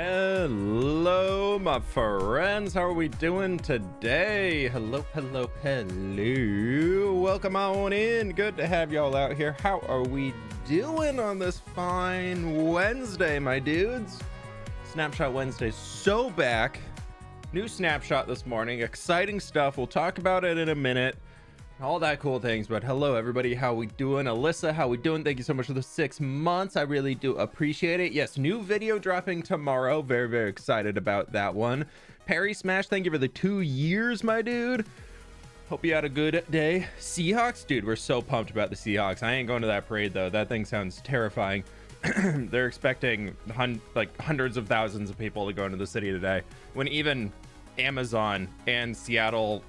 Hello, my friends. How are we doing today? Hello. Welcome on in. Good to have y'all out here. How are we doing on this fine Wednesday, my dudes? Snapshot Wednesday, so back. New snapshot this morning. Exciting stuff. We'll talk about it in a minute. All that cool things, but hello everybody, how we doing? Alyssa, how we doing? Thank you so much for the 6 months. I really do appreciate it. Yes, new video dropping tomorrow. Very excited about that one. Perry Smash, thank you for the 2 years, my dude. Hope you had a good day. Seahawks, dude, we're so pumped about the Seahawks. I ain't going to that parade though. That thing sounds terrifying. They're expecting hundreds of thousands of people to go into the city today, when even Amazon and Seattle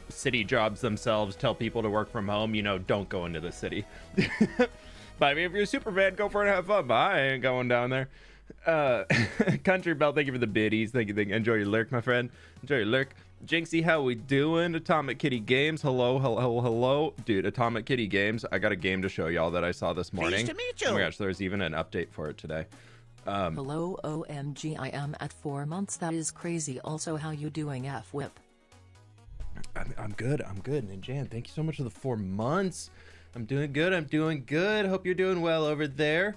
city jobs themselves tell people to work from home, you know, don't go into the city. But I mean, if you're a super fan, go for it and have fun, but I ain't going down there. Country Bell, thank you for the biddies. Thank you. Enjoy your lurk, my friend. Enjoy your lurk. Jinxie, how we doing? Atomic Kitty Games, hello. Dude, Atomic Kitty Games, I got a game to show y'all that I saw this morning. Pleased to meet you. Oh my gosh, there's even an update for it today. Hello, OMG, I am at 4 months. That is crazy. Also, how you doing, fWhip? I'm good. And Jan, thank you so much for the 4 months. I'm doing good. Hope you're doing well over there.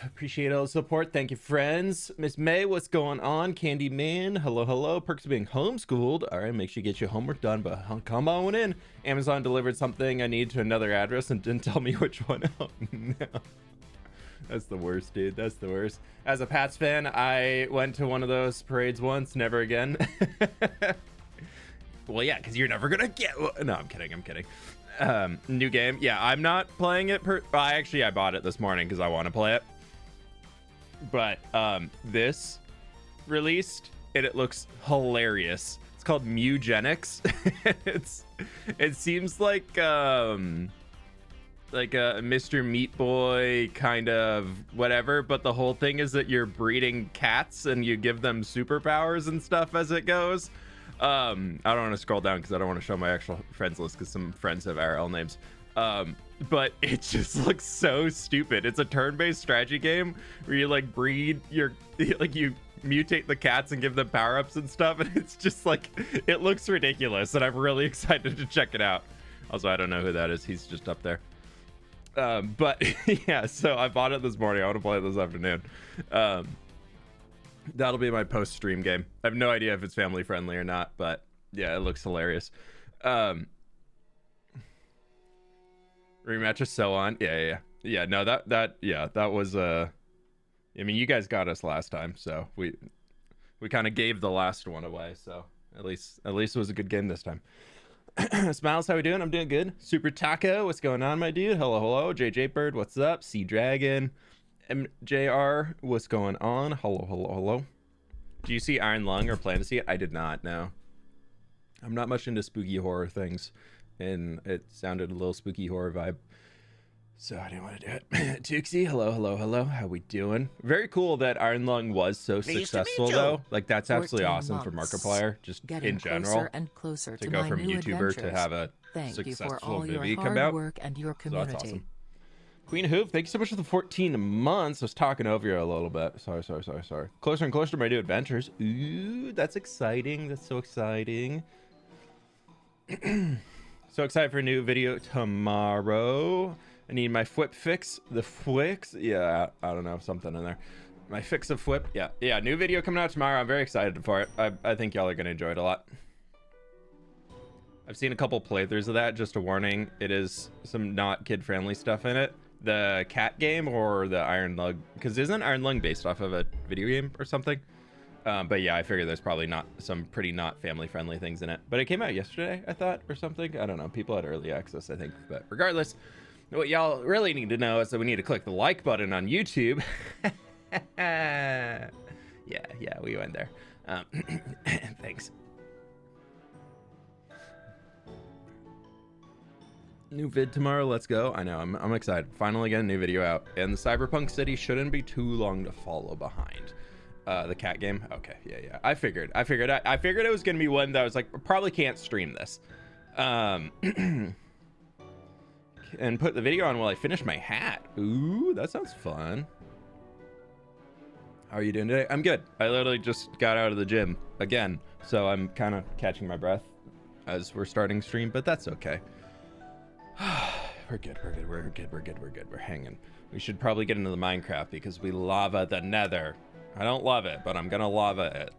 Appreciate all the support. Thank you, friends. Miss May, what's going on? Candy Man, hello. Perks of being homeschooled. All right, make sure you get your homework done, but come on in. Amazon delivered something I need to another address and didn't tell me which one. Oh no. That's the worst, dude. That's the worst. As a Pats fan, I went to one of those parades once, never again. Well, yeah, because you're never gonna get. No, I'm kidding. New game. Yeah, I'm not playing it. I bought it this morning because I want to play it. But this released and it looks hilarious. It's called Mewgenics. It seems like a Mr. Meat Boy kind of whatever. But the whole thing is that you're breeding cats and you give them superpowers and stuff as it goes. I don't want to scroll down because I don't want to show my actual friends list because some friends have IRL names. But it just looks so stupid. It's a turn-based strategy game where you breed you mutate the cats and give them power-ups and stuff, and it's just it looks ridiculous, and I'm really excited to check it out. Also, I don't know who that is. He's just up there. But yeah, so I bought it this morning. I want to play it this afternoon. That'll be my post-stream game. I have no idea if it's family friendly or not, but yeah, it looks hilarious. Rematch is so on. Yeah. No, that was I mean, you guys got us last time, so we kind of gave the last one away. So at least it was a good game this time. Smiles, how we doing? I'm doing good. Super Taco, what's going on, my dude? Hello. JJ Bird, what's up? Sea Dragon. MJR, what's going on? Hello. Do you see Iron Lung or plan to see it? I did not, no. I'm not much into spooky horror things, and it sounded a little spooky horror vibe, so I didn't want to do it. Tuxie, hello. How we doing? Very cool that Iron Lung was so successful, though. That's absolutely awesome for Markiplier, just in general. Closer to go from YouTuber to have a successful movie come out. Work and your community. So that's awesome. Queen Hoof, thank you so much for the 14 months. I was talking over you a little bit. Sorry. Closer and closer to my new adventures. Ooh, that's exciting. That's so exciting. So excited for a new video tomorrow. I need my fWhip fix. The fix? Yeah, I don't know. Something in there. My fix of fWhip. Yeah, new video coming out tomorrow. I'm very excited for it. I think y'all are going to enjoy it a lot. I've seen a couple playthroughs of that. Just a warning. It is some not kid-friendly stuff in it. The cat game or the Iron Lung, because isn't Iron Lung based off of a video game or something? But yeah, I figure there's probably not some pretty not family friendly things in it, but it came out yesterday, I thought, or something. I don't know, people had early access, I think, but regardless, what y'all really need to know is that we need to click the like button on YouTube. Yeah, we went there. Thanks. New vid tomorrow, let's go. I know, I'm excited. Finally getting a new video out, and the Cyberpunk City shouldn't be too long to follow behind. The cat game, okay, yeah. I figured it was gonna be one that I was like, probably can't stream this, and put the video on while I finish my hat. Ooh, that sounds fun. How are you doing today? I'm good. I literally just got out of the gym again, so I'm kind of catching my breath as we're starting stream, but that's okay. We're good. We're hanging. We should probably get into the Minecraft because we lava the Nether. I don't love it, but I'm gonna lava it.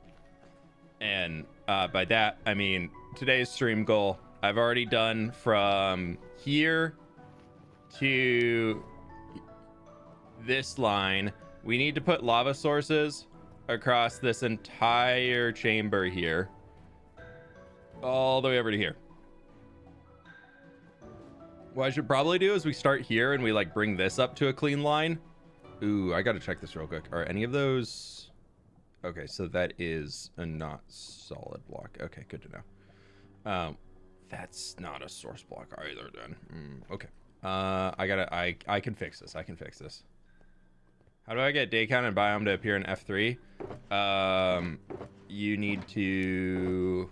And by that, I mean today's stream goal. I've already done from here to this line. We need to put lava sources across this entire chamber here, all the way over to here. What I should probably do is we start here and we like bring this up to a clean line. Ooh, I gotta check this real quick. Are any of those... Okay, so that is a not solid block. Okay, good to know. That's not a source block either then. Okay. I can fix this. I can fix this. How do I get day count and biome to appear in F3? You need to...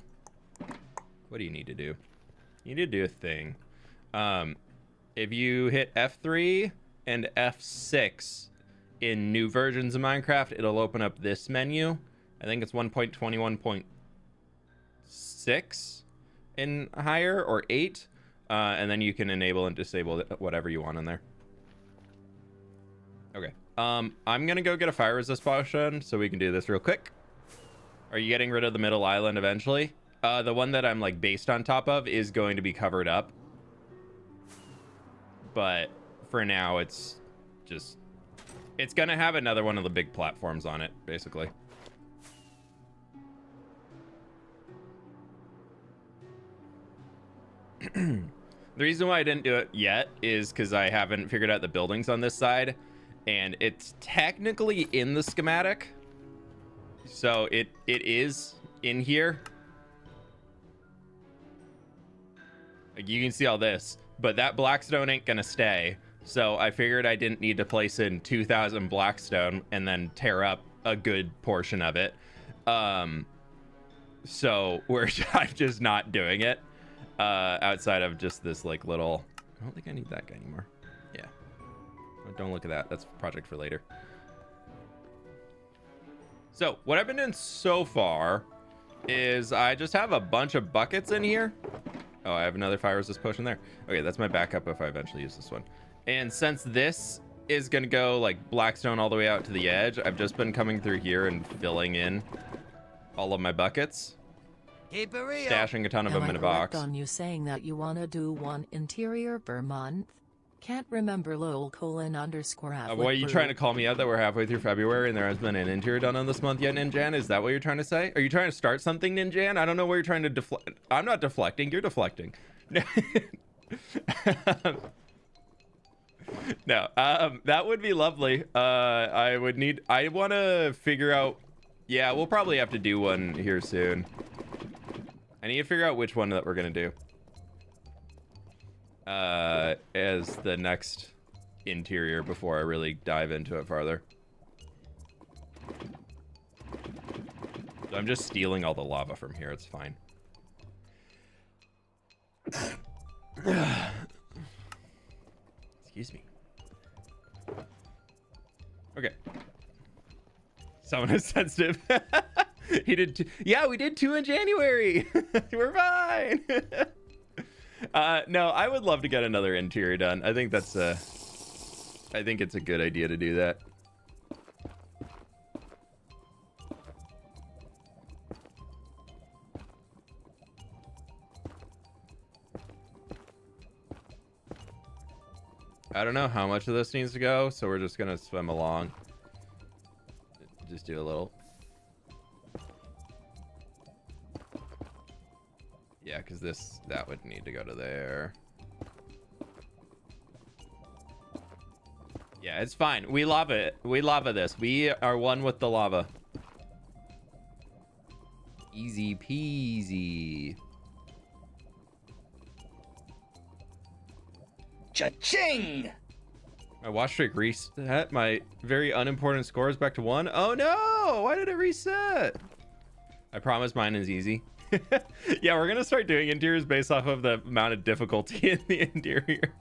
What do you need to do? You need to do a thing. If you hit F3 and F6 in new versions of Minecraft, it'll open up this menu. I think it's 1.21.6 in higher, or 8. And then you can enable and disable whatever you want in there. Okay. I'm gonna go get a fire resist potion so we can do this real quick. Are you getting rid of the middle island eventually? The one that I'm like based on top of is going to be covered up. But for now, it's just... It's gonna have another one of the big platforms on it, basically. The reason why I didn't do it yet is because I haven't figured out the buildings on this side. And it's technically in the schematic. So it is in here. Like you can see all this. But that blackstone ain't gonna stay. So I figured I didn't need to place in 2,000 blackstone and then tear up a good portion of it. So I'm just not doing it. Outside of just this like little... I don't think I need that guy anymore. Yeah. Don't look at that. That's a project for later. So what I've been doing so far is I just have a bunch of buckets in here. Oh, I have another fire resist potion there. Okay, that's my backup if I eventually use this one. And since this is gonna go like blackstone all the way out to the edge, I've just been coming through here and filling in all of my buckets. Stashing a ton of them in a box. On you saying that you wanna do one interior per month. Can't remember lol _. What are you trying to call me out that we're halfway through February and there has been an interior done on this month yet, Ninjan? Is that what you're trying to say? Are you trying to start something, Ninjan? I don't know where you're trying to deflect. I'm not deflecting. You're deflecting. No, that would be lovely. I want to figure out. Yeah, we'll probably have to do one here soon. I need to figure out which one that we're going to do. As the next interior before I really dive into it farther. So I'm just stealing all the lava from here. It's fine. Excuse me. Okay. Someone is sensitive. He did two. Yeah, we did 2 in January. We're fine. No, I would love to get another interior done. I think that's I think it's a good idea to do that. I don't know how much of this needs to go, so we're just gonna swim along. Just do a little. Yeah, because that would need to go to there. Yeah, it's fine. We lava it. We lava this. We are one with the lava. Easy peasy. Cha-ching! My watch streak reset. My very unimportant score is back to 1. Oh no! Why did it reset? I promise mine is easy. Yeah, we're gonna start doing interiors based off of the amount of difficulty in the interior.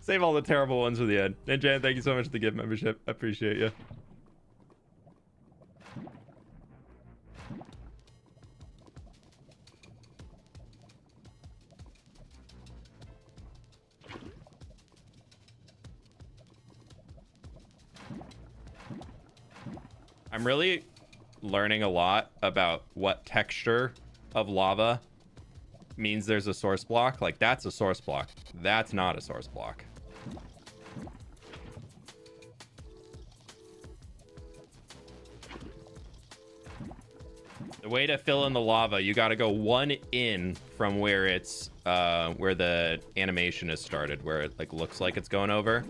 Save all the terrible ones for the end. And Jan, thank you so much for the gift membership. I appreciate you. I'm really learning a lot about what texture of lava means there's a source block. Like, that's a source block. That's not a source block. The way to fill in the lava, you got to go one in from where it's where the animation is started, where it like looks like it's going over.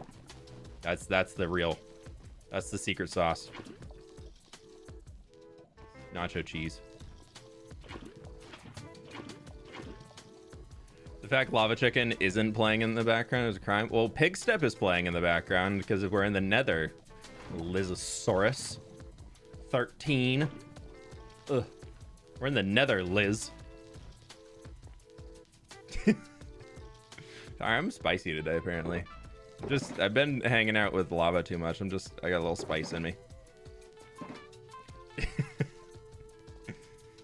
That's the secret sauce. Nacho cheese. The fact Lava Chicken isn't playing in the background is a crime. Well, Pig Step is playing in the background because we're in the Nether. Lizosaurus 13. Ugh. We're in the Nether, Liz. I'm spicy today, apparently. I've been hanging out with lava too much. I got a little spice in me.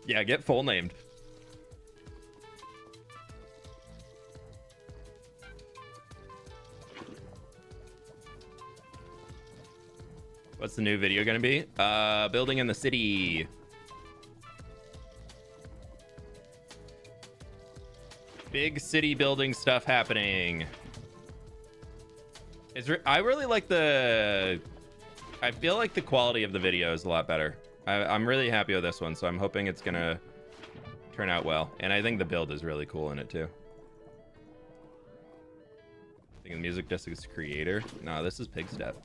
Yeah, get full named. What's the new video gonna be? Building in the city. Big city building stuff happening. I really like I feel like the quality of the video is a lot better. I'm really happy with this one, so I'm hoping it's gonna turn out well. And I think the build is really cool in it too. I think the music disc is creator. No, this is Pig Step.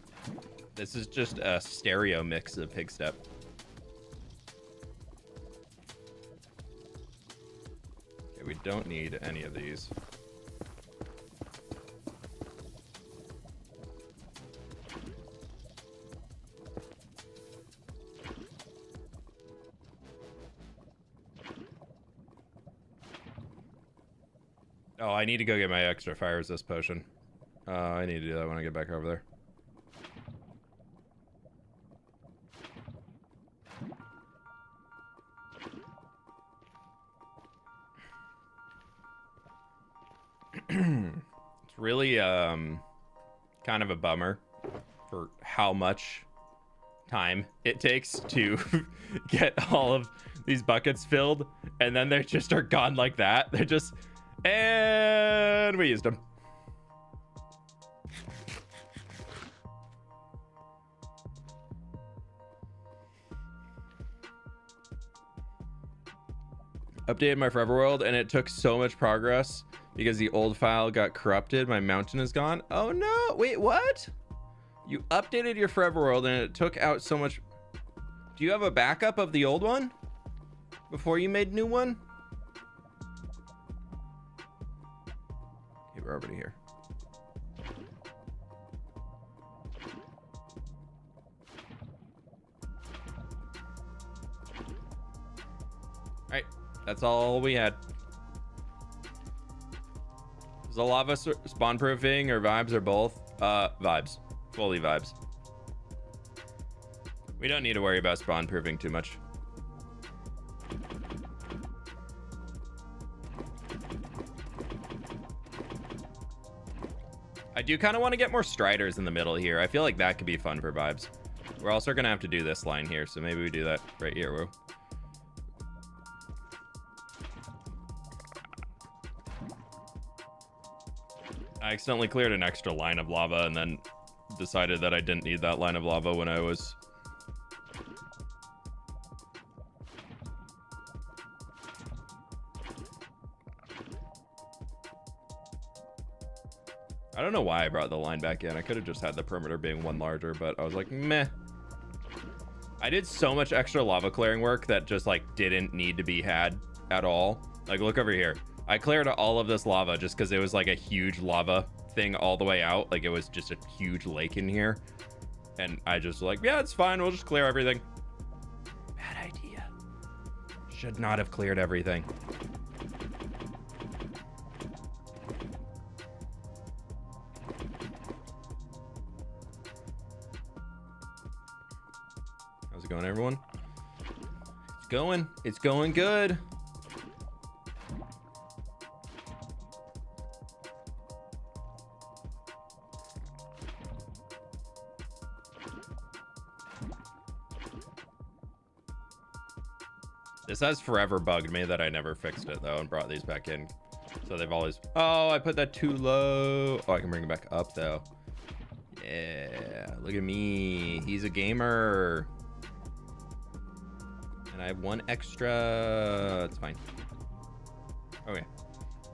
This is just a stereo mix of Pig Step. Okay, we don't need any of these. Oh, I need to go get my extra fire resist potion. I need to do that when I get back over there. It's really kind of a bummer for how much time it takes to get all of these buckets filled, and then they just are gone like that. They're just, and we used them. Updated my Forever World, and it took so much progress because the old file got corrupted. My mountain is gone. Oh no, wait, what? You updated your Forever World and it took out so much. Do you have a backup of the old one before you made a new one? Okay, we're already here. All right, that's all we had. Is the lava spawn proofing or vibes or both? Vibes. Fully vibes. We don't need to worry about spawn proofing too much. I do kind of want to get more striders in the middle here. I feel like that could be fun for vibes. We're also going to have to do this line here, so maybe we do that right here. Whoa. I accidentally cleared an extra line of lava and then decided that I didn't need that line of lava when I was... I don't know why I brought the line back in. I could have just had the perimeter being one larger, but I was like, meh. I did so much extra lava clearing work that just like didn't need to be had at all. Like, look over here. I cleared all of this lava just because it was like a huge lava thing all the way out. Like, it was just a huge lake in here. And I just was like, yeah, it's fine. We'll just clear everything. Bad idea. Should not have cleared everything. How's it going, everyone? It's going. It's going good. This has forever bugged me that I never fixed it though and brought these back in. So they've always, oh, I put that too low. Oh, I can bring it back up though. Yeah, look at me. He's a gamer. And I have one extra. It's fine. Okay,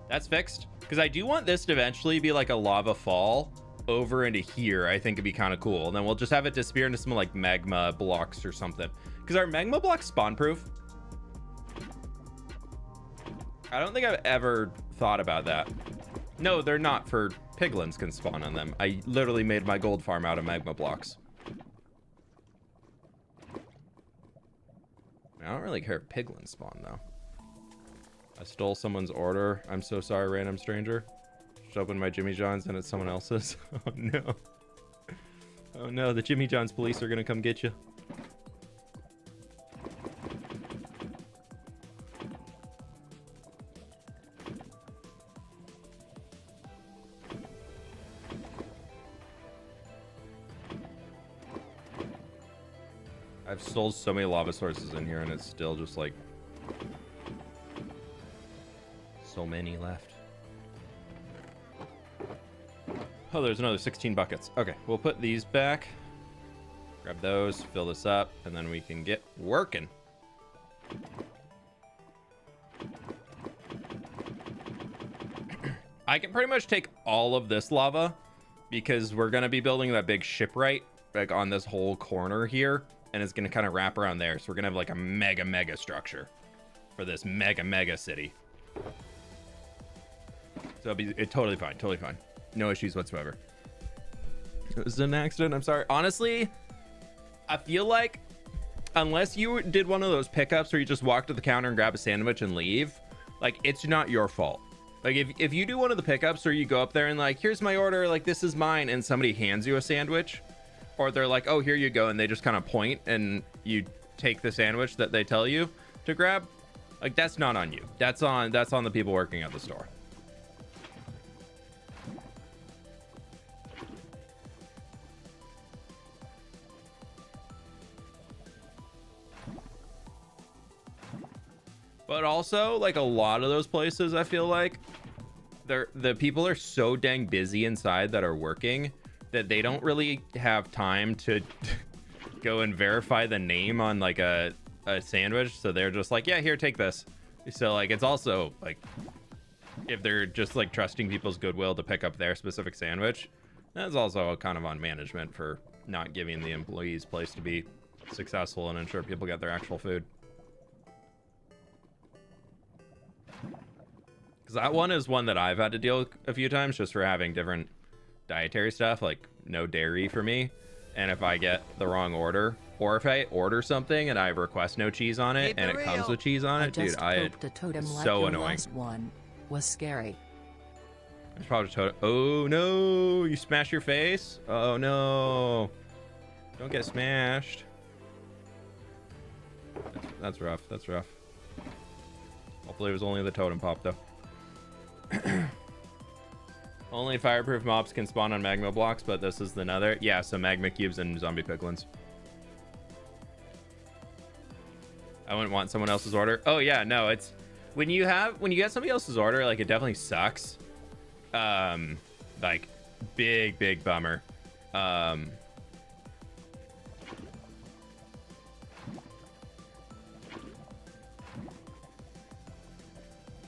that's fixed. Because I do want this to eventually be like a lava fall over into here. I think it'd be kind of cool. And then we'll just have it disappear into some like magma blocks or something. Because our magma blocks spawn proof. I don't think I've ever thought about that. No, they're not, for piglins can spawn on them. I literally made my gold farm out of magma blocks. I don't really care if piglins spawn though. I stole someone's order. I'm so sorry, random stranger. Just opened my Jimmy John's and it's someone else's. Oh no. Oh no, the Jimmy John's police are gonna come get you. I've stole so many lava sources in here and it's still just like so many left. Oh, there's another 16 buckets. Okay, we'll put these back, grab those, fill this up, and then we can get working. I can pretty much take all of this lava because we're gonna be building that big shipwright like on this whole corner here, and it's gonna kind of wrap around there. So we're gonna have like a mega structure for this mega city. So it'll be totally fine. No issues whatsoever. It was an accident. I'm sorry. Honestly, I feel like unless you did one of those pickups where you just walk to the counter and grab a sandwich and leave, like it's not your fault. Like if you do one of the pickups or you go up there and like, here's my order, like this is mine, and somebody hands you a sandwich, or they're like, oh, here you go, and they just kind of point and you take the sandwich that they tell you to grab, like that's not on you. That's on the people working at the store. But also, like a lot of those places, I feel like the people are so dang busy inside that are working that they don't really have time to go and verify the name on like a sandwich. So they're just like, yeah, here, take this. So like, it's also like, if they're just like trusting people's goodwill to pick up their specific sandwich, that's also kind of on management for not giving the employees place to be successful and ensure people get their actual food. Because that one is one that I've had to deal with a few times just for having different dietary stuff, like no dairy for me. And if I get the wrong order, or if I order something and I request no cheese on it and it comes with cheese on it, dude, it's so annoying. Last one was scary. It's probably totem. Oh no, you smash your face. Oh no, don't get smashed. That's rough. That's rough. Hopefully it was only the totem pop though. Only fireproof mobs can spawn on magma blocks, but this is the Nether. Yeah, so magma cubes and zombie piglins. I wouldn't want someone else's order. Oh yeah, no, it's when you get somebody else's order, like it definitely sucks. Like big bummer.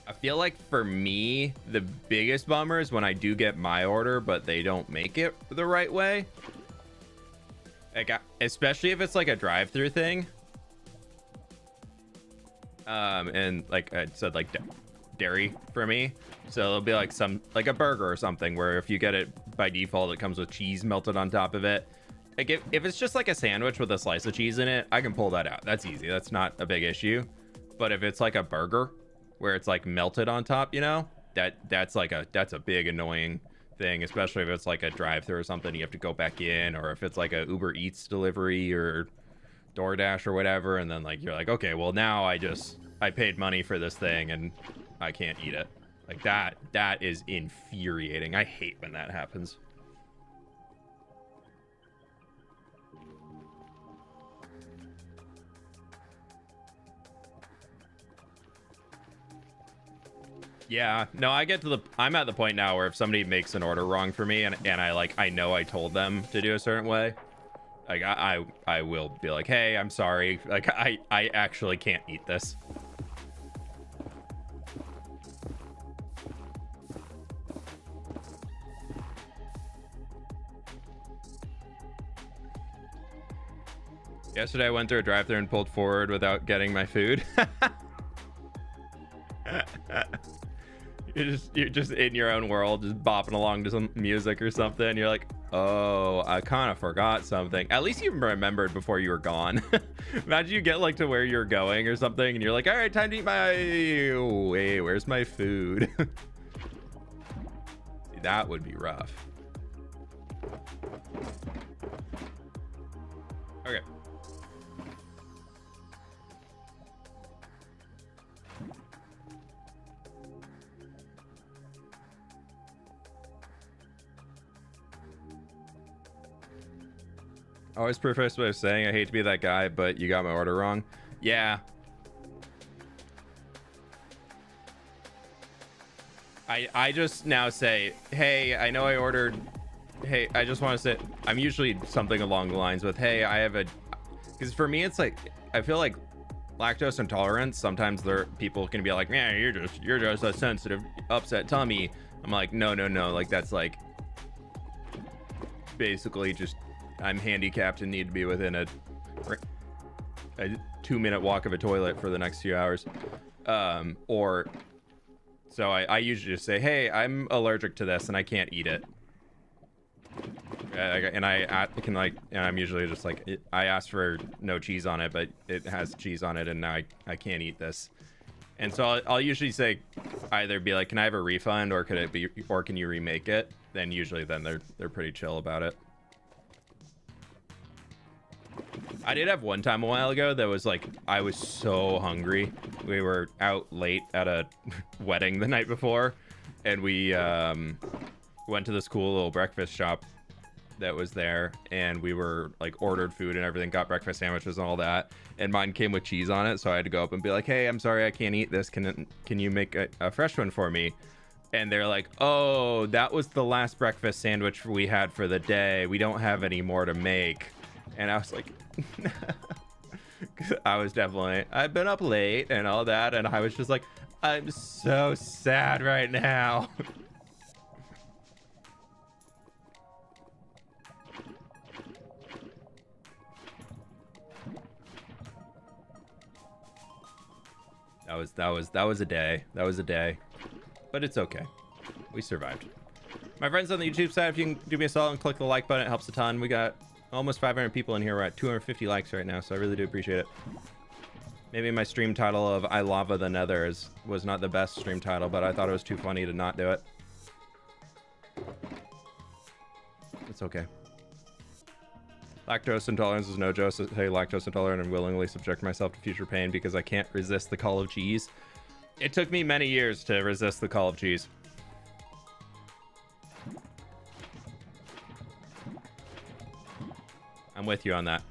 I feel like for me, the biggest bummer is when I do get my order, but they don't make it the right way. Like, especially if it's like a drive-through thing. And like I said, like dairy for me. So it'll be like like a burger or something where if you get it by default, it comes with cheese melted on top of it. Like if it's just like a sandwich with a slice of cheese in it, I can pull that out. That's easy. That's not a big issue. But if it's like a burger where it's like melted on top, you know, that's a big annoying thing, especially if it's like a drive-through or something, you have to go back in, or if it's like a Uber Eats delivery or DoorDash or whatever, and then like you're like, okay, well now I paid money for this thing and I can't eat it. Like that is infuriating. I hate when that happens. Yeah, no, I'm at the point now where if somebody makes an order wrong for me and I know I told them to do a certain way, like I will be like, hey, I'm sorry, like I actually can't eat this. Yesterday I went through a drive-thru and pulled forward without getting my food. You're just in your own world, just bopping along to some music or something. You're like, oh, I kind of forgot something. At least you remembered before you were gone. Imagine you get like to where you're going or something and you're like, all right, time to eat my... Wait, where's my food? See, that would be rough. Okay. I always preface by saying I hate to be that guy, but you got my order wrong. Yeah. I just now say, hey, I know I ordered... Hey, I just want to say... I'm usually something along the lines with, hey, I have a... Because for me, it's like... I feel like lactose intolerance, sometimes people can be like, man, you're just a sensitive, upset tummy. I'm like, no. Like, that's like... Basically just... I'm handicapped and need to be within a 2-minute walk of a toilet for the next few hours. So I usually just say, hey, I'm allergic to this and I can't eat it. And I'm usually just like, I asked for no cheese on it, but it has cheese on it and now I can't eat this. And so I'll usually say, either be like, can I have a refund or can you remake it? Then usually they're pretty chill about it. I did have one time a while ago that was like, I was so hungry. We were out late at a wedding the night before, and we went to this cool little breakfast shop that was there, and we were like ordered food and everything, got breakfast sandwiches and all that, and mine came with cheese on it, so I had to go up and be like, hey, I'm sorry, I can't eat this. Can you make a fresh one for me? And they're like, oh, that was the last breakfast sandwich we had for the day. We don't have any more to make. And I was like, I've been up late and all that, and I was just like, I'm so sad right now. That was a day. That was a day. But it's okay. We survived. My friends on the YouTube side, if you can do me a solid and click the like button, it helps a ton. We got almost 500 people in here. We're at 250 likes right now, so I really do appreciate it. Maybe my stream title of I Lava the Nether was not the best stream title, but I thought it was too funny to not do it. It's okay. Lactose intolerance is no joke. Hey, lactose intolerant and willingly subject myself to future pain because I can't resist the call of cheese. It took me many years to resist the call of cheese. I'm with you on that.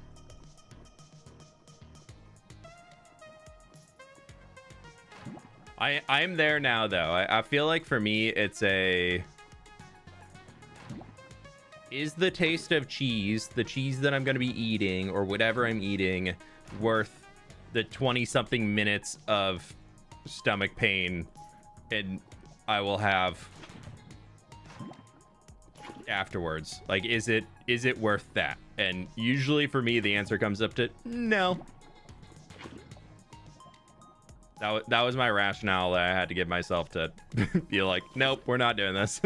I'm there now, though. I feel like for me, it's is the taste of cheese, the cheese that I'm going to be eating, or whatever I'm eating, worth the 20-something minutes of stomach pain and I will have afterwards? Like, is it worth that? And usually for me the answer comes up to no. That was my rationale that I had to give myself to be like, nope, we're not doing this.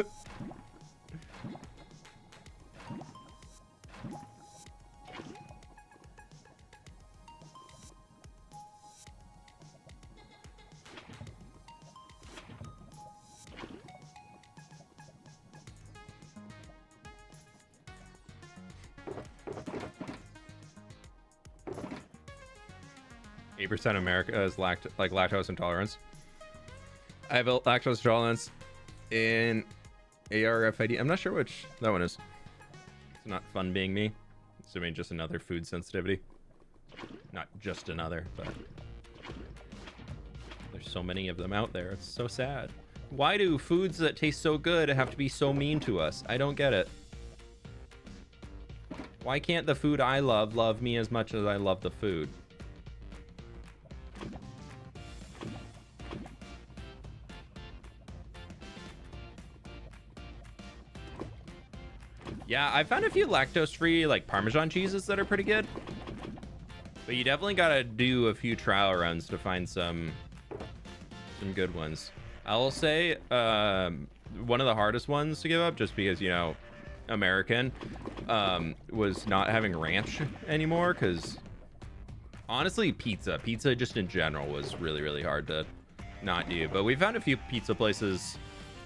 8% of America is lactose intolerance. I have a lactose intolerance in ARFID. I'm not sure which that one is. It's not fun being me. Assuming just another food sensitivity. Not just another, but there's so many of them out there. It's so sad. Why do foods that taste so good have to be so mean to us? I don't get it. Why can't the food I love me as much as I love the food? Yeah, I found a few lactose-free like Parmesan cheeses that are pretty good. But you definitely gotta do a few trial runs to find some good ones. I will say one of the hardest ones to give up, just because, you know, American, was not having ranch anymore, because honestly pizza just in general was really hard to not do. But we found a few pizza places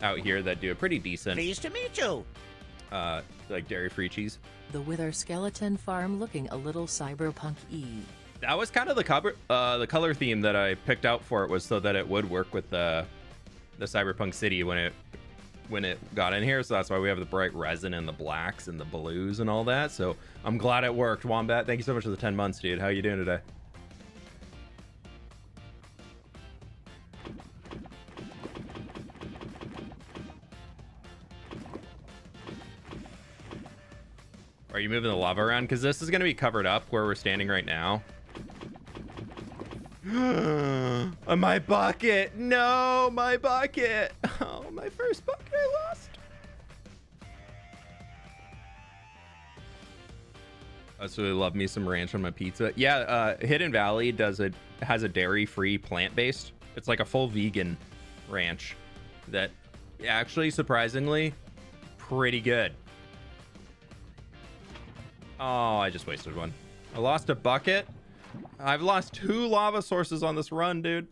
out here that do a pretty decent, Pleased to meet you. like dairy-free cheese. The Wither Skeleton Farm looking a little cyberpunk-y. That was kind of the color theme that I picked out for it, was so that it would work with the cyberpunk city when it got in here. So that's why we have the bright resin and the blacks and the blues and all that. So I'm glad it worked. Wombat, thank you so much for the 10 months, dude. How you doing today? Are you moving the lava around? Because this is going to be covered up where we're standing right now. My bucket. No, my bucket. Oh, my first bucket I lost. I just really love me some ranch on my pizza. Yeah, Hidden Valley has a dairy-free plant-based. It's like a full vegan ranch that actually, surprisingly, pretty good. Oh, I just wasted one. I lost a bucket. I've lost 2 lava sources on this run, dude.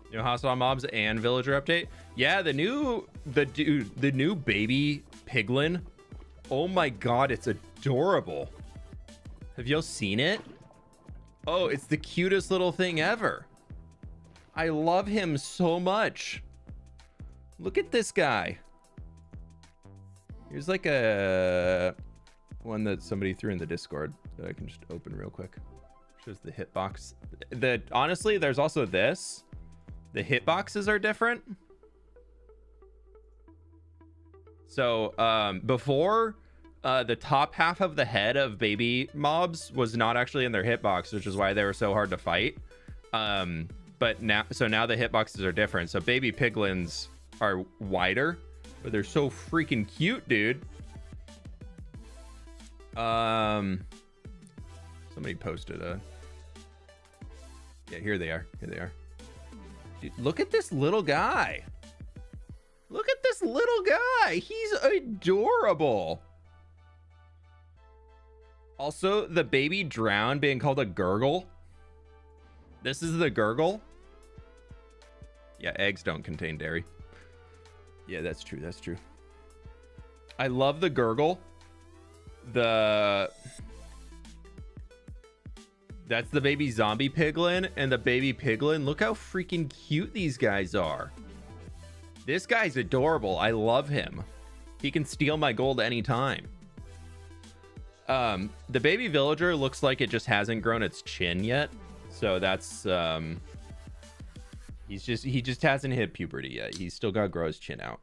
New hostile mobs and villager update. Yeah, the new baby piglin. Oh my god, it's adorable. Have y'all seen it? Oh, it's the cutest little thing ever. I love him so much. Look at this guy. Here's like a one that somebody threw in the Discord that I can just open real quick. Shows the hitbox. Honestly, there's also this. The hitboxes are different. So before, the top half of the head of baby mobs was not actually in their hitbox, which is why they were so hard to fight. But now the hitboxes are different. So baby piglins are wider, but they're so freaking cute, dude. Somebody posted a... Yeah, here they are. Here they are. Dude, look at this little guy. Look at this little guy. He's adorable. Also, the baby drown being called a gurgle. This is the gurgle. Yeah, eggs don't contain dairy. Yeah, that's true. That's true. I love the gurgle. That's the baby zombie piglin and the baby piglin. Look how freaking cute these guys are. This guy's adorable. I love him. He can steal my gold anytime. The baby villager looks like it just hasn't grown its chin yet. So that's he just hasn't hit puberty yet. He's still got to grow his chin out.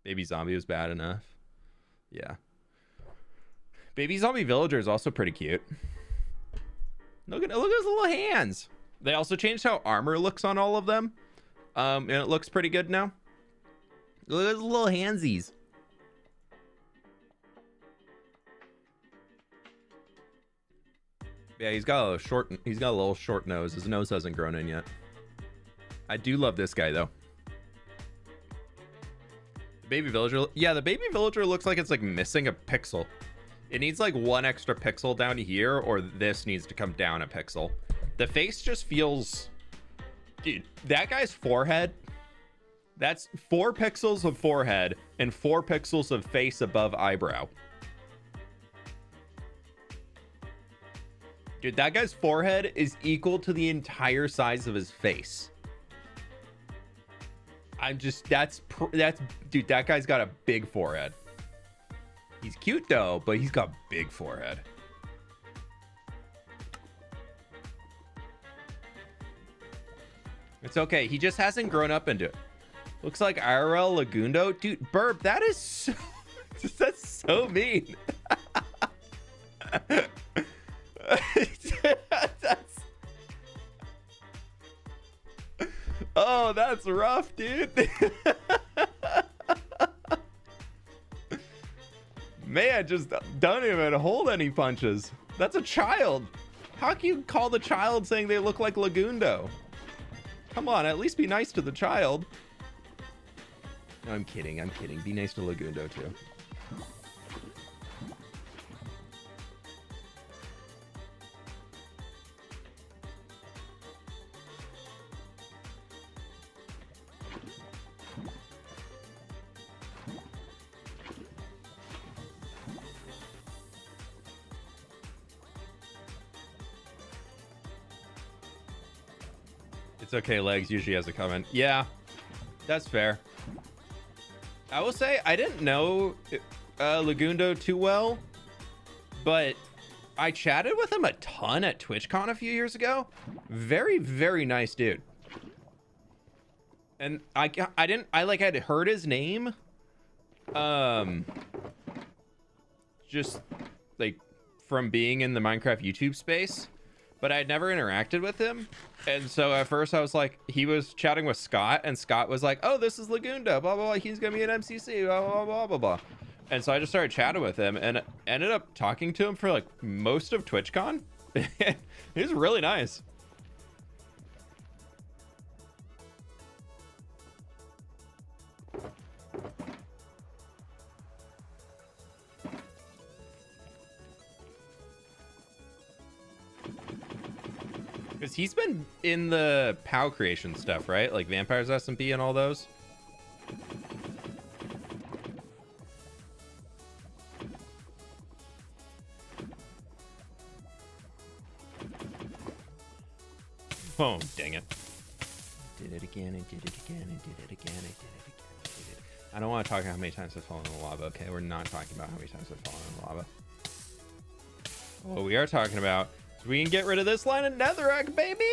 Baby zombie was bad enough. Yeah. Baby zombie villager is also pretty cute. Look at his little hands. They also changed how armor looks on all of them. And it looks pretty good now. Look at his little handsies. Yeah, he's got a little short nose. His nose hasn't grown in yet. I do love this guy though. The baby villager. Yeah, the baby villager looks like it's like missing a pixel. It needs like 1 extra pixel down here, or this needs to come down a pixel. The face just feels... Dude, that guy's forehead, that's 4 pixels of forehead and 4 pixels of face above eyebrow. Dude, that guy's forehead is equal to the entire size of his face. I'm just, that's, dude, that guy's got a big forehead. He's cute though, but he's got big forehead. It's okay. He just hasn't grown up into it. Looks like IRL Lagundo. Dude, Burb, that is so, that's so mean. Oh, that's rough, dude. Man, just don't even hold any punches. That's a child. How can you call the child saying they look like Lagundo? Come on, at least be nice to the child. No, I'm kidding. I'm kidding. Be nice to Lagundo too. It's okay, Legs usually has a comment. Yeah, that's fair. I will say I didn't know Lagundo too well, but I chatted with him a ton at TwitchCon a few years ago. Very, very nice dude. And I had heard his name, just like from being in the Minecraft YouTube space, but I'd never interacted with him. And so at first I was like, he was chatting with Scott, and Scott was like, oh, this is Lagundo, blah, blah, blah. He's going to be an MCC, blah, blah, blah, blah, blah. And so I just started chatting with him and ended up talking to him for like most of TwitchCon. He was really nice. Because he's been in the POW creation stuff, right? Like Vampires SMP and all those. Oh, dang it. Did it again, and did it again, and did it again, and did it again, and did it. I don't want to talk about how many times I've fallen in the lava, okay? We're not talking about how many times I've fallen in the lava. What we are talking about is we can get rid of this line of netherrack, baby!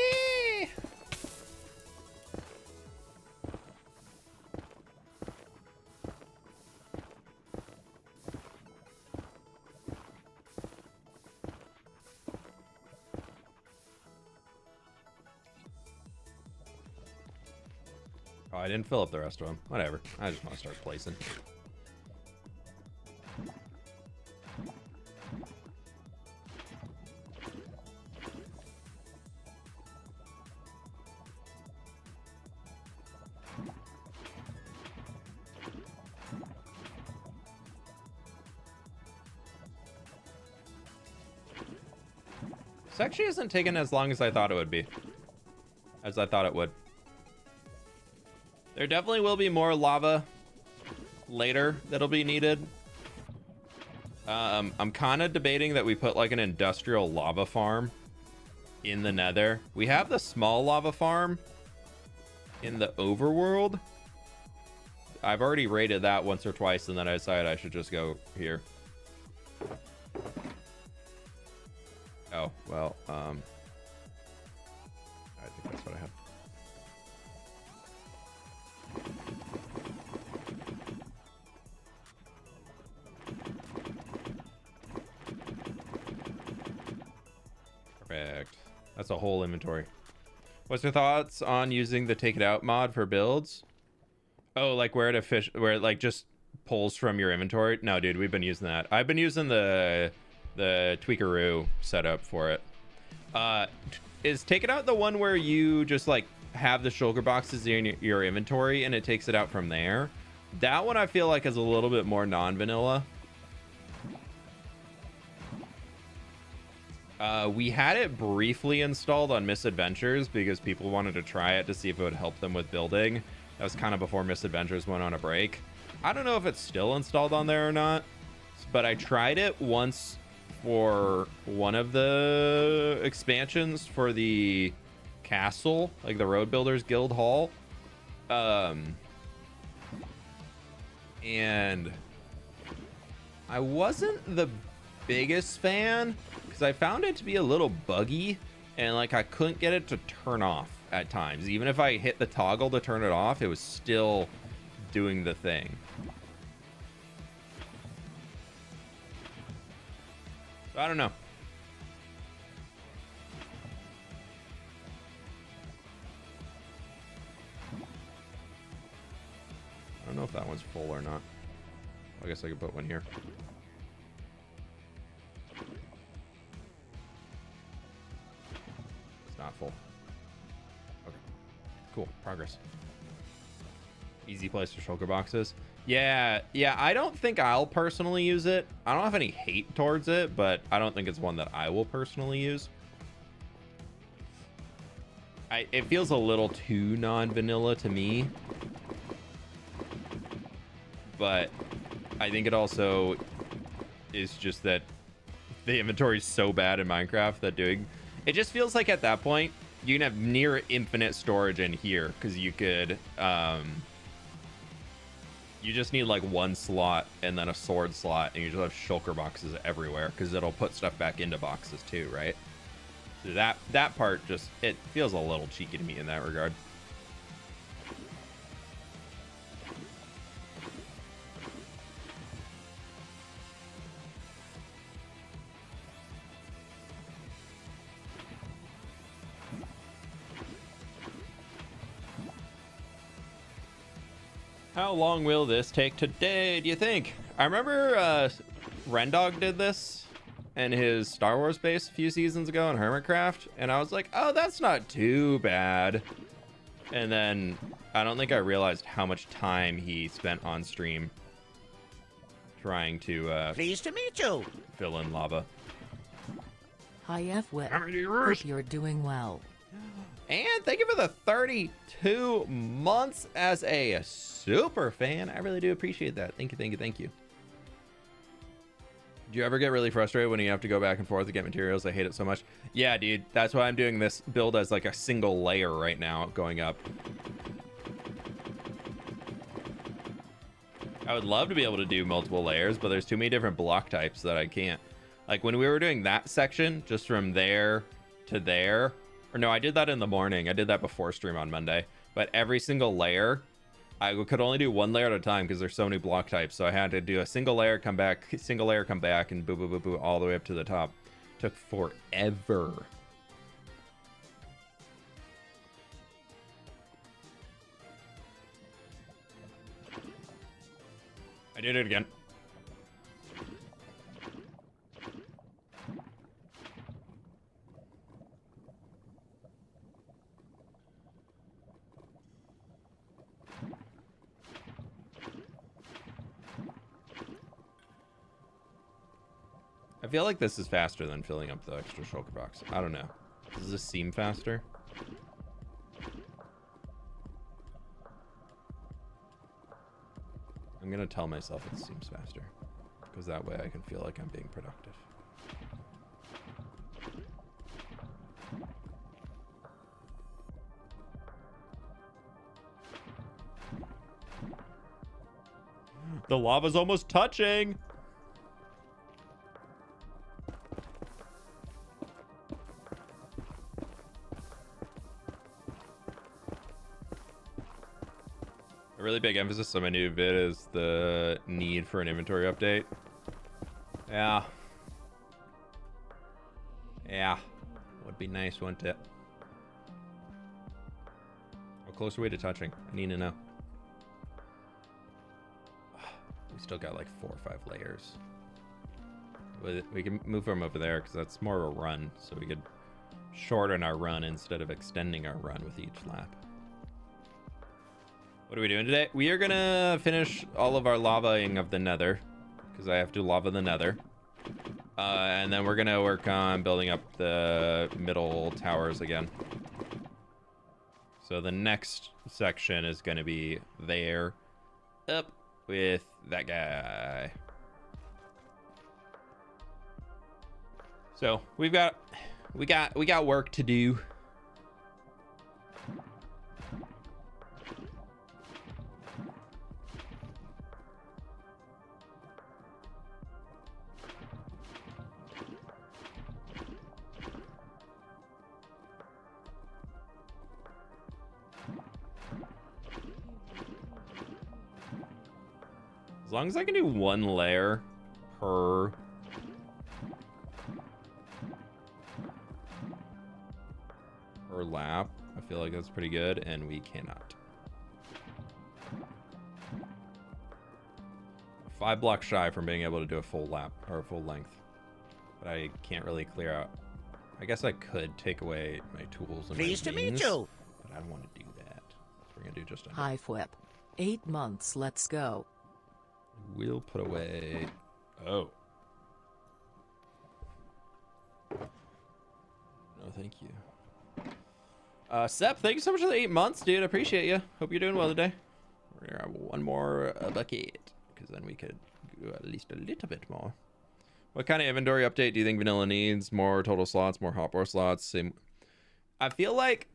Oh, I didn't fill up the rest of them. Whatever. I just want to start placing. This actually isn't taking as long as I thought it would be. As I thought it would. There definitely will be more lava later that'll be needed. I'm kind of debating that we put like an industrial lava farm in the nether. We have the small lava farm in the overworld. I've already raided that once or twice, and then I decided I should just go here. Oh, well, I think that's what I have. Perfect. That's a whole inventory. What's your thoughts on using the take it out mod for builds? Oh, like where it like just pulls from your inventory? No, dude, we've been using that. I've been using the tweakaroo setup for it. Is take it out the one where you just like have the shulker boxes in your inventory and it takes it out from there? That one I feel like is a little bit more non-vanilla. We had it briefly installed on Misadventures because people wanted to try it to see if it would help them with building. That was kind of before Misadventures went on a break. I don't know if it's still installed on there or not, but I tried it once for one of the expansions for the castle, like the Road Builders Guild Hall. And I wasn't the biggest fan because I found it to be a little buggy and like I couldn't get it to turn off at times. Even if I hit the toggle to turn it off, it was still doing the thing. So I don't know. I don't know if that one's full or not. I guess I could put one here. It's not full. Okay. Cool. Progress. Easy place for shulker boxes. Yeah, I don't think I'll personally use it. I don't have any hate towards it, but I don't think it's one that I will personally use. It feels a little too non-vanilla to me. But I think it also is just that the inventory is so bad in Minecraft that it just feels like at that point you can have near infinite storage in here because you could you just need like one slot and then a sword slot and you just have shulker boxes everywhere because it'll put stuff back into boxes too, right? So that part just, it feels a little cheeky to me in that regard. How long will this take today, do you think? I remember Rendog did this in his Star Wars base a few seasons ago in Hermitcraft, and I was like, oh, that's not too bad. And then I don't think I realized how much time he spent on stream trying to Pleased to meet you. fill in lava. Hi fWhip. Hope you're doing well. And thank you for the 32 months as a super fan. I really do appreciate that. Thank you. Do you ever get really frustrated when you have to go back and forth to get materials? I hate it so much. Yeah, dude. That's why I'm doing this build as like a single layer right now going up. I would love to be able to do multiple layers, but there's too many different block types that I can't. Like when we were doing that section, just from there to there, or no, I did that in the morning. I did that before stream on Monday. But every single layer, I could only do one layer at a time because there's so many block types. So I had to do a single layer, come back, single layer, come back, and boo, boo, boo, boo, all the way up to the top. Took forever. I did it again. I feel like this is faster than filling up the extra shulker box. I don't know. Does this seem faster? I'm gonna tell myself it seems faster, because that way I can feel like I'm being productive. The lava's almost touching! A really big emphasis on my new vid is the need for an inventory update. Yeah. Would be nice, wouldn't it? How close are we to touching? I need to know. We still got like 4 or 5 layers. We can move them over there because that's more of a run, so we could shorten our run instead of extending our run with each lap. What are we doing today? We are gonna finish all of our lavaing of the Nether, because I have to lava the Nether. And then we're gonna work on building up the middle towers again. So the next section is gonna be there, up, with that guy. So we got work to do. As long as I can do one layer per lap, I feel like that's pretty good, and we cannot. 5 blocks shy from being able to do a full lap or a full length, but I can't really clear out. I guess I could take away my tools and Pleased my to meet means, you. but I don't want to do that. So we're gonna do just under. Hi fWhip. 8 months, let's go. We'll put away. Oh. No, thank you. Sep, thank you so much for the 8 months, dude. I appreciate you. Hope you're doing well today. We're gonna have one more bucket, because then we could go at least a little bit more. What kind of inventory update do you think vanilla needs? More total slots, more hotbar slots? Same. I feel like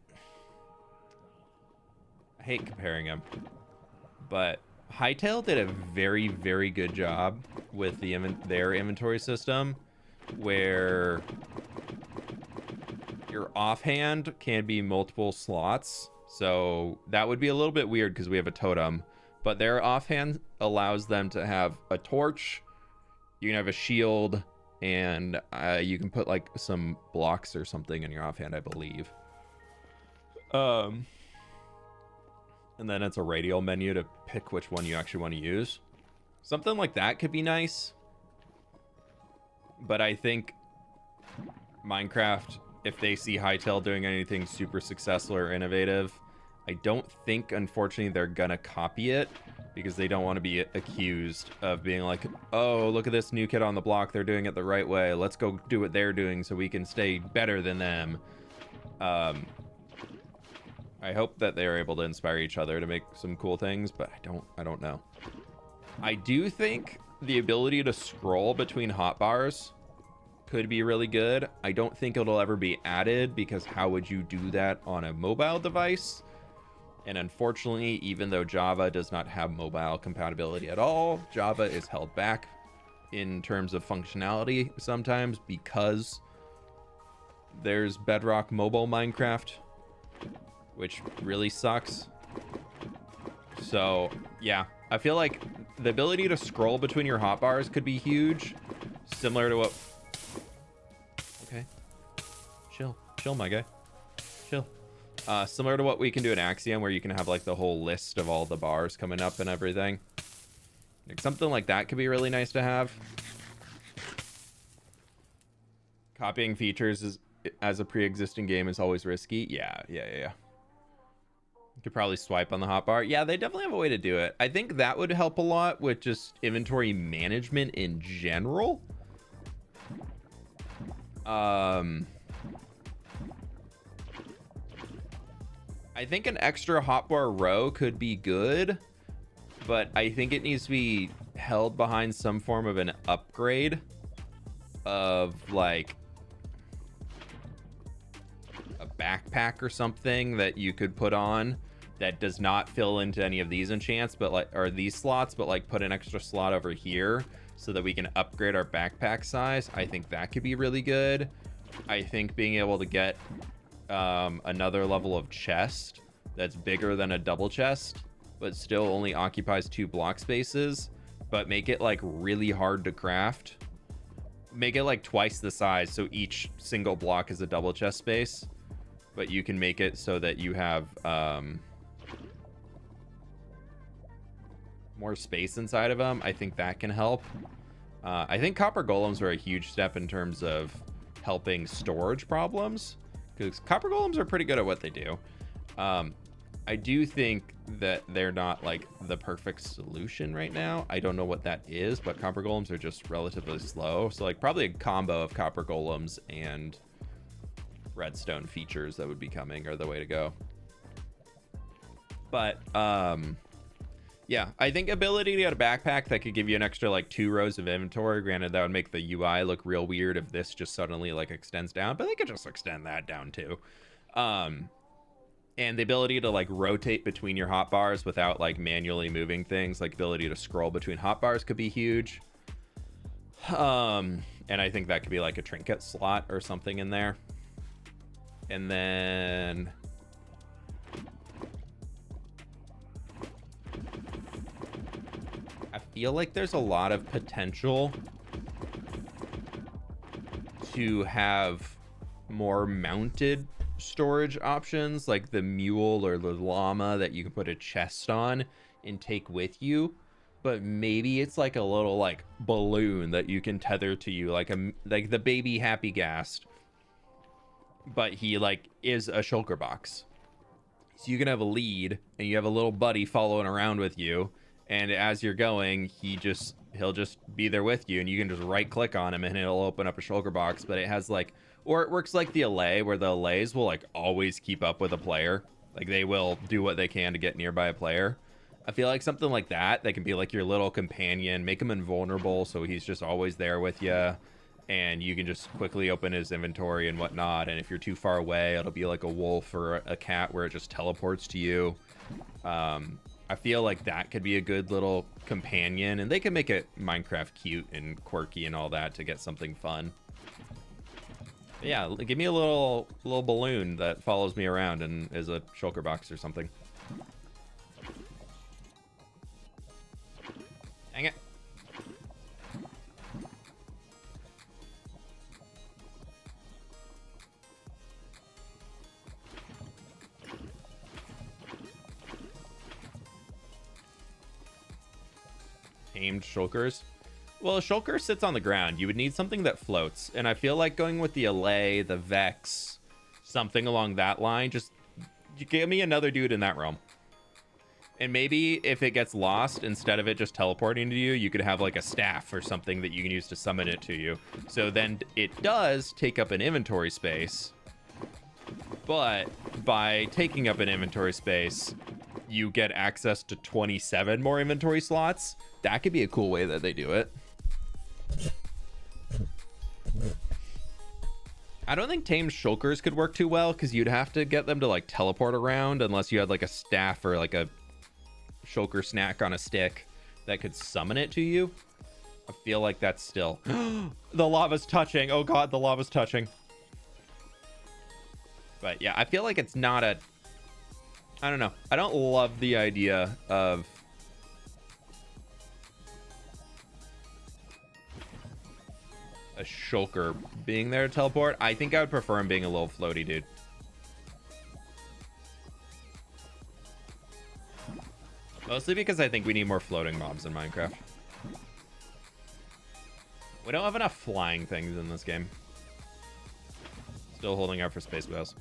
I hate comparing them, but Hightail did a very, very good job with their inventory system, where your offhand can be multiple slots. So that would be a little bit weird because we have a totem, but their offhand allows them to have a torch. You can have a shield, and you can put like some blocks or something in your offhand, I believe. And then it's a radial menu to pick which one you actually want to use. Something like that could be nice. But I think Minecraft, if they see Hightail doing anything super successful or innovative, I don't think, unfortunately, they're gonna copy it, because they don't want to be accused of being like, oh, look at this new kid on the block, they're doing it the right way, let's go do what they're doing so we can stay better than them. I hope that they're able to inspire each other to make some cool things, but I don't know. I do think the ability to scroll between hotbars could be really good. I don't think it'll ever be added, because how would you do that on a mobile device? And unfortunately, even though Java does not have mobile compatibility at all, Java is held back in terms of functionality sometimes because there's Bedrock mobile Minecraft, which really sucks. So yeah, I feel like the ability to scroll between your hotbars could be huge, similar to what... Okay, chill my guy, chill. Similar to what we can do in Axiom, where you can have like the whole list of all the bars coming up and everything. Like, something like that could be really nice to have. Copying features as a pre-existing game is always risky. Yeah. You could probably swipe on the hotbar. Yeah, they definitely have a way to do it. I think that would help a lot with just inventory management in general. I think an extra hotbar row could be good, but I think it needs to be held behind some form of an upgrade of like a backpack or something that you could put on that does not fill into any of these enchants, but like, or these slots, but like put an extra slot over here so that we can upgrade our backpack size. I think that could be really good. I think being able to get another level of chest that's bigger than a double chest, but still only occupies 2 block spaces, but make it like really hard to craft. Make it like twice the size, so each single block is a double chest space, but you can make it so that you have more space inside of them. I think that can help. I think copper golems are a huge step in terms of helping storage problems, because copper golems are pretty good at what they do. I do think that they're not like the perfect solution right now. I don't know what that is, but copper golems are just relatively slow. So like probably a combo of copper golems and redstone features that would be coming are the way to go. But Yeah, I think ability to get a backpack that could give you an extra like 2 rows of inventory. Granted, that would make the UI look real weird if this just suddenly like extends down, but they could just extend that down too. And the ability to like rotate between your hotbars without like manually moving things, like ability to scroll between hotbars could be huge. And I think that could be like a trinket slot or something in there. And then I feel like there's a lot of potential to have more mounted storage options, like the mule or the llama that you can put a chest on and take with you. But maybe it's like a little like balloon that you can tether to you, like the baby Happy Gast, but he like is a shulker box. So you can have a lead and you have a little buddy following around with you, and as you're going, he'll just be there with you, and you can just right click on him and it'll open up a shulker box. But it has like, or it works like the allay, where the allays will like always keep up with a player. Like they will do what they can to get nearby a player. I feel like something like that can be like your little companion, make him invulnerable so he's just always there with you, and you can just quickly open his inventory and whatnot. And if you're too far away, it'll be like a wolf or a cat where it just teleports to you. I feel like that could be a good little companion, and they can make it Minecraft cute and quirky and all that to get something fun. But yeah, give me a little balloon that follows me around and is a shulker box or something. Dang it. Tamed shulkers. Well, a shulker sits on the ground. You would need something that floats, and I feel like going with the allay, the vex, something along that line. Just give me another dude in that realm. And maybe if it gets lost, instead of it just teleporting to you, you could have like a staff or something that you can use to summon it to you. So then it does take up an inventory space, but by taking up an inventory space, you get access to 27 more inventory slots. That could be a cool way that they do it. I don't think tamed shulkers could work too well, because you'd have to get them to like teleport around unless you had like a staff or like a shulker snack on a stick that could summon it to you. I feel like that's still the lava's touching. Oh god, the lava's touching. But yeah, I feel like it's not a, I don't know, I don't love the idea of a shulker being there to teleport. I think I would prefer him being a little floaty dude. Mostly because I think we need more floating mobs in Minecraft. We don't have enough flying things in this game. Still holding out for space whales.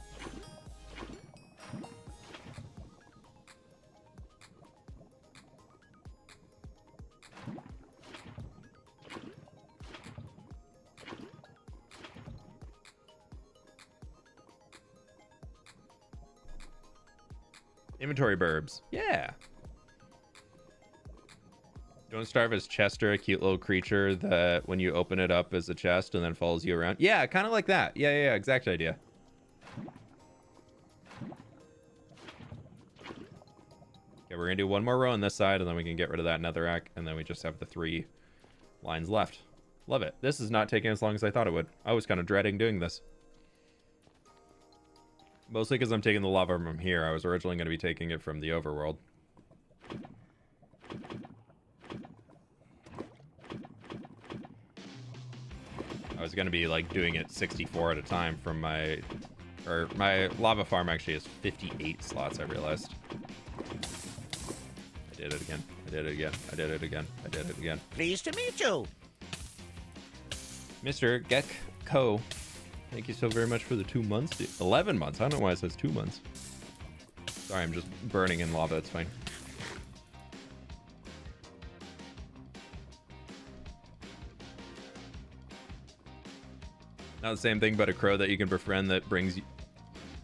Inventory burbs. Yeah. Don't starve as Chester, a cute little creature that when you open it up is a chest and then follows you around. Yeah, kind of like that. Yeah, exact idea. Okay, we're gonna do one more row on this side, and then we can get rid of that netherrack, and then we just have the 3 lines left. Love it. This is not taking as long as I thought it would. I was kind of dreading doing this. Mostly because I'm taking the lava from here. I was originally going to be taking it from the overworld. I was going to be like doing it 64 at a time from my lava farm actually has 58 slots, I realized. I did it again. I did it again. I did it again. I did it again. Pleased to meet you. Mr. Gekko, thank you so very much for the 2 months. 11 months. I don't know why it says 2 months. Sorry, I'm just burning in lava. It's fine. Not the same thing, but a crow that you can befriend that brings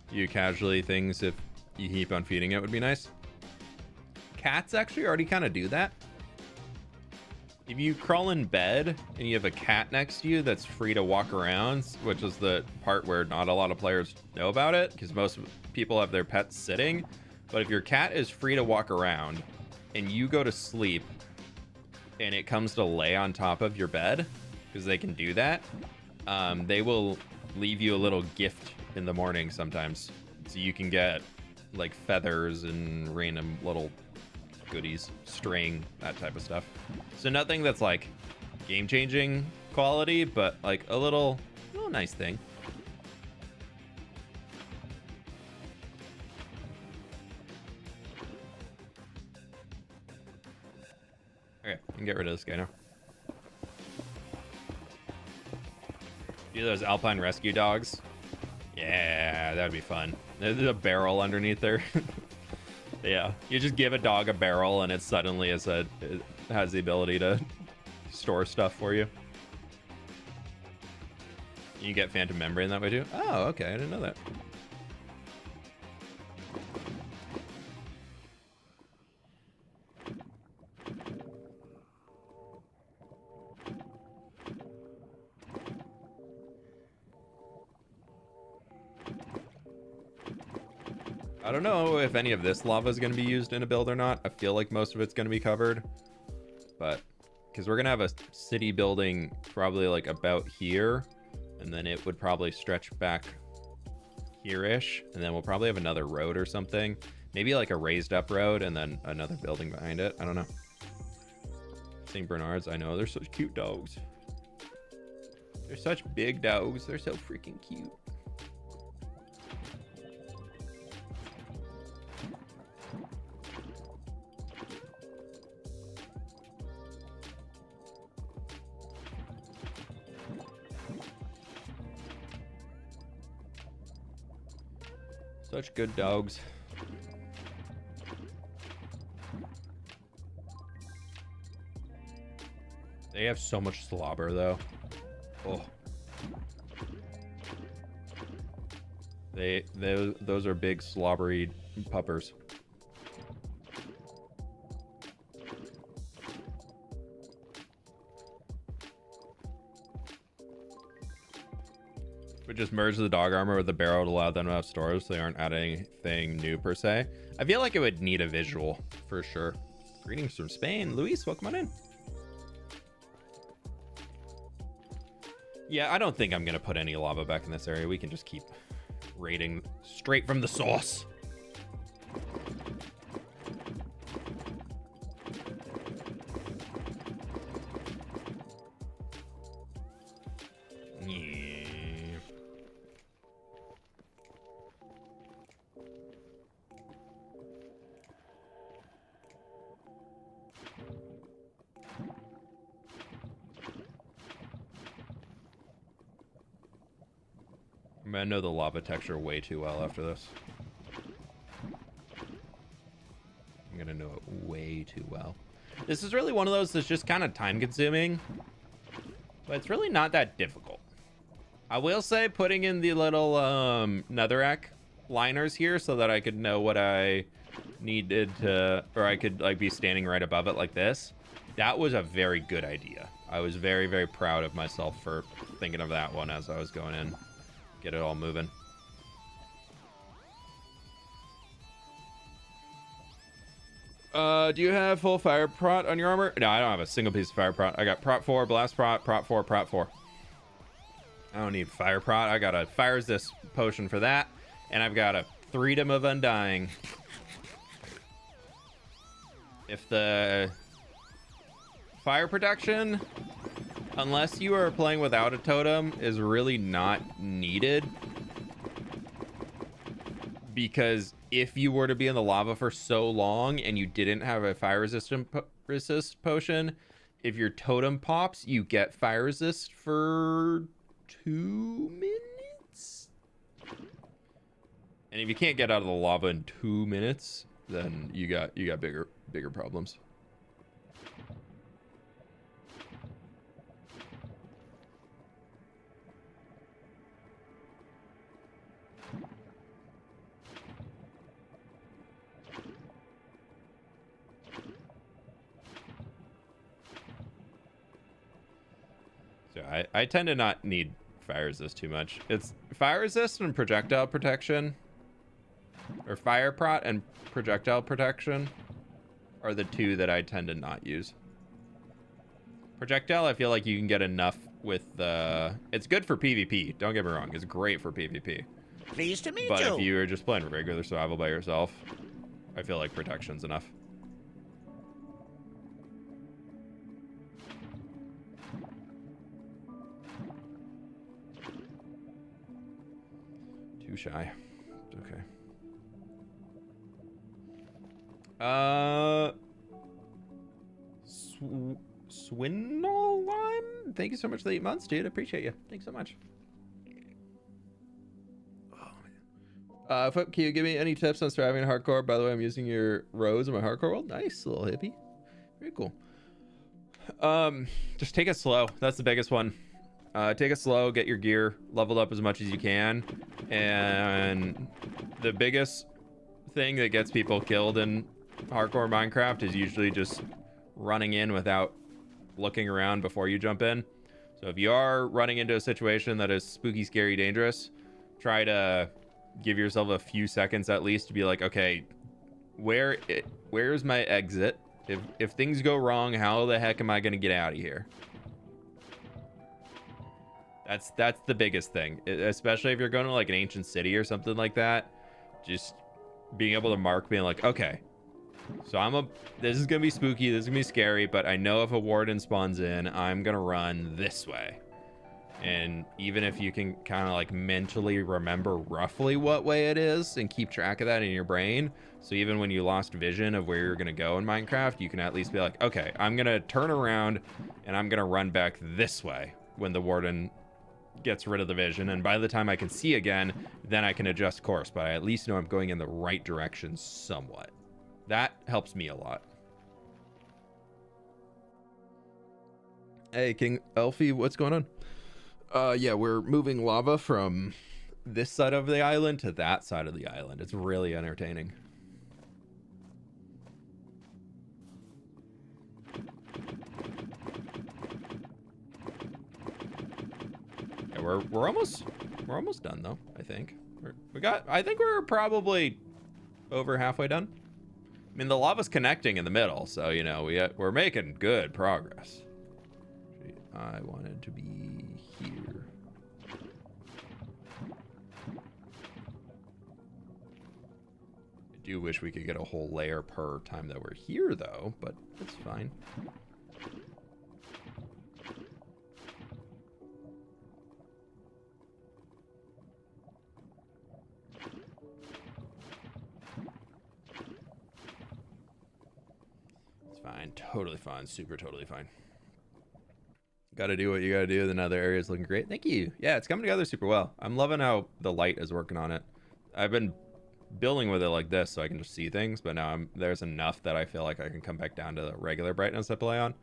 you casually things if you keep on feeding it would be nice. cats actually already kind of do that. If you crawl in bed and you have a cat next to you that's free to walk around, which is the part where not a lot of players know about it, because most people have their pets sitting. But if your cat is free to walk around and you go to sleep and it comes to lay on top of your bed, because they can do that, they will leave you a little gift in the morning sometimes. So you can get like feathers and random little goodies, string, that type of stuff. So nothing that's like game-changing quality, but like a little nice thing. Okay, I can get rid of this guy now. Do those Alpine rescue dogs? Yeah, that'd be fun. There's a barrel underneath there. Yeah, you just give a dog a barrel and it suddenly it has the ability to store stuff for you. You get phantom membrane that way too? Oh, okay, I didn't know that. I don't know if any of this lava is going to be used in a build or not. I feel like most of it's going to be covered, but because we're going to have a city building probably like about here, and then it would probably stretch back here-ish, and then we'll probably have another road or something, maybe like a raised up road and then another building behind it. I don't know. St. Bernards, I know, they're such cute dogs. They're such big dogs. They're so freaking cute. Such good dogs. They have so much slobber though. Oh. Those are big slobbery puppers. But just merge the dog armor with the barrel to allow them to have storage so they aren't adding anything new per se. I feel like it would need a visual for sure. Greetings from Spain. Luis, welcome on in. Yeah, I don't think I'm going to put any lava back in this area. We can just keep raiding straight from the source. I know the lava texture way too well after this. I'm gonna know it way too well. This is really one of those that's just kind of time consuming, but it's really not that difficult. I will say putting in the little netherrack liners here so that I could know what I needed to, or I could like be standing right above it like this. That was a very good idea. I was very, very proud of myself for thinking of that one as I was going in. Get it all moving. Do you have full fire prot on your armor? No, I don't have a single piece of fire prot. I got prot 4, blast prot, prot 4, prot 4. I don't need fire prot. I got a fire resist potion for that, and I've got a freedom of undying. If the fire protection, unless you are playing without a totem, is really not needed, because if you were to be in the lava for so long and you didn't have a fire resist potion, if your totem pops, you get fire resist for 2 minutes. And if you can't get out of the lava in 2 minutes, then you got bigger problems. So I tend to not need fire resist too much. It's fire resist and projectile protection, or fire prot and projectile protection are the two that I tend to not use. Projectile, I feel like you can get enough with the... It's good for PvP, don't get me wrong. It's great for PvP. Pleased to meet you. But if you are just playing regular survival by yourself, I feel like protection's enough. Too shy. Okay. Swindle Lime? Thank you so much for the 8 months, dude. I appreciate you. Thanks so much. fWhip, can you give me any tips on surviving in hardcore? By the way, I'm using your rose in my hardcore world. Nice, little hippie. Very cool. Just take it slow. That's the biggest one. Take it slow, get your gear leveled up as much as you can. And the biggest thing that gets people killed in hardcore Minecraft is usually just running in without looking around before you jump in. So if you are running into a situation that is spooky, scary, dangerous, try to give yourself a few seconds at least to be like, okay, where's my exit? If things go wrong, how the heck am I gonna get out of here? That's the biggest thing, especially if you're going to like an ancient city or something like that. Just being able to mark, being like, okay, so this is gonna be spooky, this is gonna be scary, but I know if a warden spawns in, I'm gonna run this way. And even if you can kind of like mentally remember roughly what way it is and keep track of that in your brain, so even when you lost vision of where you're gonna go in Minecraft, you can at least be like, okay, I'm gonna turn around and I'm gonna run back this way when the warden gets rid of the vision, and by the time I can see again, then I can adjust course, but I at least know I'm going in the right direction somewhat. That helps me a lot. Hey, King Elfie, what's going on? Yeah, we're moving lava from this side of the island to that side of the island. It's really entertaining. Yeah, we're almost done though. I think I think we're probably over halfway done. I mean, the lava's connecting in the middle, so you know we're making good progress. I wanted to be here. I do wish we could get a whole layer per time that we're here, though, but it's fine. It's fine. Totally fine. Super totally fine. Got to do what you got to do. The other area is looking great. Thank you. Yeah, it's coming together super well. I'm loving how the light is working on it. I've been building with it like this so I can just see things, but now there's enough that I feel like I can come back down to the regular brightness I play on,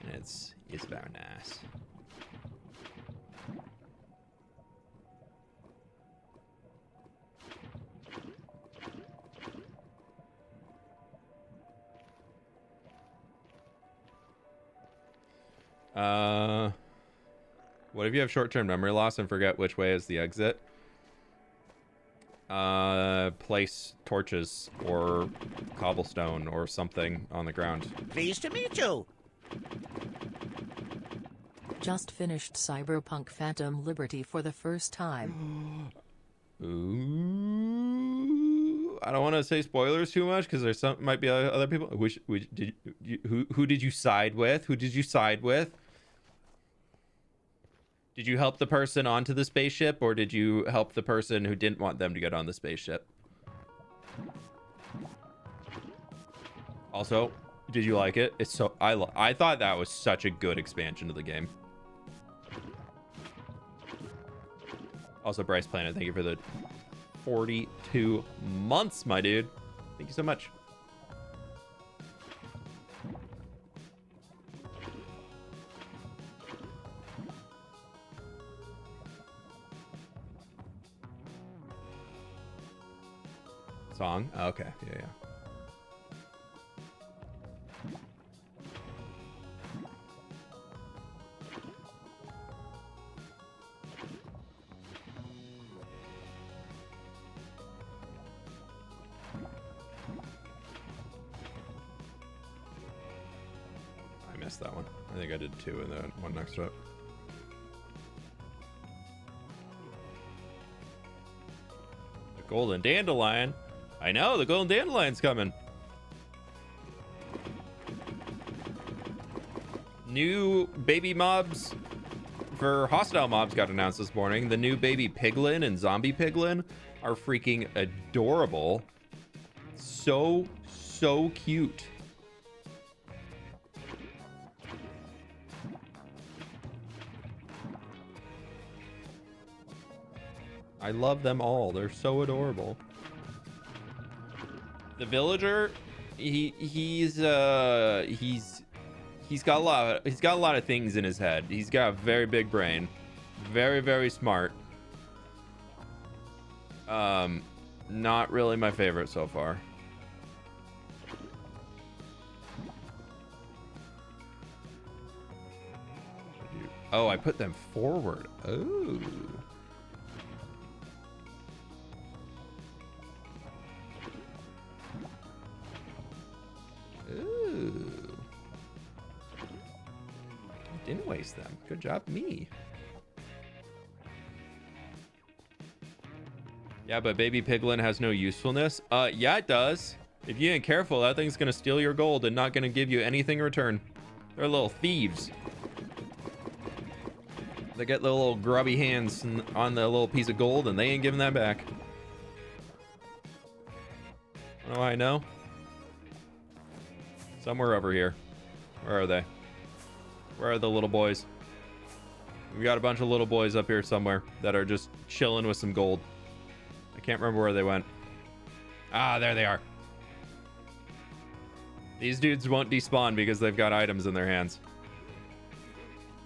and it's very nice. What if you have short-term memory loss and forget which way is the exit? Place torches or cobblestone or something on the ground. Pleased to meet you. Just finished Cyberpunk Phantom Liberty for the first time. Ooh, I don't want to say spoilers too much because there's might be other people. Who did you side with? Who did you side with? Did you help the person onto the spaceship, or did you help the person who didn't want them to get on the spaceship? Also, did you like it? It's so I thought that was such a good expansion to the game. Also, Bryce Planet, thank you for the 42 months, my dude. Thank you so much. Song? Oh, okay. Yeah. missed that one. I think I did 2 and then one next to it. The golden dandelion. I know, the golden dandelion's coming. New baby mobs for hostile mobs got announced this morning. The new baby piglin and zombie piglin are freaking adorable. So cute. I love them all. They're so adorable. The villager, he's got a lot of things in his head. He's got a very big brain. Very smart. Not really my favorite so far. Oh, I put them forward. Oh. Ooh. Didn't waste them. Good job, me. Yeah, but baby piglin has no usefulness. Yeah, it does. If you ain't careful, that thing's gonna steal your gold and not gonna give you anything in return. They're little thieves. They get the little grubby hands on the little piece of gold and they ain't giving that back. Oh, I know. Somewhere over here. Where are they? Where are the little boys? We got a bunch of little boys up here somewhere that are just chilling with some gold. I can't remember where they went. Ah, there they are. These dudes won't despawn because they've got items in their hands.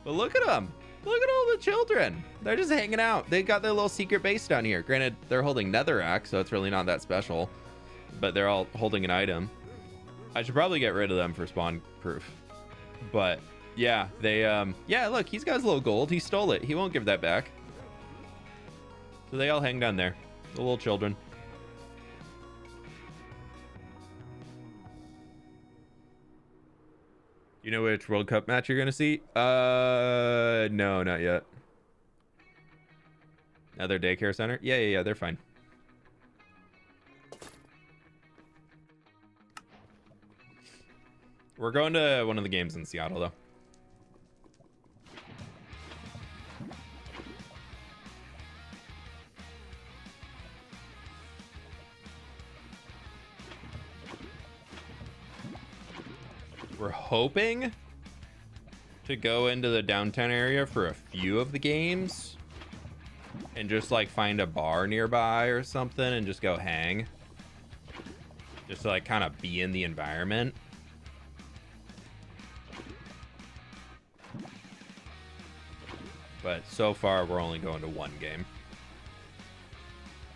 But look at them. Look at all the children. They're just hanging out. They got their little secret base down here. Granted, they're holding netherrack, so it's really not that special. But they're all holding an item. I should probably get rid of them for spawn proof. But yeah, they yeah, look, he's got his little gold. He stole it. He won't give that back. So they all hang down there. The little children. You know which World Cup match you're gonna see? No, not yet. Another daycare center? Yeah, they're fine. We're going to one of the games in Seattle, though. We're hoping to go into the downtown area for a few of the games and just like find a bar nearby or something and just go hang. Just to like kind of be in the environment. But so far, we're only going to one game.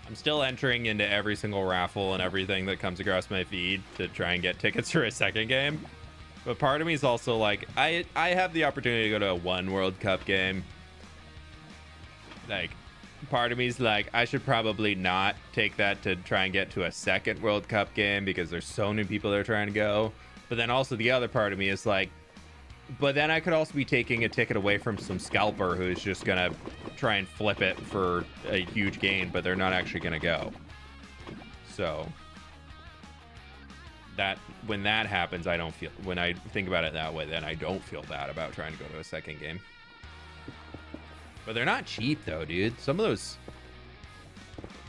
I'm still entering into every single raffle and everything that comes across my feed to try and get tickets for a second game. But part of me is also like, I have the opportunity to go to one World Cup game. Like, part of me is like, I should probably not take that to try and get to a second World Cup game because there's so many people that are trying to go. But then also the other part of me is like, but then I could also be taking a ticket away from some scalper who's just gonna try and flip it for a huge gain, but they're not actually gonna go. So that when that happens, I don't feel, when I think about it that way, then I don't feel bad about trying to go to a second game. But they're not cheap though, dude. Some of those,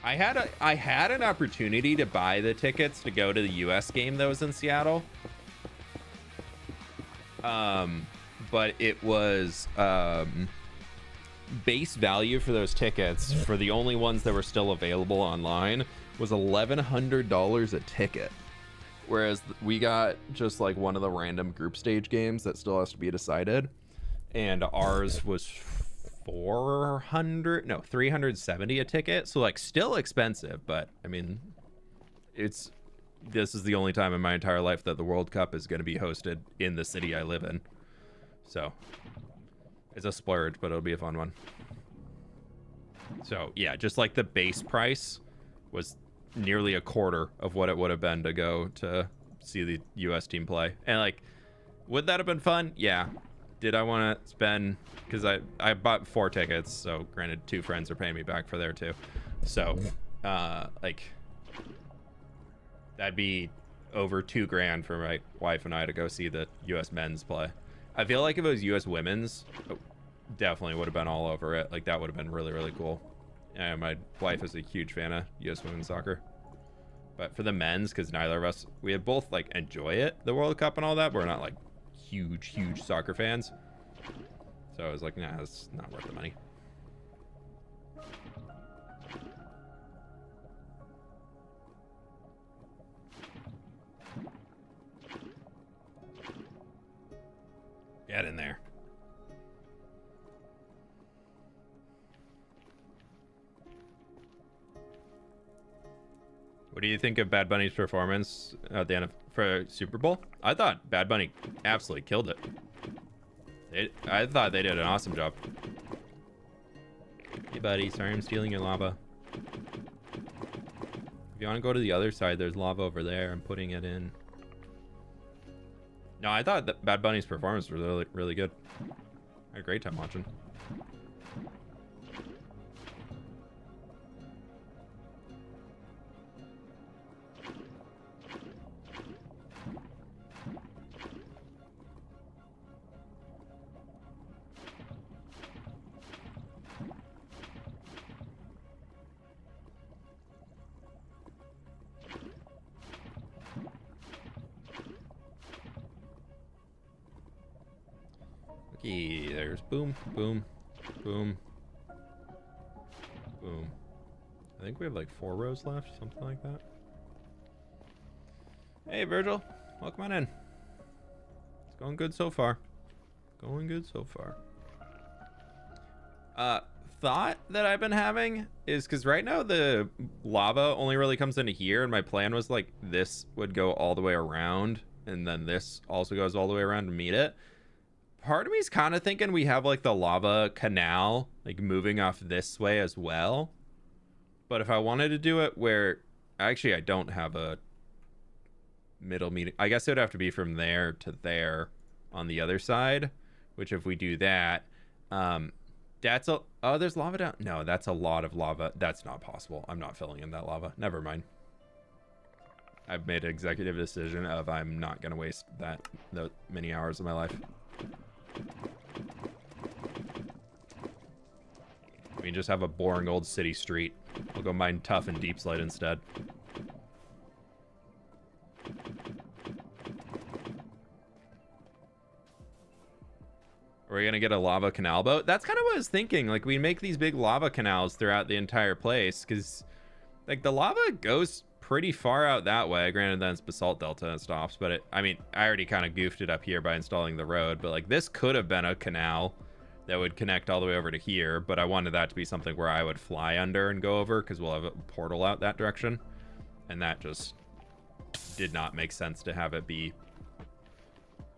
I had an opportunity to buy the tickets to go to the US game that was in Seattle. But it was base value for those tickets for the only ones that were still available online was $1,100 a ticket, whereas we got just like one of the random group stage games that still has to be decided, and ours was 370 a ticket, so like still expensive, but I mean, this is the only time in my entire life that the World Cup is going to be hosted in the city I live in. So it's a splurge, but it'll be a fun one. So yeah, just like the base price was nearly a quarter of what it would have been to go to see the US team play. And like, Would that have been fun? Yeah. Did I want to spend, because I bought 4 tickets, so granted 2 friends are paying me back for there too, so like that'd be over $2,000 for my wife and I to go see the US men's play. I feel like if it was US women's, definitely would have been all over it. Like that would have been really, really cool. And my wife is a huge fan of US women's soccer. But for the men's, because neither of us, we have both like enjoy it, the World Cup and all that, but we're not like huge soccer fans. So I was like, nah, it's not worth the money. Get in there. What do you think of Bad Bunny's performance at the end of for Super Bowl? I thought Bad Bunny absolutely killed it. I thought they did an awesome job. Hey buddy, sorry I'm stealing your lava. If you want to go to the other side, there's lava over there. I'm putting it in. No, I thought that Bad Bunny's performance was really, really good. I had a great time watching. Okay, there's boom, boom, boom, boom. I think we have like 4 rows left, something like that. Hey, Virgil, welcome on in. It's going good so far. Going good so far. Thought that I've been having is because right now the lava only really comes into here, and my plan was like this would go all the way around, and then this also goes all the way around to meet it. Part of me is kind of thinking we have like the lava canal like moving off this way as well. But if I wanted to do it where actually I don't have a middle meeting, I guess it would have to be from there to there on the other side, which if we do that, that's a, oh, there's lava down. No, that's a lot of lava. That's not possible. I'm not filling in that lava. Never mind. I've made an executive decision of I'm not going to waste that many hours of my life. We can just have a boring old city street. We'll go mine tough and deep slate instead. Are we gonna get a lava canal boat? That's kind of what I was thinking. Like we make these big lava canals throughout the entire place, because like the lava goes pretty far out that way. Granted, then it's basalt delta and it stops, but I mean, I already kind of goofed it up here by installing the road, but like this could have been a canal that would connect all the way over to here, but I wanted that to be something where I would fly under and go over, because we'll have a portal out that direction, and that just did not make sense to have it be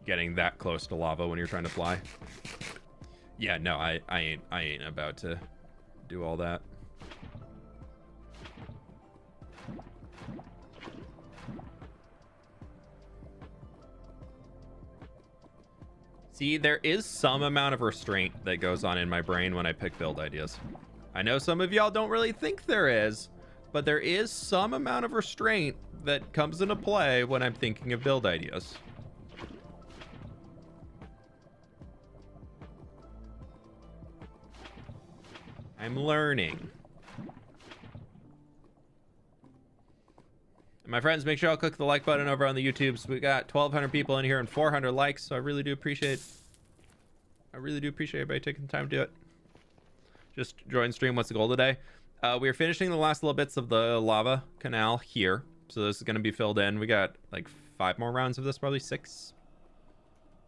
getting that close to lava when you're trying to fly. Yeah, no, I ain't about to do all that. See, there is some amount of restraint that goes on in my brain when I pick build ideas. I know some of y'all don't really think there is, but there is some amount of restraint that comes into play when I'm thinking of build ideas. I'm learning. My friends, make sure y'all click the like button over on the YouTubes. We got 1,200 people in here and 400 likes, so I really do appreciate everybody taking the time to do it. Just join stream. What's the goal today? We are finishing the last little bits of the lava canal here, so this is going to be filled in. We got like 5 more rounds of this, probably 6,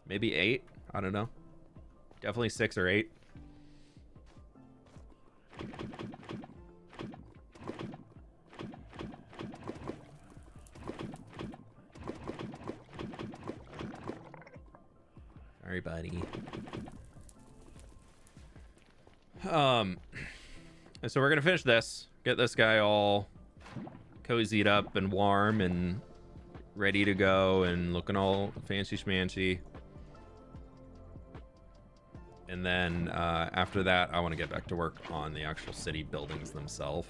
maybe 8. I don't know. Definitely 6 or 8. Sorry, buddy. So we're gonna finish this, get this guy all cozied up and warm and ready to go and looking all fancy schmancy. And then after that, I want to get back to work on the actual city buildings themselves.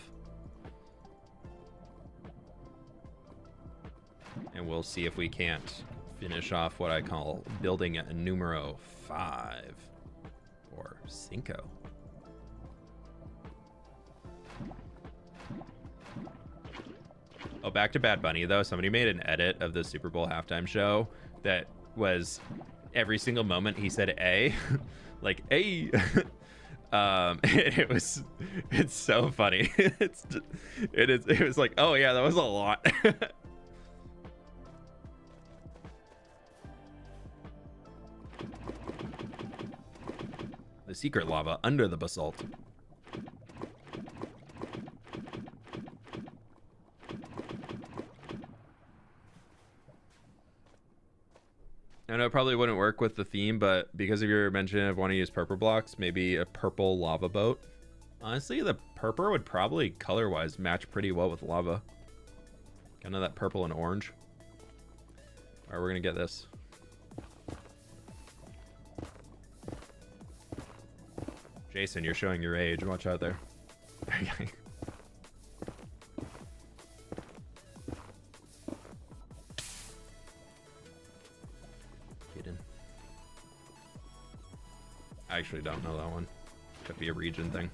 And we'll see if we can't finish off what I call building numero 5 or cinco. Oh, back to Bad Bunny though. Somebody made an edit of the Super Bowl halftime show that was every single moment he said "a," like "a." It's so funny. It was like, oh yeah, that was a lot. The secret lava under the basalt. I know it probably wouldn't work with the theme, but because of your mention of wanting to use purple blocks, maybe a purple lava boat. Honestly, the purple would probably color-wise match pretty well with lava. Kind of that purple and orange. All right, we're gonna get this. Jason, you're showing your age. Watch out there. I actually don't know that one. Could be a region thing.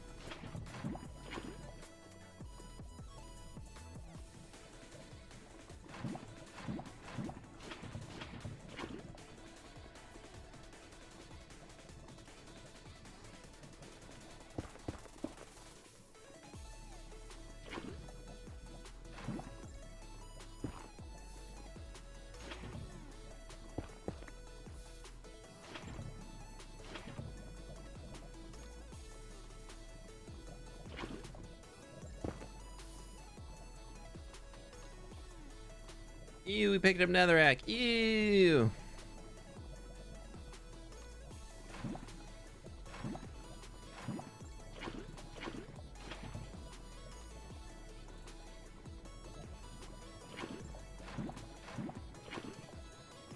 Ew, we picked up netherrack. Ew.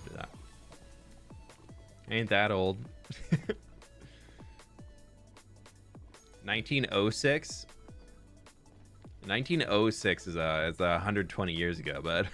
Do that. Ain't that old. 1906. 1906 is 120 years ago, bud.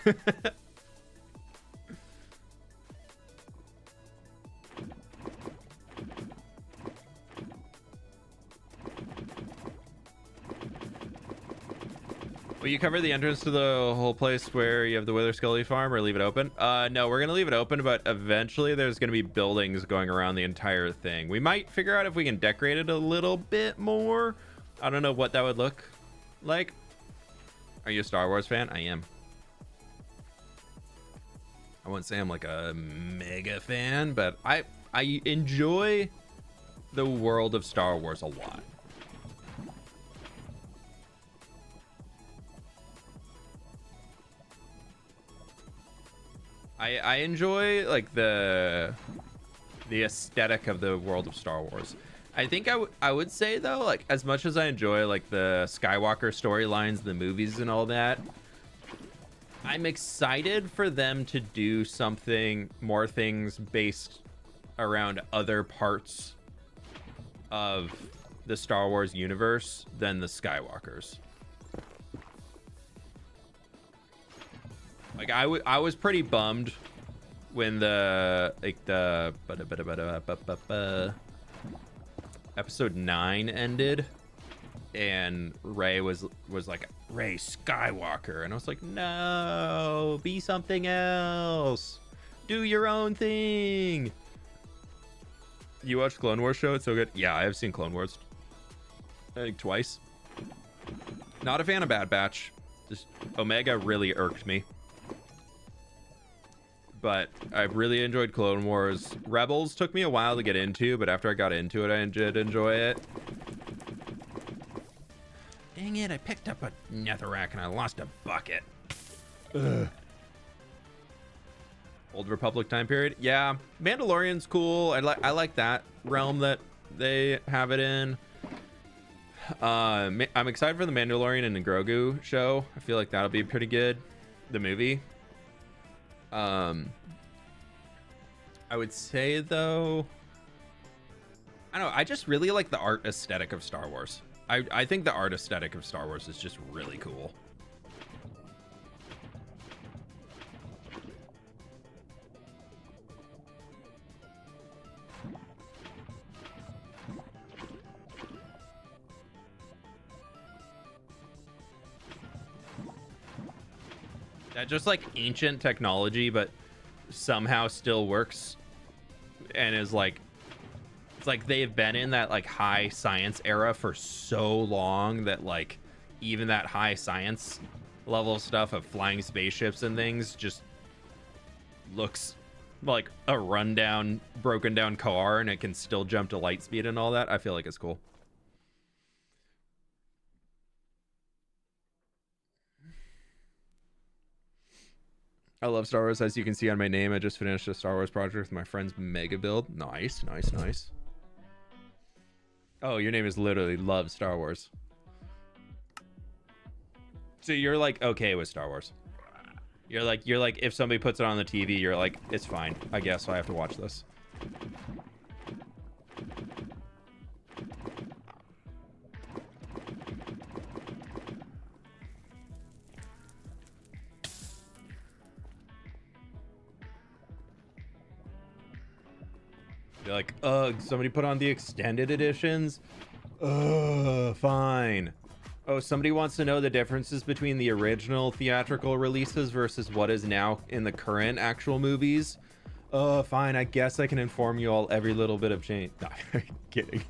Will you cover the entrance to the whole place where you have the Wither Scully farm, or leave it open? No, we're gonna leave it open, but eventually there's gonna be buildings going around the entire thing. We might figure out if we can decorate it a little bit more. I don't know what that would look like. Are you a Star Wars fan? I am. I wouldn't say I'm like a mega fan, but I enjoy the world of Star Wars a lot. I enjoy like the aesthetic of the world of Star Wars. I think I would say though, like, as much as I enjoy like the Skywalker storylines, the movies and all that, I'm excited for them to do something more, things based around other parts of the Star Wars universe than the Skywalkers. Like I was pretty bummed when the episode 9 ended and Rey was like Rey Skywalker, and I was like, no, be something else, do your own thing. You watched Clone Wars show? It's so good. Yeah, I have seen Clone Wars, I think twice. Not a fan of Bad Batch. Just Omega really irked me. But I've really enjoyed Clone Wars. Rebels took me a while to get into, but after I got into it, I did enjoy it. Dang it, I picked up a netherrack and I lost a bucket. Ugh. Old Republic time period? Yeah, Mandalorian's cool. I like that realm that they have it in. I'm excited for the Mandalorian and the Grogu show. I feel like that'll be pretty good. The movie. I would say though, I don't know. I just really like the art aesthetic of Star Wars. I think the art aesthetic of Star Wars is just really cool. That just like ancient technology, but somehow still works and is like, it's like they've been in that like high science era for so long that like even that high science level stuff of flying spaceships and things just looks like a rundown, broken down car, and it can still jump to light speed and all that. I feel like it's cool. I love Star Wars. As you can see on my name, I just finished a Star Wars project with my friend's mega build. Nice, nice, nice. Oh, your name is literally Love Star Wars. So you're like okay with Star Wars. You're like if somebody puts it on the TV, you're like, it's fine. I guess I have to watch this. You're like, ugh, somebody put on the extended editions? Fine. Oh, somebody wants to know the differences between the original theatrical releases versus what is now in the current actual movies? Fine, I guess I can inform you all every little bit of change. No, I'm kidding.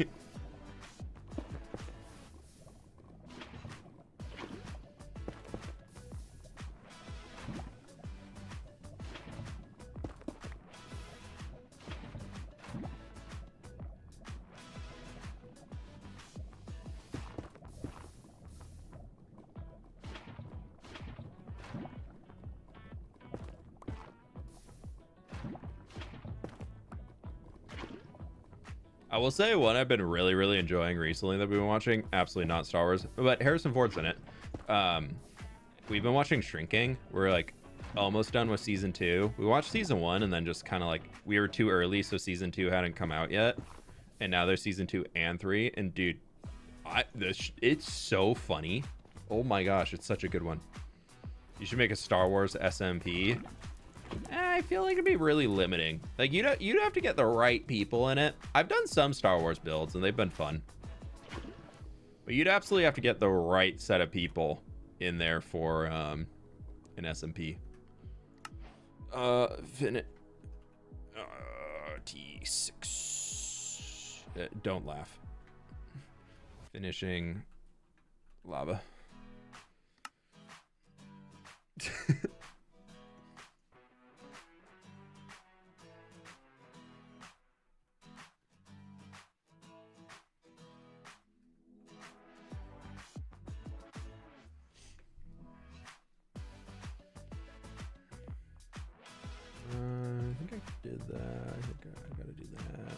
I will say one I've been really enjoying recently that we've been watching, absolutely not Star Wars, but Harrison Ford's in it. We've been watching Shrinking. We're like almost done with season 2. We watched season 1 and then just kind of like we were too early, so season 2 hadn't come out yet, and now there's season 2 and 3. And dude, it's so funny. Oh my gosh, it's such a good one. You should make a Star Wars SMP. I feel like it'd be really limiting. Like you'd have to get the right people in it. I've done some Star Wars builds and they've been fun, but you'd absolutely have to get the right set of people in there for an SMP. T6. Don't laugh. Finishing lava. I think I did that. I think I gotta do that.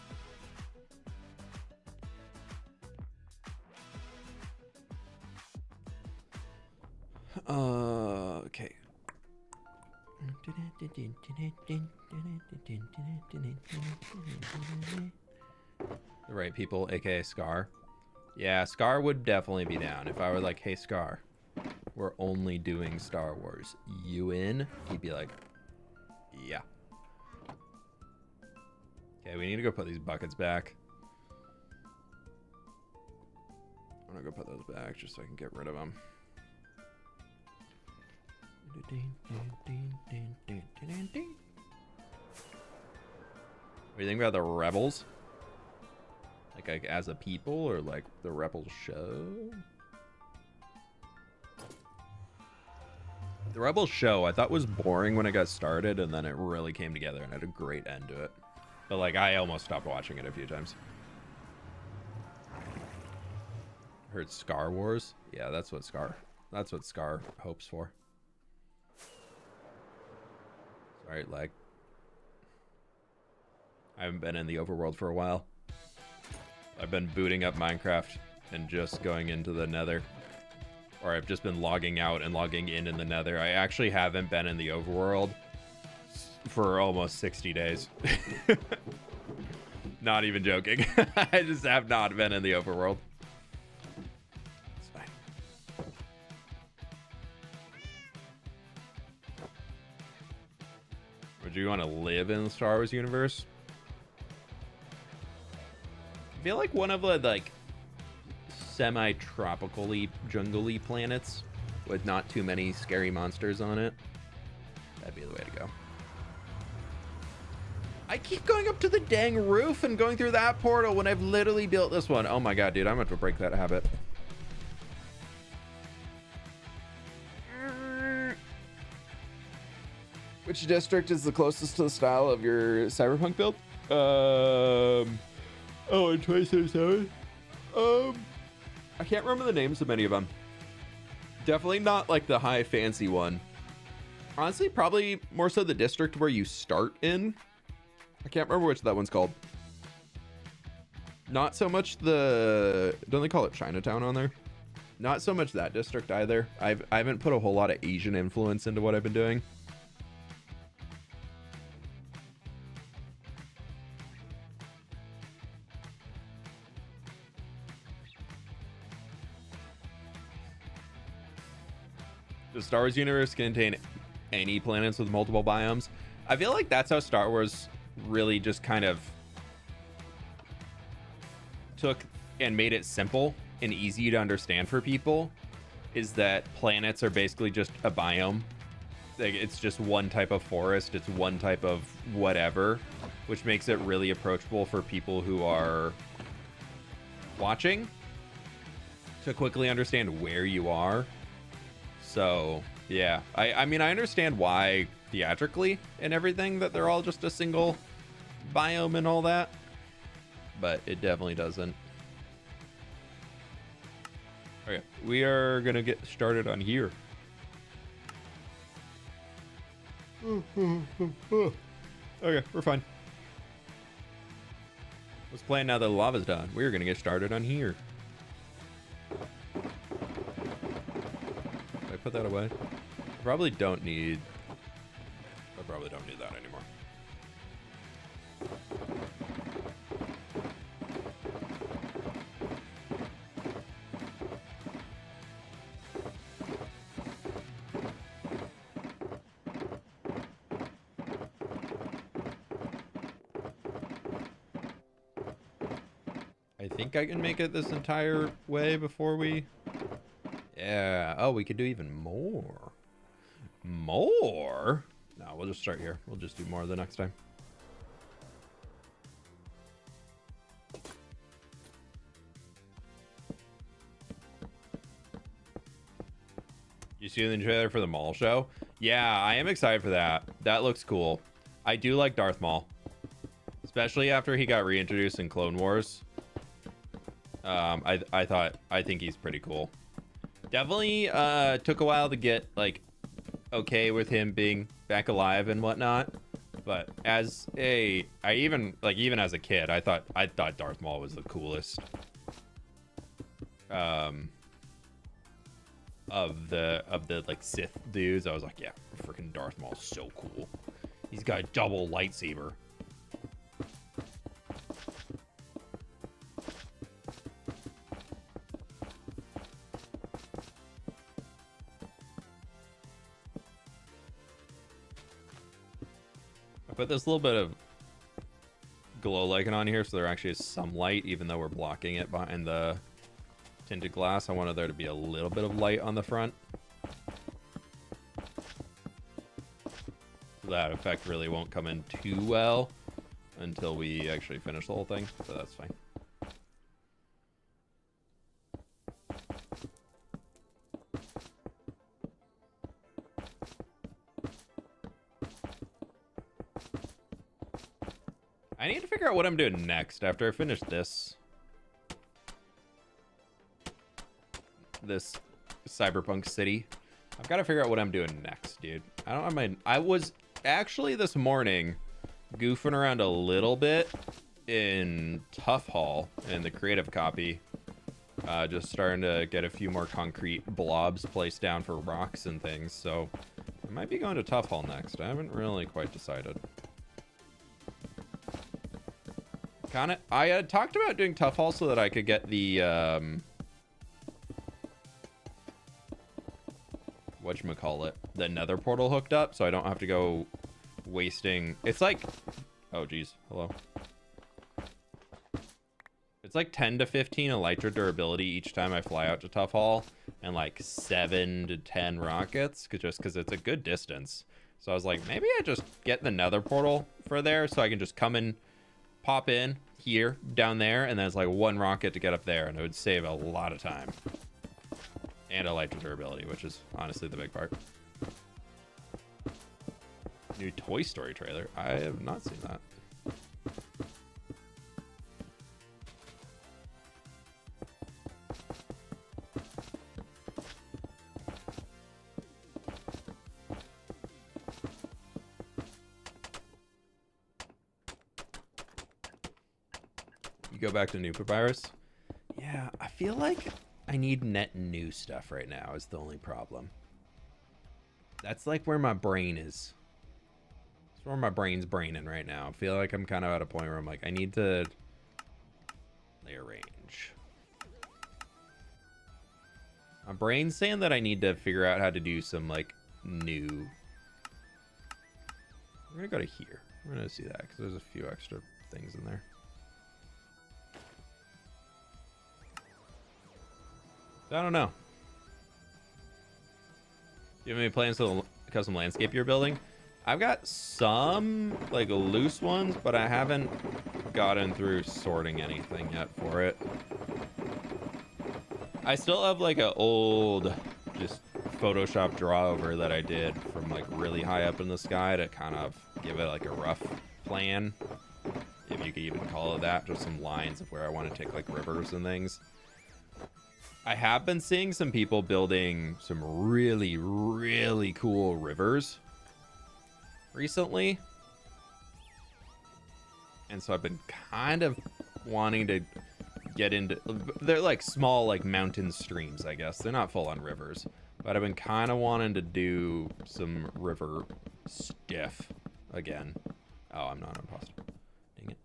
Okay. The right people, aka Scar. Yeah, Scar would definitely be down. If I were like, hey Scar, we're only doing Star Wars, you in? He'd be like, yeah. Okay, we need to go put these buckets back. I'm gonna go put those back just so I can get rid of them. What do you think about the Rebels? Like as a people, or like the Rebels show? The Rebels show I thought was boring when it got started, and then it really came together and had a great end to it. But like I almost stopped watching it a few times. Heard Scar Wars? Yeah, that's what Scar hopes for. Sorry, lag. I haven't been in the overworld for a while. I've been booting up Minecraft and just going into the Nether. Or I've just been logging out and logging in the Nether. I actually haven't been in the overworld for almost 60 days. Not even joking. I just have not been in the overworld. It's fine. Would you want to live in the Star Wars universe? I feel like one of the like semi-tropically jungly planets with not too many scary monsters on it. That'd be the way to go. I keep going up to the dang roof and going through that portal when I've literally built this one. Oh my god, dude, I'm going to break that habit. Which district is the closest to the style of your cyberpunk build? Oh, in 2077. I can't remember the names of many of them. Definitely not like the high fancy one. Honestly, probably more so the district where you start in. I can't remember which that one's called. Not so much the... Don't they call it Chinatown on there? Not so much that district either. I haven't put a whole lot of Asian influence into what I've been doing. The Star Wars universe can contain any planets with multiple biomes. I feel like that's how Star Wars really just kind of took and made it simple and easy to understand for people, is that planets are basically just a biome. Like, it's just one type of forest, it's one type of whatever, which makes it really approachable for people who are watching to quickly understand where you are. So yeah, I mean, I understand why theatrically and everything that they're all just a single biome and all that, but it definitely doesn't. Okay, we are gonna get started on here. Okay, we're fine. Let's play now that the lava's done. We're gonna get started on here. Did I put that away? I probably don't need that anymore. I think I can make it this entire way before we... Yeah. Oh, we could do even more. More? No, we'll just start here. We'll just do more the next time. You see the trailer for the Maul show? Yeah, I am excited for that. That looks cool. I do like Darth Maul, especially after he got reintroduced in Clone Wars. I think he's pretty cool. Definitely took a while to get like okay with him being back alive and whatnot, but as a even as a kid, I thought Darth Maul was the coolest of the like Sith dudes. I was like, yeah, freaking Darth Maul's so cool. He's got a double lightsaber. Put this little bit of glow lichen on here so there actually is some light, even though we're blocking it behind the tinted glass. I wanted there to be a little bit of light on the front. That effect really won't come in too well until we actually finish the whole thing, but that's fine. I need to figure out what I'm doing next after I finish this cyberpunk city. I've got to figure out what I'm doing next, dude. I was actually this morning goofing around a little bit in Tough Hall in the creative copy, just starting to get a few more concrete blobs placed down for rocks and things. So I might be going to Tough Hall next. I haven't really quite decided. Kind of. I had talked about doing tough haul so that I could get the whatchamacallit, the nether portal hooked up, so I don't have to go wasting. It's like, oh geez, hello. It's like 10 to 15 elytra durability each time I fly out to tough haul, and like 7 to 10 rockets, just because it's a good distance. So I was like, maybe I just get the nether portal for there, so I can just come in, pop in here, down there, and then it's like 1 rocket to get up there, and it would save a lot of time. And elytra durability, which is honestly the big part. New Toy Story trailer. I have not seen that. Go back to new papyrus. Yeah, I feel like I need net new stuff right now is the only problem. That's like where my brain is. That's where my brain's braining right now. I feel like I'm kind of at a point where I'm like, I need to layer range. My brain's saying that I need to figure out how to do some like new. We're gonna go to here. We're gonna see that because there's a few extra things in there. I don't know. Do you have any plans for the custom landscape you're building? I've got some like loose ones, but I haven't gotten through sorting anything yet for it. I still have like an old just Photoshop draw over that I did from like really high up in the sky to kind of give it like a rough plan, if you could even call it that, just some lines of where I want to take like rivers and things. I have been seeing some people building some really, really cool rivers recently. And so I've been kind of wanting to get into... They're like small, like mountain streams, I guess. They're not full-on rivers. But I've been kind of wanting to do some river stuff again. Oh, I'm not an imposter. Dang it.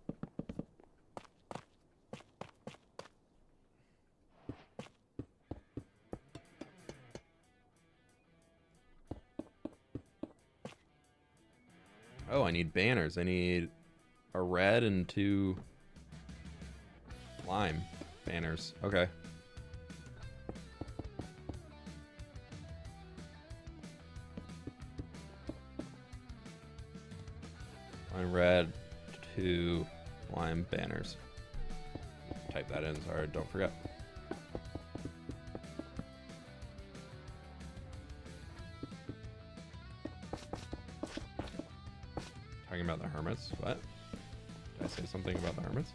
Oh, I need banners. I need a red and 2 lime banners. Okay. Lime red, 2 lime banners. Type that in, sorry, don't forget. Talking about the hermits? What? Did I say something about the hermits?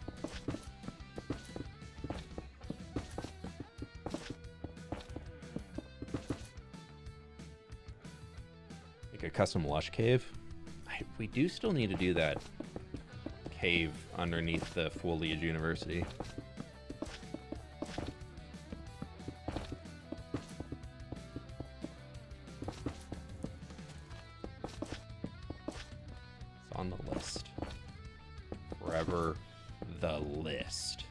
Like a custom lush cave? We do still need to do that cave underneath the Foliage University. It's on the list. Forever the list.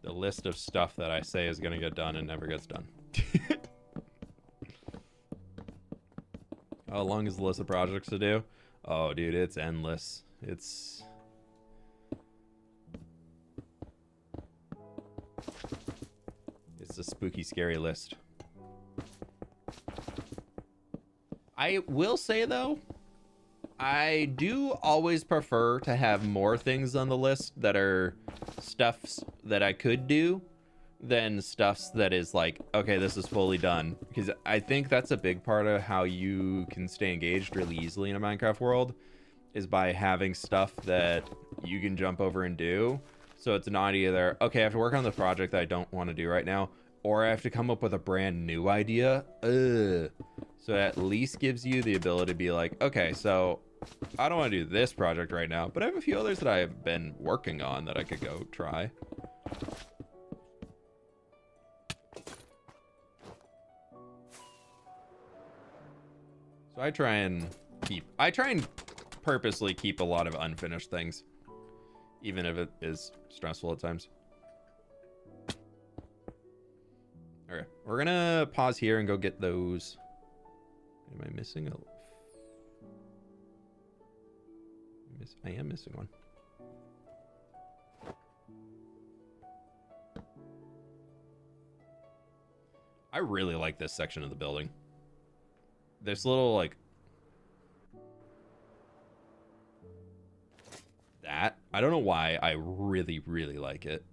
List of stuff that I say is gonna get done and never gets done. How long is the list of projects to do? Oh, dude, it's endless. It's a spooky, scary list. I will say though, I do always prefer to have more things on the list that are stuffs that I could do than stuffs that is like, okay, this is fully done. Because I think that's a big part of how you can stay engaged really easily in a Minecraft world, is by having stuff that you can jump over and do. So it's not either, okay, I have to work on the project that I don't want to do right now, or I have to come up with a brand new idea. Ugh. So it at least gives you the ability to be like, okay, so I don't want to do this project right now, but I have a few others that I have been working on that I could go try. So I try and purposely keep a lot of unfinished things, even if it is stressful at times. Okay, we're gonna pause here and go get those. Am I missing I am missing one. I really like this section of the building. This little, like, that. I don't know why I really, really like it.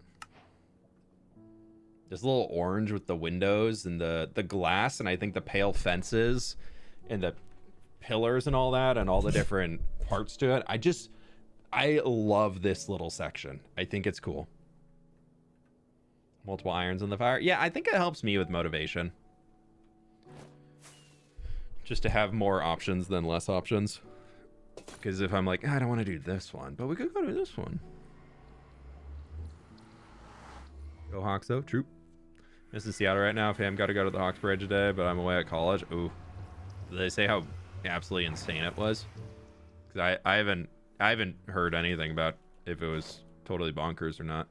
This little orange with the windows and the glass, and I think the pale fences and the pillars and all that and all the different parts to it. I love this little section. I think it's cool. Multiple irons in the fire. Yeah, I think it helps me with motivation. Just to have more options than less options. Because if I'm like, I don't want to do this one, but we could go to this one. Go Hawks though, troop. Missing Seattle right now. Fam, got to go to the Hawks parade today, but I'm away at college. Ooh. Did they say how absolutely insane it was? Because I haven't heard anything about if it was totally bonkers or not.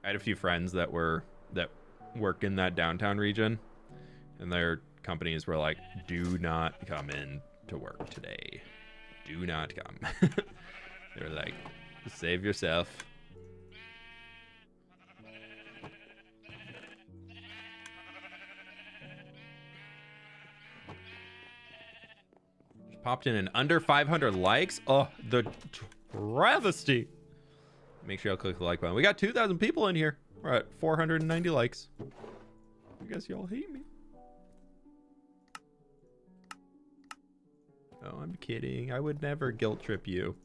I had a few friends that work in that downtown region, and their companies were like, do not come in to work today. Do not come. They're like, save yourself. Just popped in under 500 likes. Oh, the travesty. Make sure y'all click the like button. We got 2,000 people in here. We're at 490 likes. I guess y'all hate me. Oh, I'm kidding. I would never guilt trip you.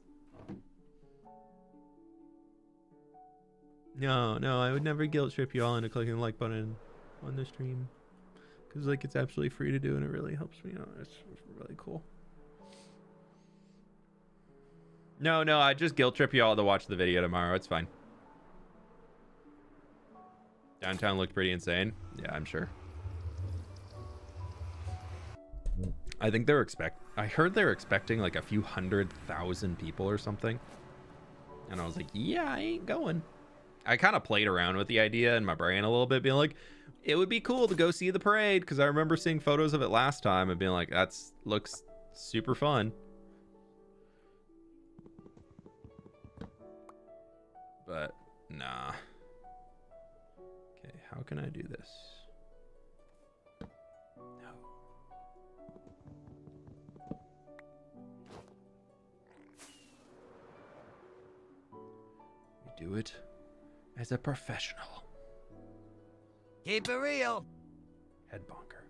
No, I would never guilt trip you all into clicking the like button on the stream. Because, like, it's absolutely free to do and it really helps me out. It's really cool. No, I just guilt trip you all to watch the video tomorrow. It's fine. Downtown looked pretty insane. Yeah, I'm sure. I think I heard they're expecting like a few 100,000 people or something. And I was like, yeah, I ain't going. I kind of played around with the idea in my brain a little bit, being like, it would be cool to go see the parade, because I remember seeing photos of it last time and being like, looks super fun. But nah. Okay, how can I do this? No. We do it as a professional. Keep it real. Head bonker.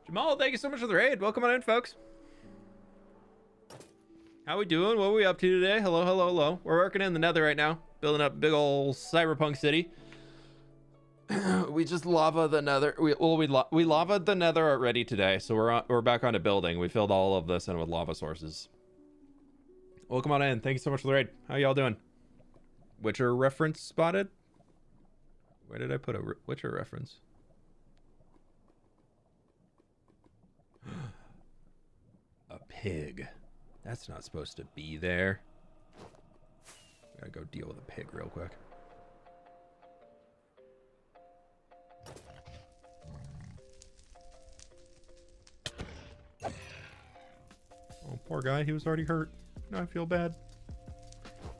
Jamal, thank you so much for the raid. Welcome on in, folks. How we doing? What are we up to today? Hello. We're working in the Nether right now, building up big old cyberpunk city. We just lava the Nether. We lavaed the Nether already today, so we're back on to building. We filled all of this in with lava sources. Welcome on in. Thank you so much for the raid. How y'all doing? Witcher reference spotted? Where did I put a Witcher reference? A pig. That's not supposed to be there. Gotta go deal with a pig real quick. Oh, poor guy. He was already hurt. Now I feel bad.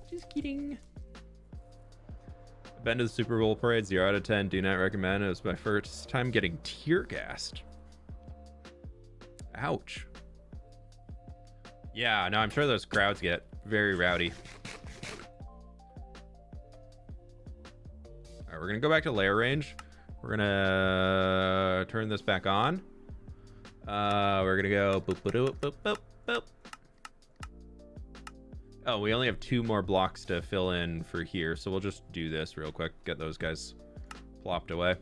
Just kidding. Been to the Super Bowl parade. 0 out of 10. Do not recommend. It was my first time getting tear gassed. Ouch. Yeah, no, I'm sure those crowds get very rowdy. All right, we're gonna go back to layer range. We're gonna turn this back on. We're gonna go boop, boop, boop, boop, boop, boop. Oh, we only have 2 more blocks to fill in for here, so we'll just do this real quick. Get those guys plopped away.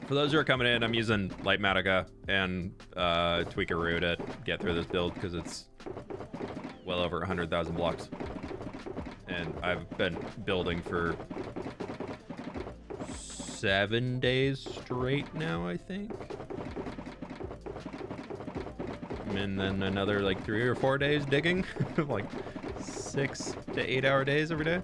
For those who are coming in, I'm using Lightmatica and Tweakaroo to get through this build because it's well over 100,000 blocks. And I've been building for 7 days straight now, I think. And then another like 3 or 4 days digging. Like 6 to 8 hour days every day.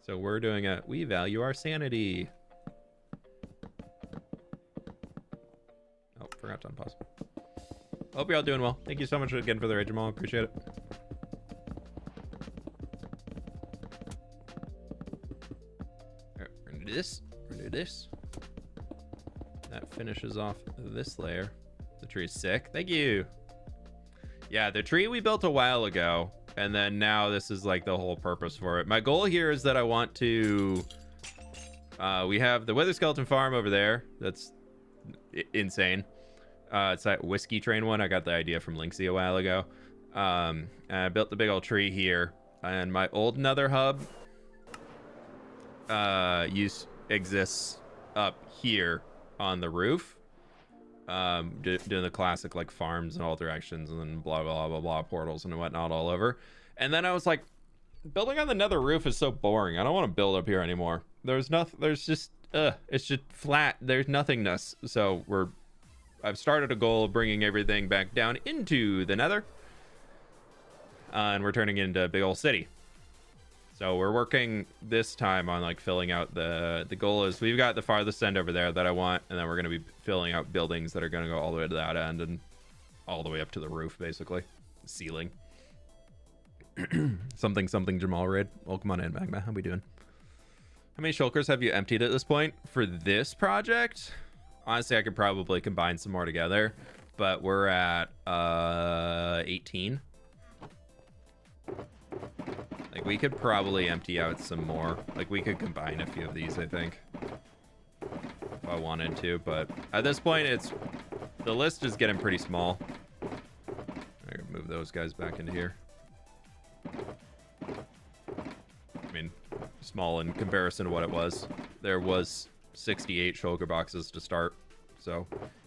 So we're doing a we value our sanity. Oh, forgot to unpause. Hope you're all doing well. Thank you so much again for the raid, Jamal. Appreciate it. Alright, we're gonna do this. We're gonna do this. That finishes off this layer. The tree is sick. Thank you. Yeah, the tree we built a while ago, and then now this is like the whole purpose for it. My goal here is that I want to we have the Wither Skeleton farm over there. That's insane. It's that whiskey train one. I got the idea from Linksy a while ago. And I built the big old tree here, and my old Nether hub exists up here on the roof, doing the classic like farms in all directions, and then blah blah blah blah portals and whatnot all over. And then I was like, building on the Nether roof is so boring. I don't want to build up here anymore. There's nothing. There's just it's just flat. There's nothingness. So I've started a goal of bringing everything back down into the Nether, and we're turning it into a big old city. So we're working this time on like filling out the goal is we've got the farthest end over there that I want, and then we're going to be filling out buildings that are going to go all the way to that end and all the way up to the roof, basically ceiling. something Jamal raid. Welcome on in, Magma. How we doing? How many shulkers have you emptied at this point for this project? Honestly, I could probably combine some more together, but we're at 18. Like, we could probably empty out some more. Like, we could combine a few of these, I think, if I wanted to. But at this point, the list is getting pretty small. I can move those guys back into here. I mean, small in comparison to what it was. There was 68 shulker boxes to start, so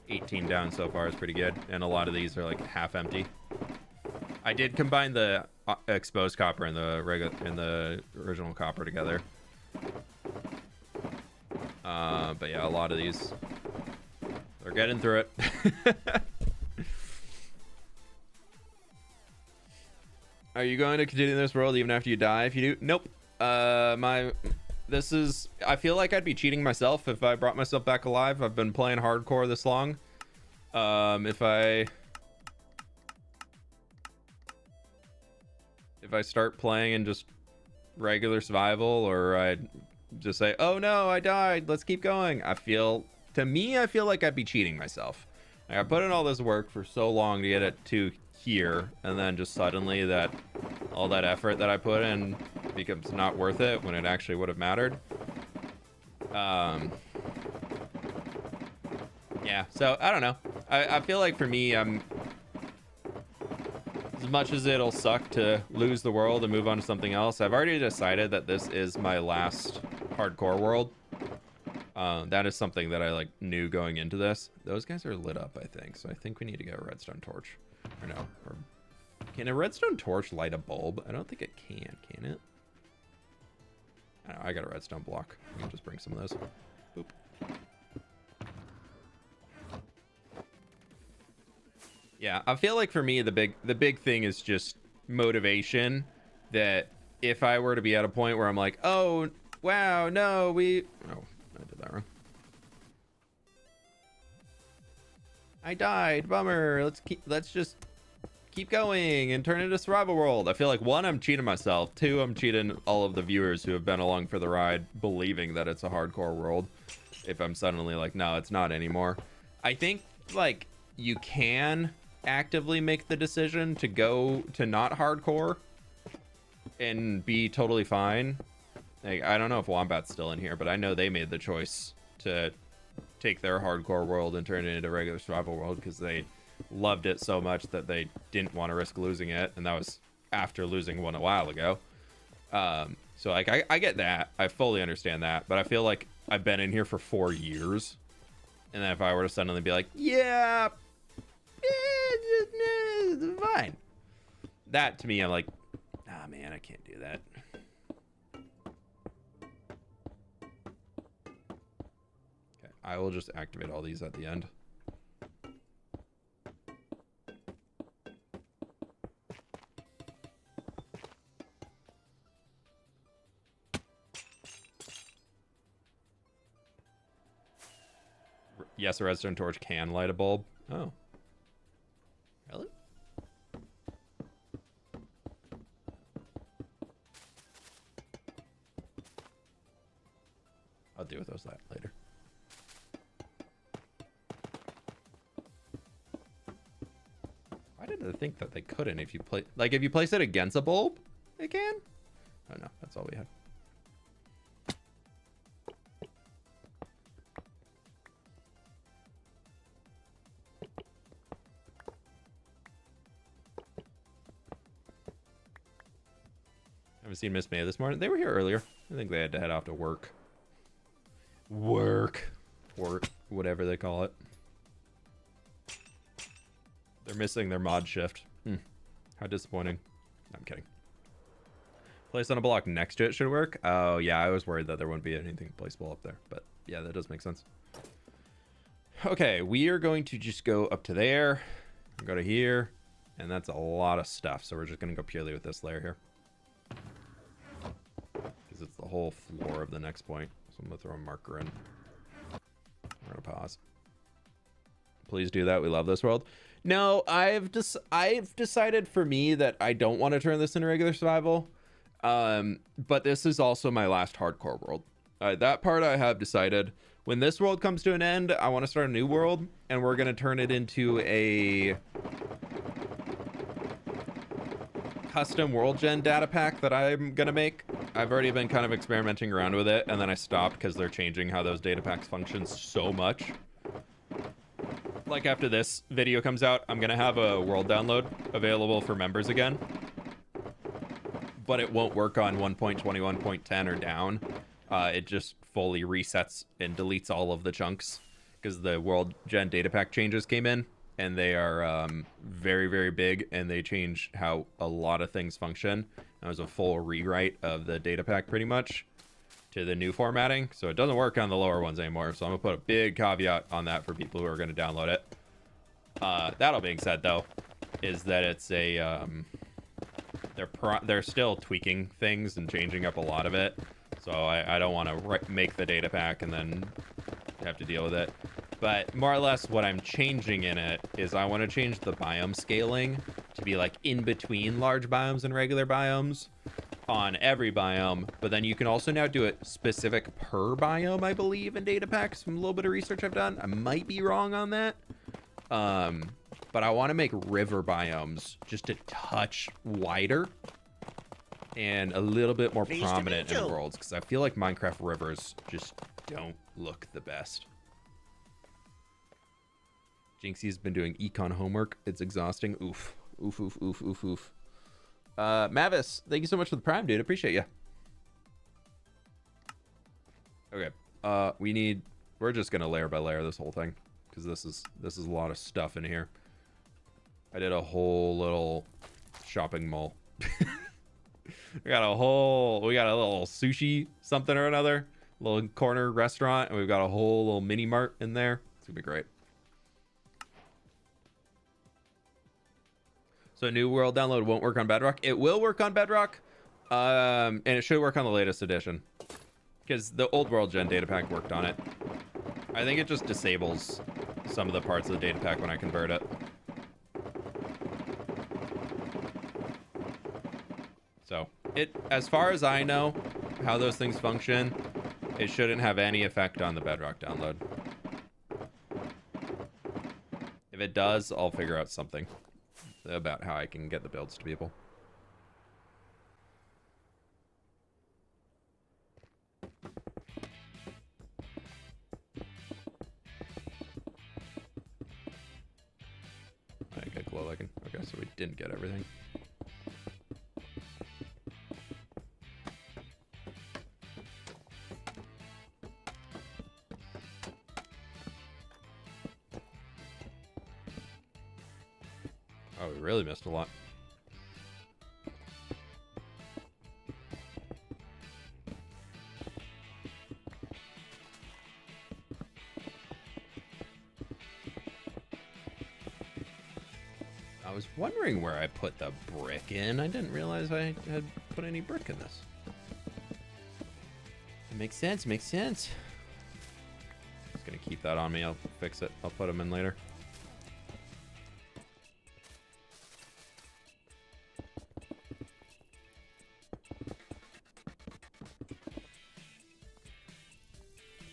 18 down so far is pretty good. And a lot of these are like half empty. I did combine the exposed copper and the original copper together. But yeah, a lot of these, they're getting through it. Are you going to continue in this world even after you die? If you do, nope. I feel like I'd be cheating myself if I brought myself back alive. I've been playing hardcore this long. If I start playing in just regular survival, or I just say, oh no, I died, let's keep going, I feel like I'd be cheating myself. Like, I put in all this work for so long to get it to here, and then just suddenly all that effort that I put in becomes not worth it when it actually would have mattered. Yeah, so I don't know. I feel like for me, as much as it'll suck to lose the world and move on to something else, I've already decided that this is my last hardcore world. That is something that I like knew going into this. Those guys are lit up, I think, so I think we need to get a redstone torch. Or no, or can a redstone torch light a bulb? I don't think it can it? I don't know, I got a redstone block. I'll just bring some of those. Boop. Yeah, I feel like for me the big thing is just motivation. That if I were to be at a point where I'm like, oh wow, no, oh, I did that wrong. I died, bummer. Let's just keep going and turn it into survival world. I feel like 1, I'm cheating myself. 2, I'm cheating all of the viewers who have been along for the ride, believing that it's a hardcore world. If I'm suddenly like, no, it's not anymore. I think like you can actively make the decision to go to not hardcore and be totally fine Like, I don't know if Wombat's still in here, but I know they made the choice to take their hardcore world and turn it into a regular survival world because they loved it so much that they didn't want to risk losing it, and that was after losing one a while ago. So like I get that, I fully understand that, but I feel like I've been in here for 4 years, and then if I were to suddenly be like, yeah, fine, that to me, I'm like, nah, man, I can't do that. Okay, I will just activate all these at the end. Yes, a redstone torch can light a bulb. Oh. Really? I'll deal with those later. Why did I think that they couldn't if you play... Like, if you place it against a bulb, they can? Oh, no. That's all we had. Haven't seen Miss May this morning. They were here earlier. I think they had to head off to work. Work, whatever they call it. They're missing their mod shift. How disappointing. I'm kidding. Place on a block next to it should work. Oh, yeah, I was worried that there wouldn't be anything placeable up there. But, yeah, that does make sense. Okay, we are going to just go up to there. Go to here. And that's a lot of stuff. So we're just going to go purely with this layer here. Because it's the whole floor of the next point. So I'm going to throw a marker in. We're going to pause. Please do that. We love this world. No, I've decided for me that I don't want to turn this into regular survival. But this is also my last hardcore world. That part I have decided. When this world comes to an end, I want to start a new world. And we're going to turn it into a custom world gen data pack that I'm going to make. I've already been kind of experimenting around with it. And then I stopped because they're changing how those data packs function so much. Like after this video comes out, I'm going to have a world download available for members again. But it won't work on 1.21.10 or down. It just fully resets and deletes all of the chunks because the world gen data pack changes came in, and they are very, very big, and they change how a lot of things function. That was a full rewrite of the data pack pretty much to the new formatting, so it doesn't work on the lower ones anymore. So I'm gonna put a big caveat on that for people who are going to download it. That all being said, though, is that it's a they're still tweaking things and changing up a lot of it. So I don't want to make the data pack and then have to deal with it. But more or less what I'm changing in it is I want to change the biome scaling to be like in between large biomes and regular biomes on every biome. But then you can also now do it specific per biome, I believe, in data packs from a little bit of research I've done. I might be wrong on that. But I want to make river biomes just a touch wider and a little bit more prominent in worlds, because I feel like Minecraft rivers just don't look the best. Jinxie's been doing econ homework. It's exhausting. Oof. Oof, oof, oof, oof, oof. Mavis, thank you so much for the prime, dude. Appreciate you. Okay. We're just gonna layer by layer this whole thing, because this is a lot of stuff in here. I did a whole little shopping mall. we got a little sushi something or another, little corner restaurant, and we've got a whole little mini mart in there. It's gonna be great. So new world download won't work on Bedrock. It will work on Bedrock, and it should work on the latest edition, because the old world gen data pack worked on it. I think it just disables some of the parts of the data pack when I convert it. So as far as I know, how those things function, it shouldn't have any effect on the Bedrock download. If it does, I'll figure out something about how I can get the builds to people. didn't get everything. Oh, we really missed a lot. I was wondering where I put the brick in. I didn't realize I had put any brick in this. It makes sense, makes sense. Just gonna keep that on me. I'll fix it. I'll put them in later.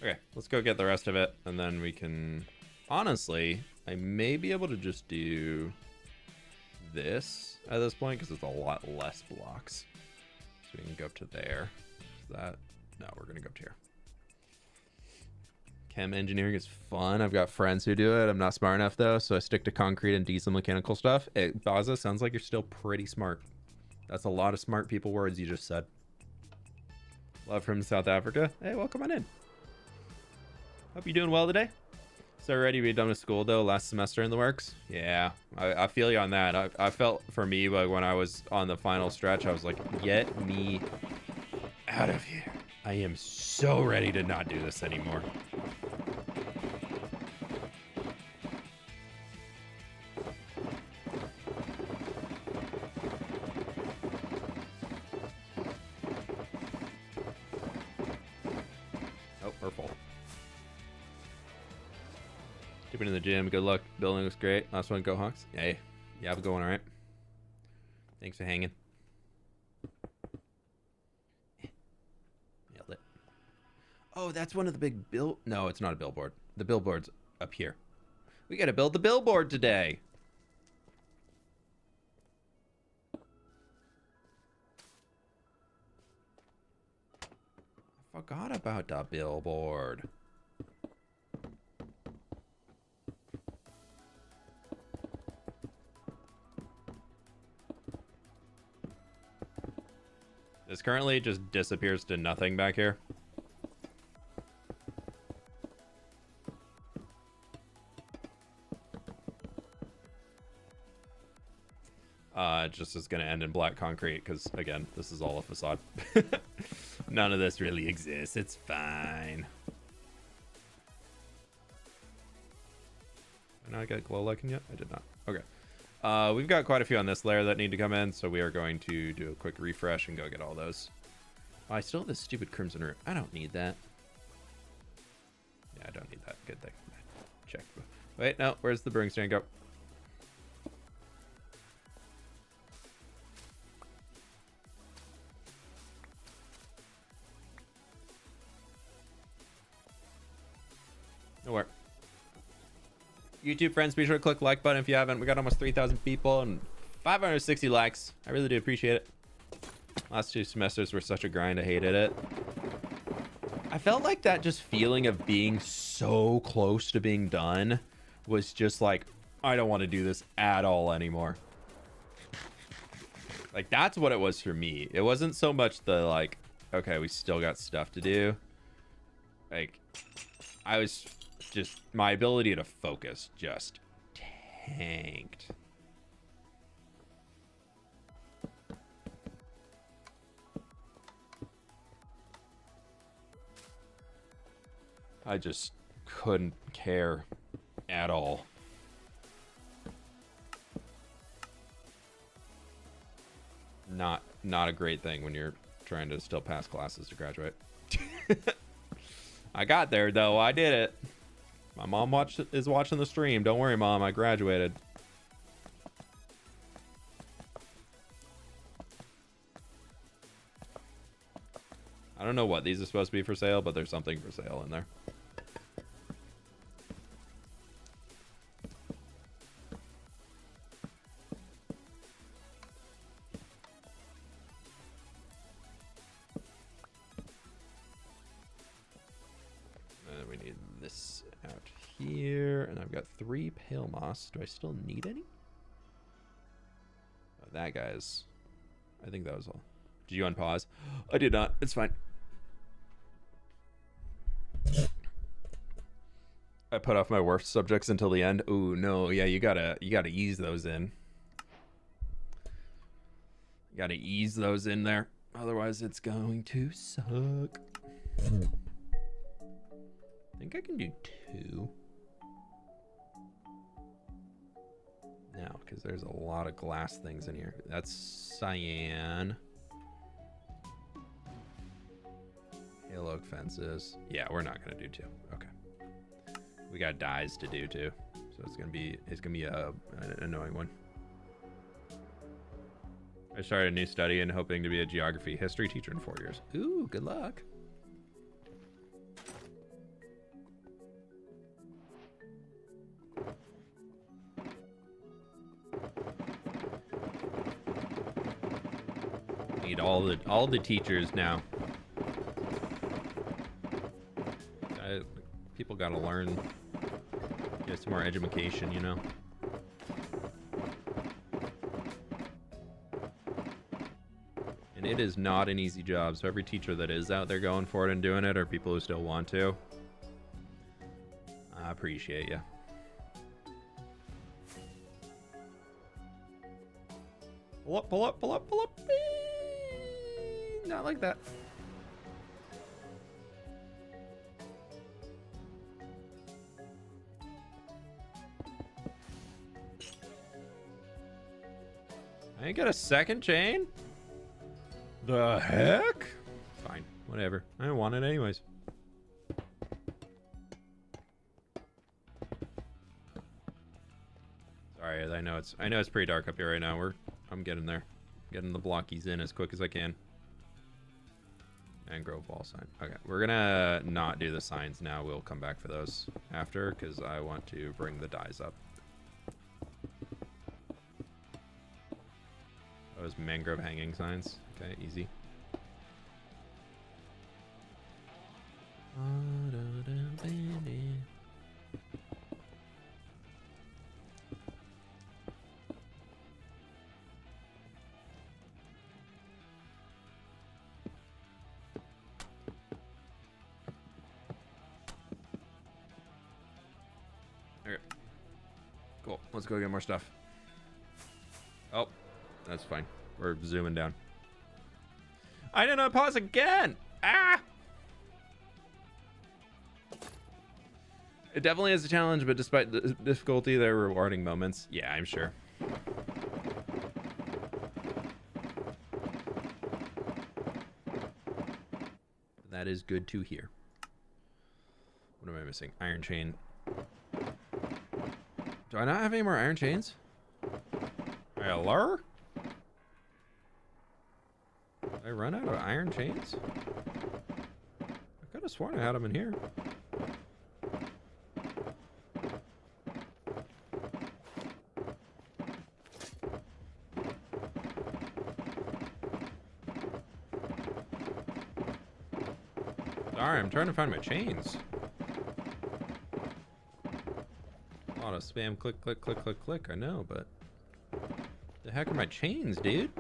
Okay, let's go get the rest of it, and then we can... Honestly, I may be able to just do this at this point, because it's a lot less blocks. So we can go up to there. Is that... No, we're going to go up to here. Chem engineering is fun. I've got friends who do it. I'm not smart enough, though, so I stick to concrete and diesel mechanical stuff. Hey, Baza, sounds like you're still pretty smart. That's a lot of smart people words you just said. Love from South Africa. Hey, welcome on in. Hope you're doing well today. So ready to be done with school though, last semester in the works. Yeah, I feel you on that. I felt for me, like when I was on the final stretch, I was like, get me out of here. I am so ready to not do this anymore. Oh, we're full. Dipping in the gym. Good luck. Building looks great. Last one, go Hawks. Hey, you have it going all right. Thanks for hanging. Nailed it. Oh, that's one of the big bill. No, it's not a billboard. The billboard's up here. We got to build the billboard today. I forgot about the billboard. This currently just disappears to nothing back here. Just is going to end in black concrete because, again, this is all a facade. None of this really exists. It's fine. Did I not get glow lichen yet? I did not. Okay. We've got quite a few on this layer that need to come in, so we are going to do a quick refresh and go get all those. Oh, I still have this stupid crimson root. I don't need that. Yeah, I don't need that. Good thing. Check. Wait, no. Where's the brewing stand go? Nowhere. YouTube friends, be sure to click the like button if you haven't. We got almost 3,000 people and 560 likes. I really do appreciate it. Last 2 semesters were such a grind. I hated it. I felt like that just feeling of being so close to being done was just like, I don't want to do this at all anymore. Like, that's what it was for me. It wasn't so much the like, okay, we still got stuff to do. Like, I was just, my ability to focus just tanked. I just couldn't care at all. Not a great thing when you're trying to still pass classes to graduate. I got there though. I did it. My mom is watching the stream. Don't worry, Mom. I graduated. I don't know what these are supposed to be for sale, but there's something for sale in there. And we need this out here, and I've got 3 pale moss. Do I still need any? That guy's... I think that was all. Did you unpause? I did not. It's fine. I put off my worst subjects until the end. Ooh, no. Yeah, you gotta ease those in. You gotta ease those in there. Otherwise, it's going to suck. I think I can do 2. Now, because there's a lot of glass things in here. That's cyan. Hail oak fences. Yeah, we're not gonna do 2. Okay. We got dyes to do too, so it's gonna be an annoying one. I started a new study and hoping to be a geography history teacher in 4 years. Ooh, good luck. Need all the teachers now. People gotta learn, get some more education, you know. And it is not an easy job. So every teacher that is out there going for it and doing it, or people who still want to, I appreciate you. Pull up, pull up, pull up, pull up. Not like that. I ain't got a second chain? The heck? Fine, whatever. I don't want it anyways. Sorry, I know it's pretty dark up here right now. I'm getting there. Getting the blockies in as quick as I can. And grove wall sign. Okay, we're gonna not do the signs now. We'll come back for those after because I want to bring the dyes up. Those mangrove hanging signs. Okay, easy. Okay. Cool. Let's go get more stuff. Oh, that's fine. We're zooming down. I did not pause again. Ah! It definitely is a challenge, but despite the difficulty, there are rewarding moments. Yeah, I'm sure. That is good to hear. What am I missing? Iron chain. Do I not have any more iron chains? Hello? Did I run out of iron chains? I could have sworn I had them in here. Sorry, I'm trying to find my chains. A lot of spam, click, click, click, click, click. I know, but the heck are my chains, dude?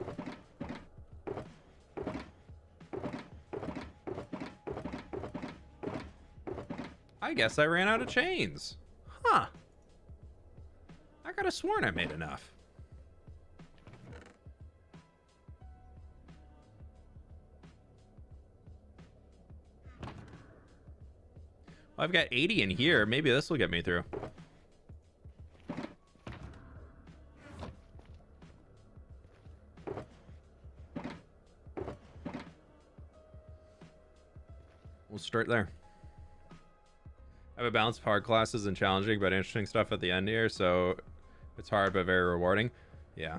I guess I ran out of chains. Huh. I could have sworn I made enough. Well, I've got 80 in here. Maybe this will get me through. We'll start there. I have a balance of hard classes and challenging but interesting stuff at the end here, so it's hard but very rewarding. Yeah.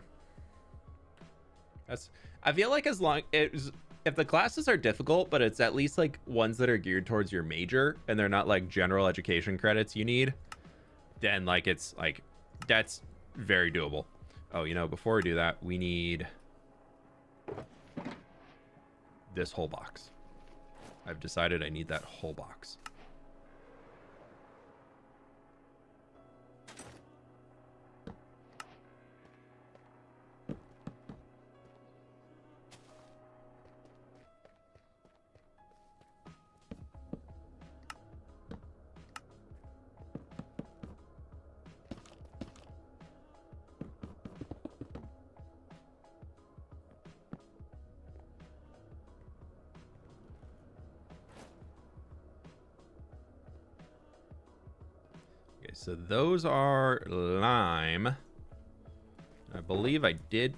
I feel like as long if the classes are difficult, but it's at least like ones that are geared towards your major and they're not like general education credits you need, then like it's like that's very doable. Oh, you know, before we do that, we need this whole box. I've decided I need that whole box. so those are lime. I believe I did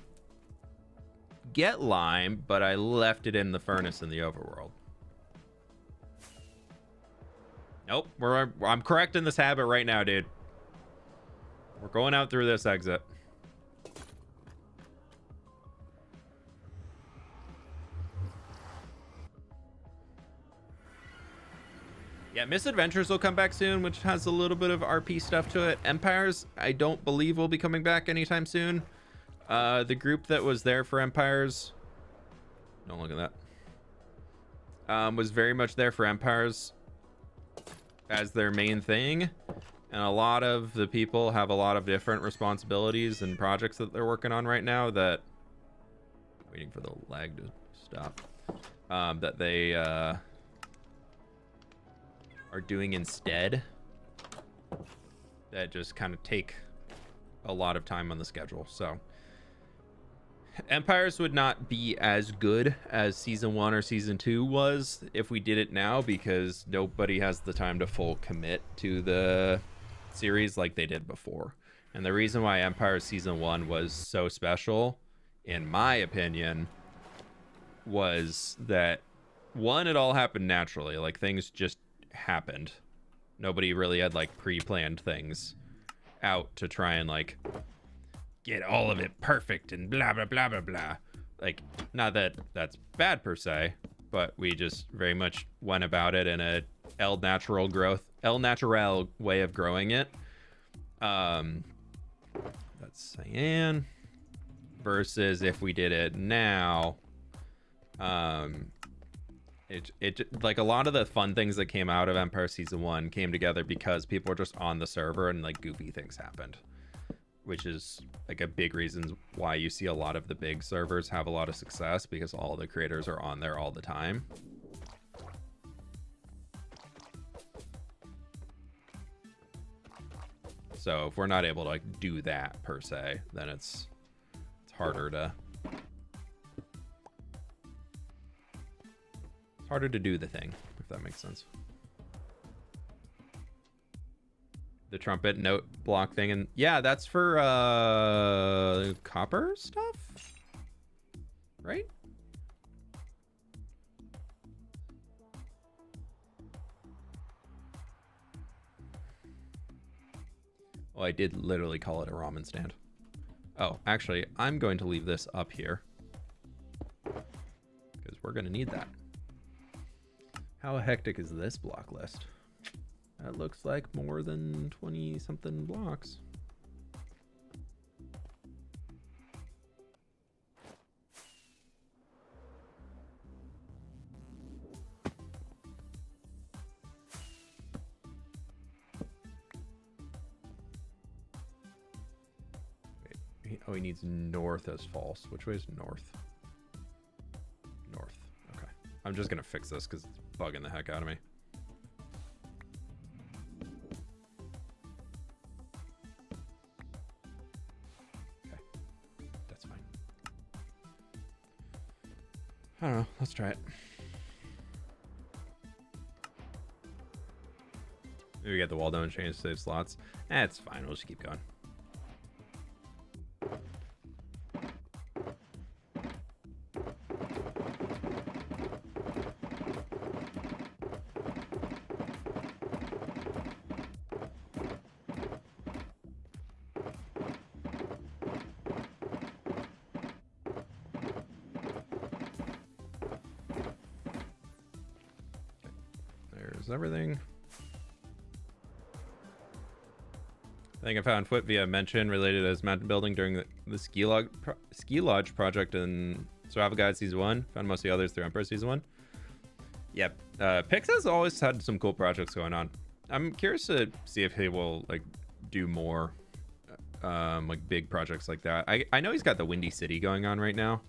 get lime, but I left it in the furnace in the overworld. Nope, I'm correcting this habit right now, dude. We're going out through this exit. Yeah, Misadventures will come back soon, which has a little bit of RP stuff to it. Empires, I don't believe will be coming back anytime soon. The group that was there for Empires, don't look at that, was very much there for Empires as their main thing. And a lot of the people have a lot of different responsibilities and projects that they're working on right now that, waiting for the lag to stop, that they are doing instead, that just kind of take a lot of time on the schedule. So Empires would not be as good as season 1 or season 2 was if we did it now, because nobody has the time to full commit to the series like they did before. And the reason why Empire season 1 was so special, in my opinion, was that, one, it all happened naturally. Like, things just happened. Nobody really had like pre-planned things out to try and like get all of it perfect and blah blah blah blah blah. Like, not that that's bad per se, but we just very much went about it in a El Natural way of growing it. That's cyan. Versus if we did it now, it like a lot of the fun things that came out of Empire season 1 came together because people were just on the server and like goofy things happened, which is like a big reason why you see a lot of the big servers have a lot of success, because all the creators are on there all the time. So if we're not able to like do that per se, then it's harder to do the thing, if that makes sense. The trumpet note block thing, and yeah, that's for copper stuff, right? Well, I did literally call it a ramen stand. Oh, actually, I'm going to leave this up here because we're going to need that. How hectic is this block list? That looks like more than 20 something blocks. Wait, oh, he needs north as false. Which way is north? North. Okay. I'm just gonna fix this because it's bugging the heck out of me. Okay. That's fine. I don't know. Let's try it. Maybe we get the wall down and change to save slots. It's fine. We'll just keep going. Everything. I think I found fWhip via mention related as mountain building during the ski lodge project in Survival Guide season 1. Found most of the others through Emperor season 1. Yep. Pix has always had some cool projects going on. I'm curious to see if he will like do more like big projects like that. I know he's got the Windy City going on right now.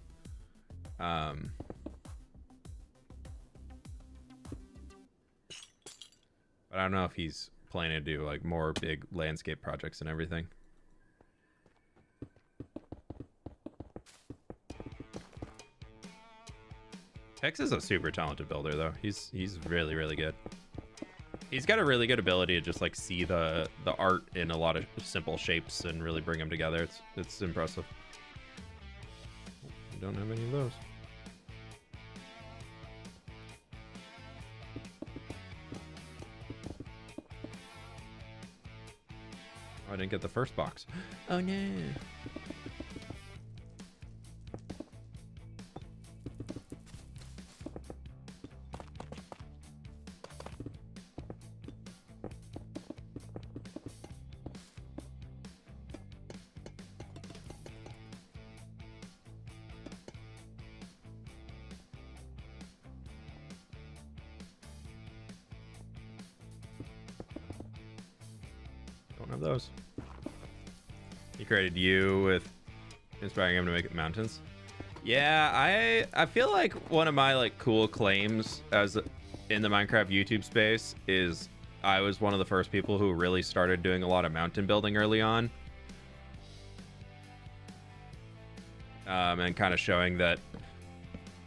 I don't know if he's planning to do like more big landscape projects and everything. Hex is a super talented builder though. He's really, really good. He's got a really good ability to just like see the art in a lot of simple shapes and really bring them together. It's impressive. We don't have any of those. Oh, I didn't get the first box. Oh no. Don't have those. He created you with inspiring him to make it mountains. Yeah, I feel like one of my like cool claims as in the Minecraft YouTube space is I was one of the first people who really started doing a lot of mountain building early on. And kind of showing that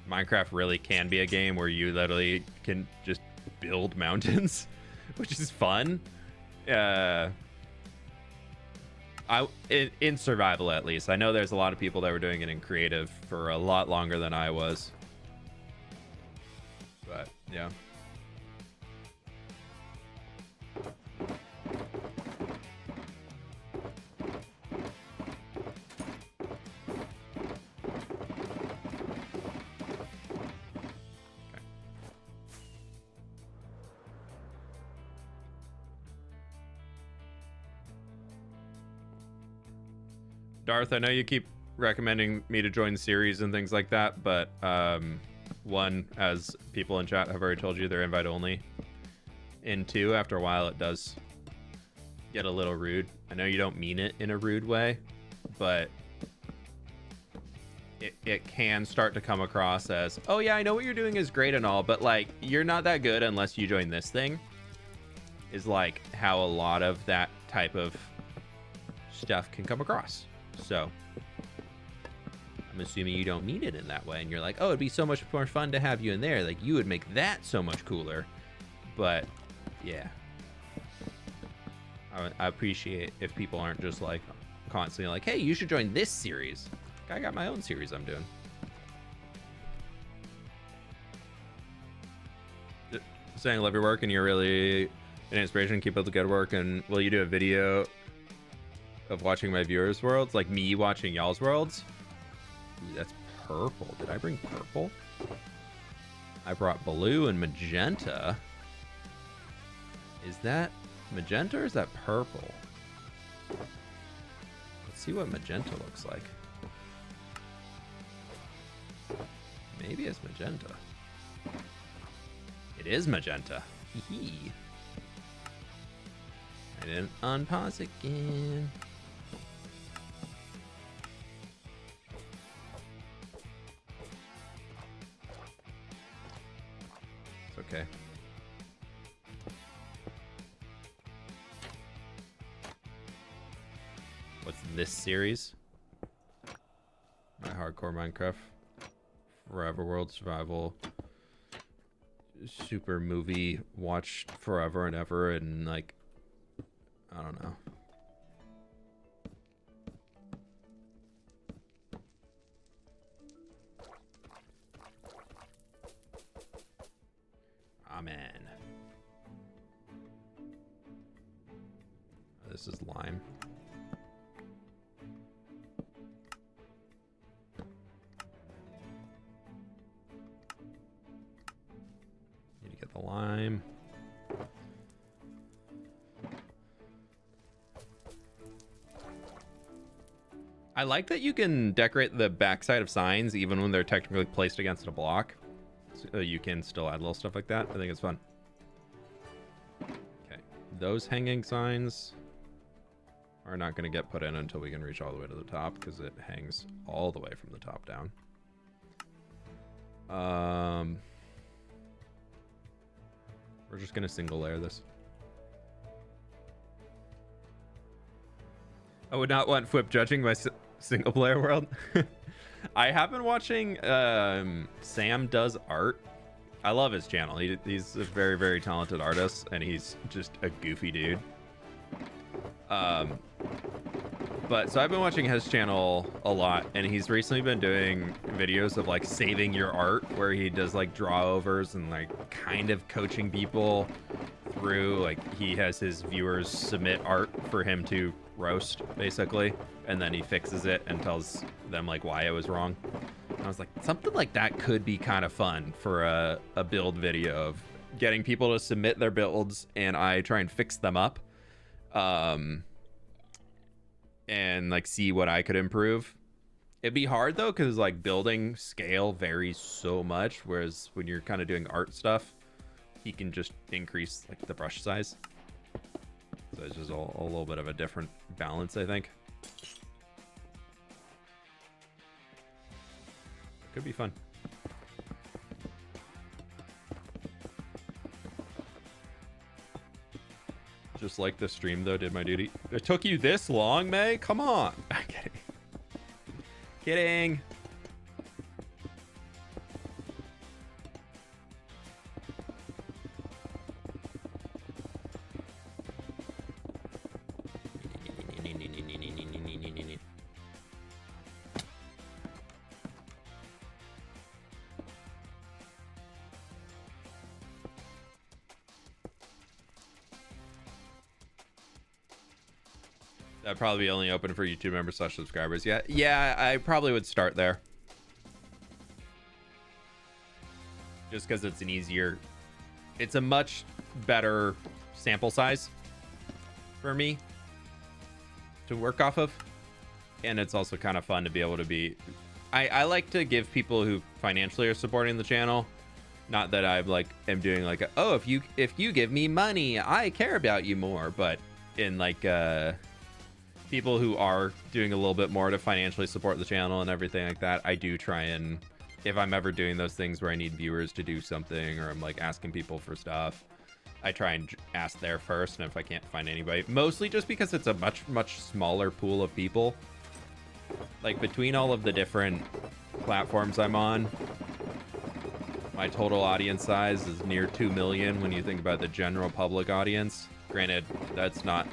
Minecraft really can be a game where you literally can just build mountains, which is fun. In survival, at least. I know there's a lot of people that were doing it in creative for a lot longer than I was. But, yeah. Darth, I know you keep recommending me to join the series and things like that, but one, as people in chat have already told you, they're invite only. And two, after a while, it does get a little rude. I know you don't mean it in a rude way, but it can start to come across as, oh yeah, I know what you're doing is great and all, but like, you're not that good unless you join this thing, is like how a lot of that type of stuff can come across. So I'm assuming you don't mean it in that way, and you're like, oh, it'd be so much more fun to have you in there, like you would make that so much cooler. But yeah, I appreciate if people aren't just like constantly like, hey, you should join this series. I got my own series I'm doing. Saying love your work and you're really an inspiration. Keep up the good work. And will you do a video of watching my viewers' worlds, like me watching y'all's worlds? Ooh, that's purple. Did I bring purple? I brought blue and magenta. Is that magenta or is that purple? Let's see what magenta looks like. Maybe it's magenta. It is magenta. Hee. I didn't unpause again. It's okay. What's this series? My hardcore Minecraft. Forever World Survival. Super movie watched forever and ever, and like, I don't know. Amen. This is lime. Need to get the lime. I like that you can decorate the backside of signs even when they're technically placed against a block. So you can still add little stuff like that. I think it's fun. Okay, those hanging signs are not going to get put in until we can reach all the way to the top because it hangs all the way from the top down. We're just going to single layer this. I would not want fWhip judging my single player world. I have been watching Sam Does Art I love his channel. He's a very, very talented artist, and he's just a goofy dude. But so I've been watching his channel a lot, and he's recently been doing videos of like saving your art, where he does like draw overs and like kind of coaching people through, like he has his viewers submit art for him to roast basically, and then he fixes it and tells them like why it was wrong. And I was like, something like that could be kind of fun for a build video of getting people to submit their builds and I try and fix them up. And like see what I could improve. It'd be hard though, because like building scale varies so much, whereas when you're kind of doing art stuff, he can just increase like the brush size. So it's just a little bit of a different balance, I think. Could be fun. Just like the stream though, did my duty. It took you this long, May? Come on. I'm kidding. Kidding. That'd probably be only open for YouTube members / subscribers. Yeah, I probably would start there. Just because it's an easier, it's a much better sample size for me to work off of. And it's also kind of fun to be able to be, I like to give people who financially are supporting the channel, not that I'm like, am doing like, oh, if you give me money, I care about you more. But in like, people who are doing a little bit more to financially support the channel and everything like that, I do try and, if I'm ever doing those things where I need viewers to do something, or I'm like asking people for stuff, I try and ask there first. And if I can't find anybody, mostly just because it's a much smaller pool of people, like between all of the different platforms I'm on, my total audience size is near 2 million when you think about the general public audience. Granted, that's not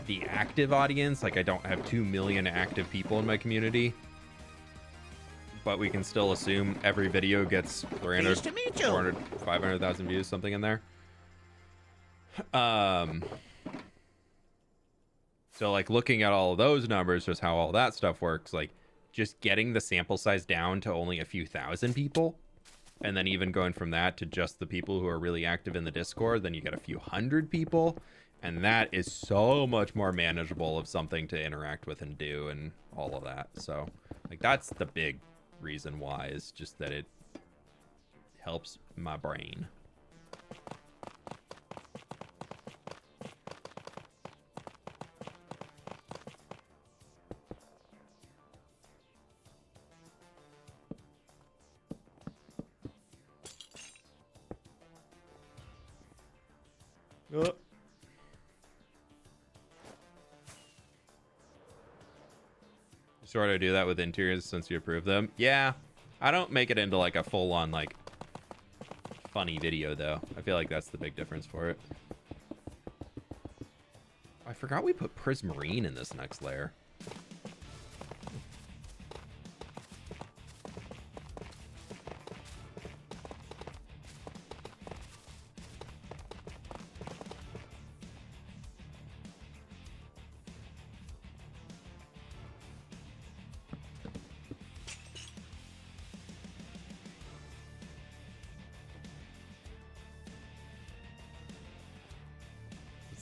the active audience. Like I don't have 2 million active people in my community, but we can still assume every video gets 300, 400, 500,000 views, something in there. So like looking at all of those numbers, just how all that stuff works, like just getting the sample size down to only a few thousand people, and then even going from that to just the people who are really active in the Discord, then you get a few hundred people. And that is so much more manageable of something to interact with and do and all of that. So like that's the big reason why, is just that it helps my brain. Sort of do that with interiors since you approve them. Yeah, I don't make it into like a full-on like funny video though. I feel like that's the big difference for it. I forgot we put prismarine in this next layer.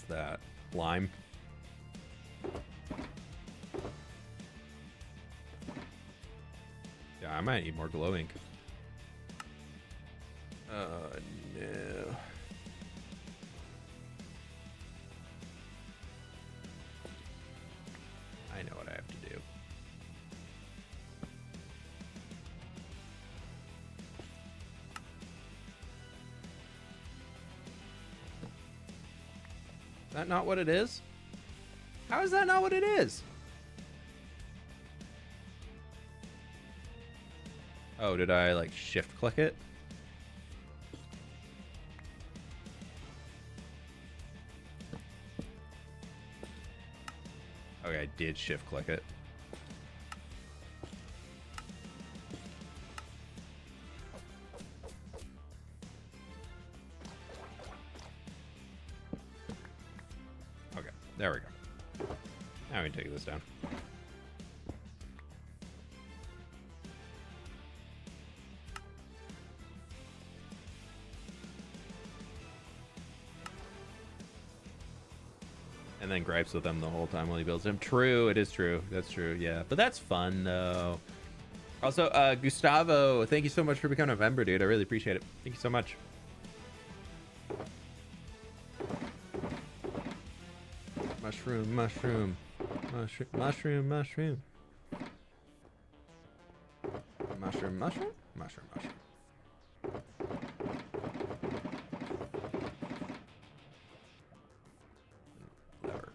That lime. Yeah, I might need more glow ink. No. I know what I have to do. Is that not what it is? How is that not what it is? Oh, did I like shift click it? Okay, I did shift click it. Okay, there we go. Now we can take this down. And then gripes with them the whole time while he builds him. True, it is true. That's true, yeah. But that's fun, though. Also, Gustavo, thank you so much for becoming a member, dude. I really appreciate it. Thank you so much. Mushroom, mushroom. Mushroom, mushroom, mushroom. Mushroom, mushroom? Mushroom, mushroom. Lever.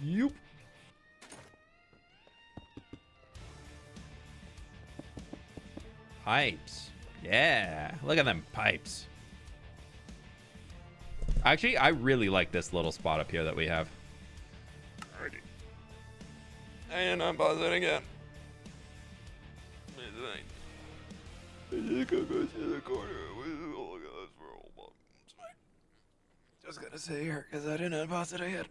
Yup. Pipes. Yeah. Look at them pipes. Actually, I really like this little spot up here that we have. Alrighty. And I'm pausing again. Just gonna sit here because I didn't unpause it again.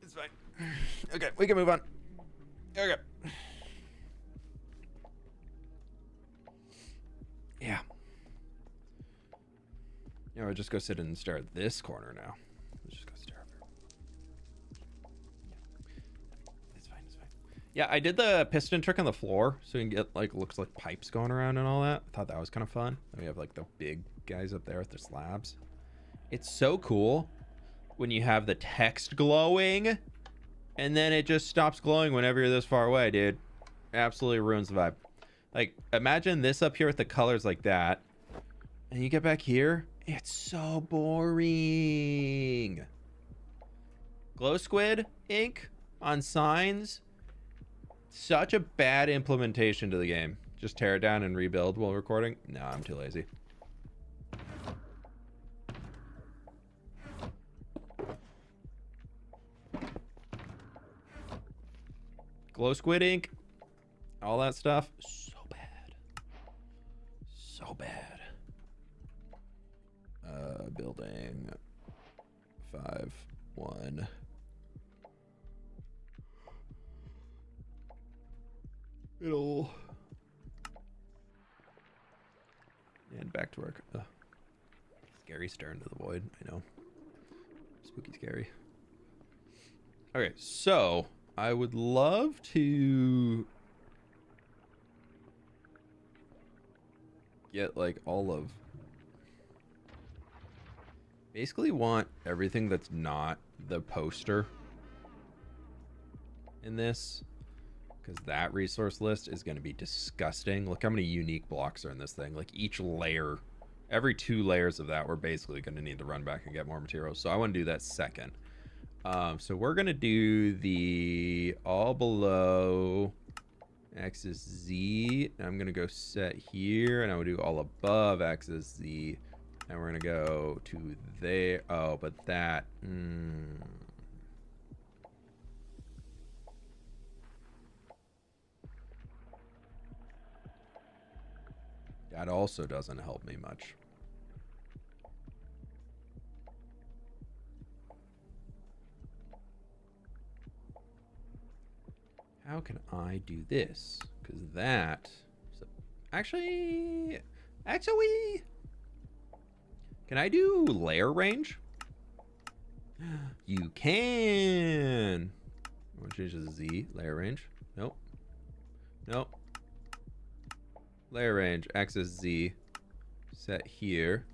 It's fine. Okay, we can move on. Okay. Yeah. Yeah, we'll just go sit and stare at this corner now. Let's just go stare over. It's fine, it's fine. Yeah, I did the piston trick on the floor so you can get like looks like pipes going around and all that. I thought that was kind of fun. And we have like the big guys up there with their slabs. It's so cool when you have the text glowing and then it just stops glowing whenever you're this far away, dude. Absolutely ruins the vibe. Like, imagine this up here with the colors like that. And you get back here, it's so boring. Glow squid ink on signs. Such a bad implementation to the game. Just tear it down and rebuild while recording. No, I'm too lazy. Glow squid ink. All that stuff. So bad. So bad. Building 5-1. Middle. And back to work. Ugh. Scary stare into the void. I know. Spooky scary. Okay, so I would love to get like all of, basically want everything that's not the poster in this, because that resource list is going to be disgusting. Look how many unique blocks are in this thing. Like each layer, every 2 layers of that, we're basically going to need to run back and get more materials. So I want to do that second. So we're going to do the all below axis Z. I'm going to go set here, and I will do all above axis Z. And we're going to go to there. Oh, but that... That also doesn't help me much. How can I do this? Because that... Actually... Can I do layer range? You can. I want to change to Z. Layer range. Nope. Nope. Layer range. Axis Z. Set here.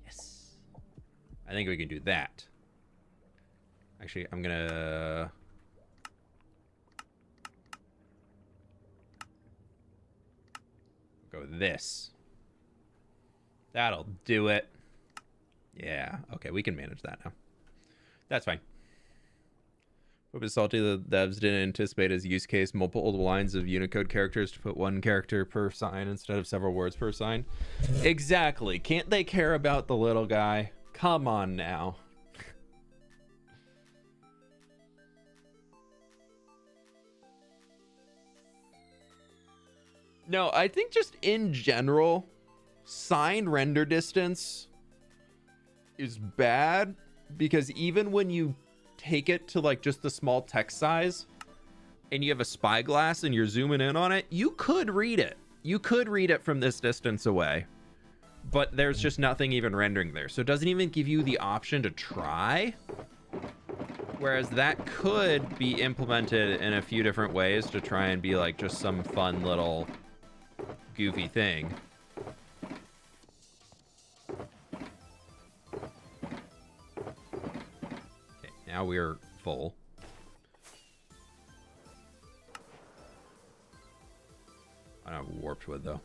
Yes. I think we can do that. Actually, I'm gonna... go with this. That'll do it. Yeah, okay, we can manage that now. That's fine. What was salty, the devs didn't anticipate as use case multiple lines of Unicode characters to put one character per sign instead of several words per sign. Exactly. Can't they care about the little guy? Come on now. No, I think just in general, sign render distance is bad because even when you take it to like just the small text size and you have a spyglass and you're zooming in on it, you could read it. You could read it from this distance away, but there's just nothing even rendering there. So it doesn't even give you the option to try. Whereas that could be implemented in a few different ways to try and be like just some fun little goofy thing. Okay, now we're full. I don't have warped wood though.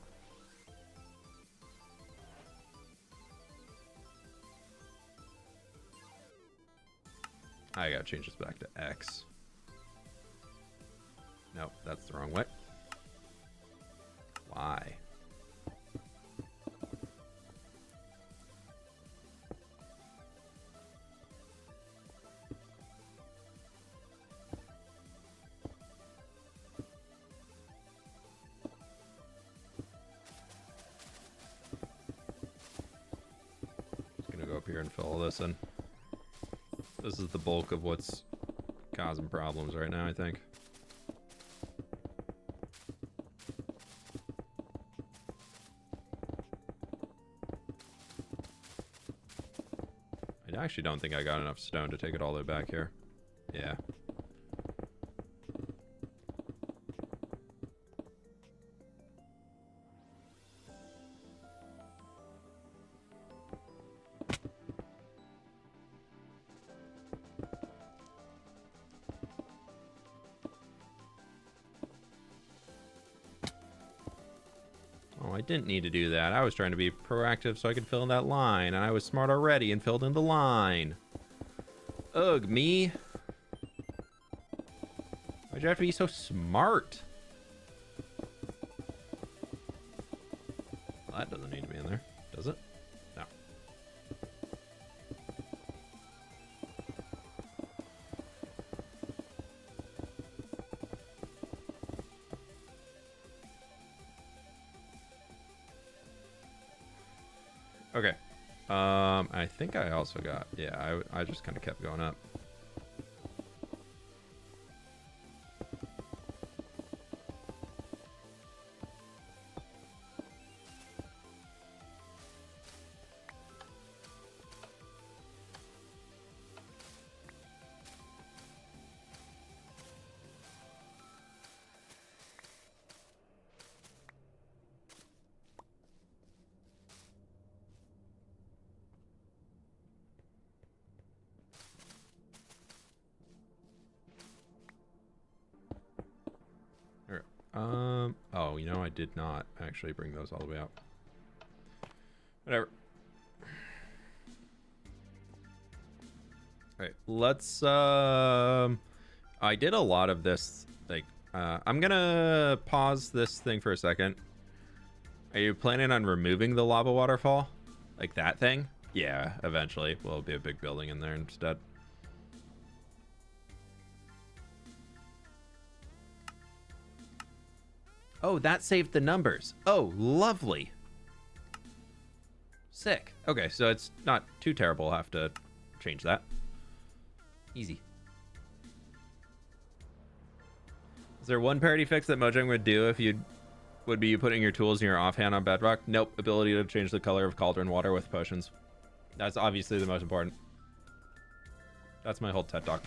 I gotta change this back to X. Nope, that's the wrong way. Why? Just gonna go up here and fill all this in. This is the bulk of what's causing problems right now, I think. I actually don't think I got enough stone to take it all the way back here. Yeah. I didn't need to do that. I was trying to be proactive so I could fill in that line, and I was smart already and filled in the line. Ugh, me. Why'd you have to be so smart? Well, that doesn't need to be in there, does it? No. Okay. I think I also got, yeah, I just kind of kept going up. Oh, you know, I did not actually bring those all the way up. Whatever. All right, let's, I did a lot of this, like, I'm gonna pause this thing for a second. Are you planning on removing the lava waterfall? Like that thing? Yeah, eventually. Well, it'll be a big building in there instead. Oh, that saved the numbers. Oh, lovely. Sick. Okay, so it's not too terrible. I'll have to change that. Easy. Is there one parity fix that Mojang would do if you would be putting your tools in your offhand on Bedrock? Nope. Ability to change the color of cauldron water with potions. That's obviously the most important. That's my whole TED talk.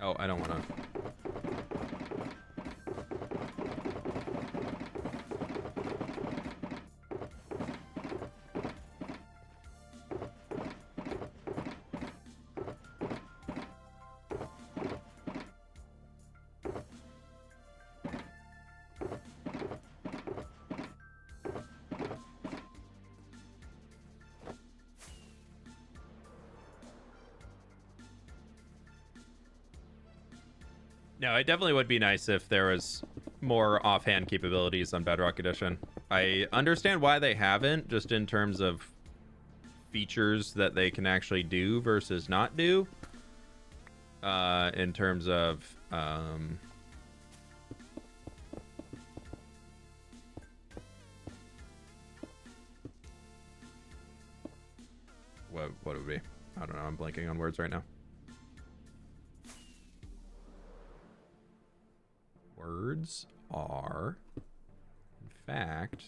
Oh, I don't want to... No, it definitely would be nice if there was more offhand capabilities on Bedrock Edition. I understand why they haven't, just in terms of features that they can actually do versus not do. In terms of what would it be? I don't know. I'm blanking on words right now. Words are, in fact,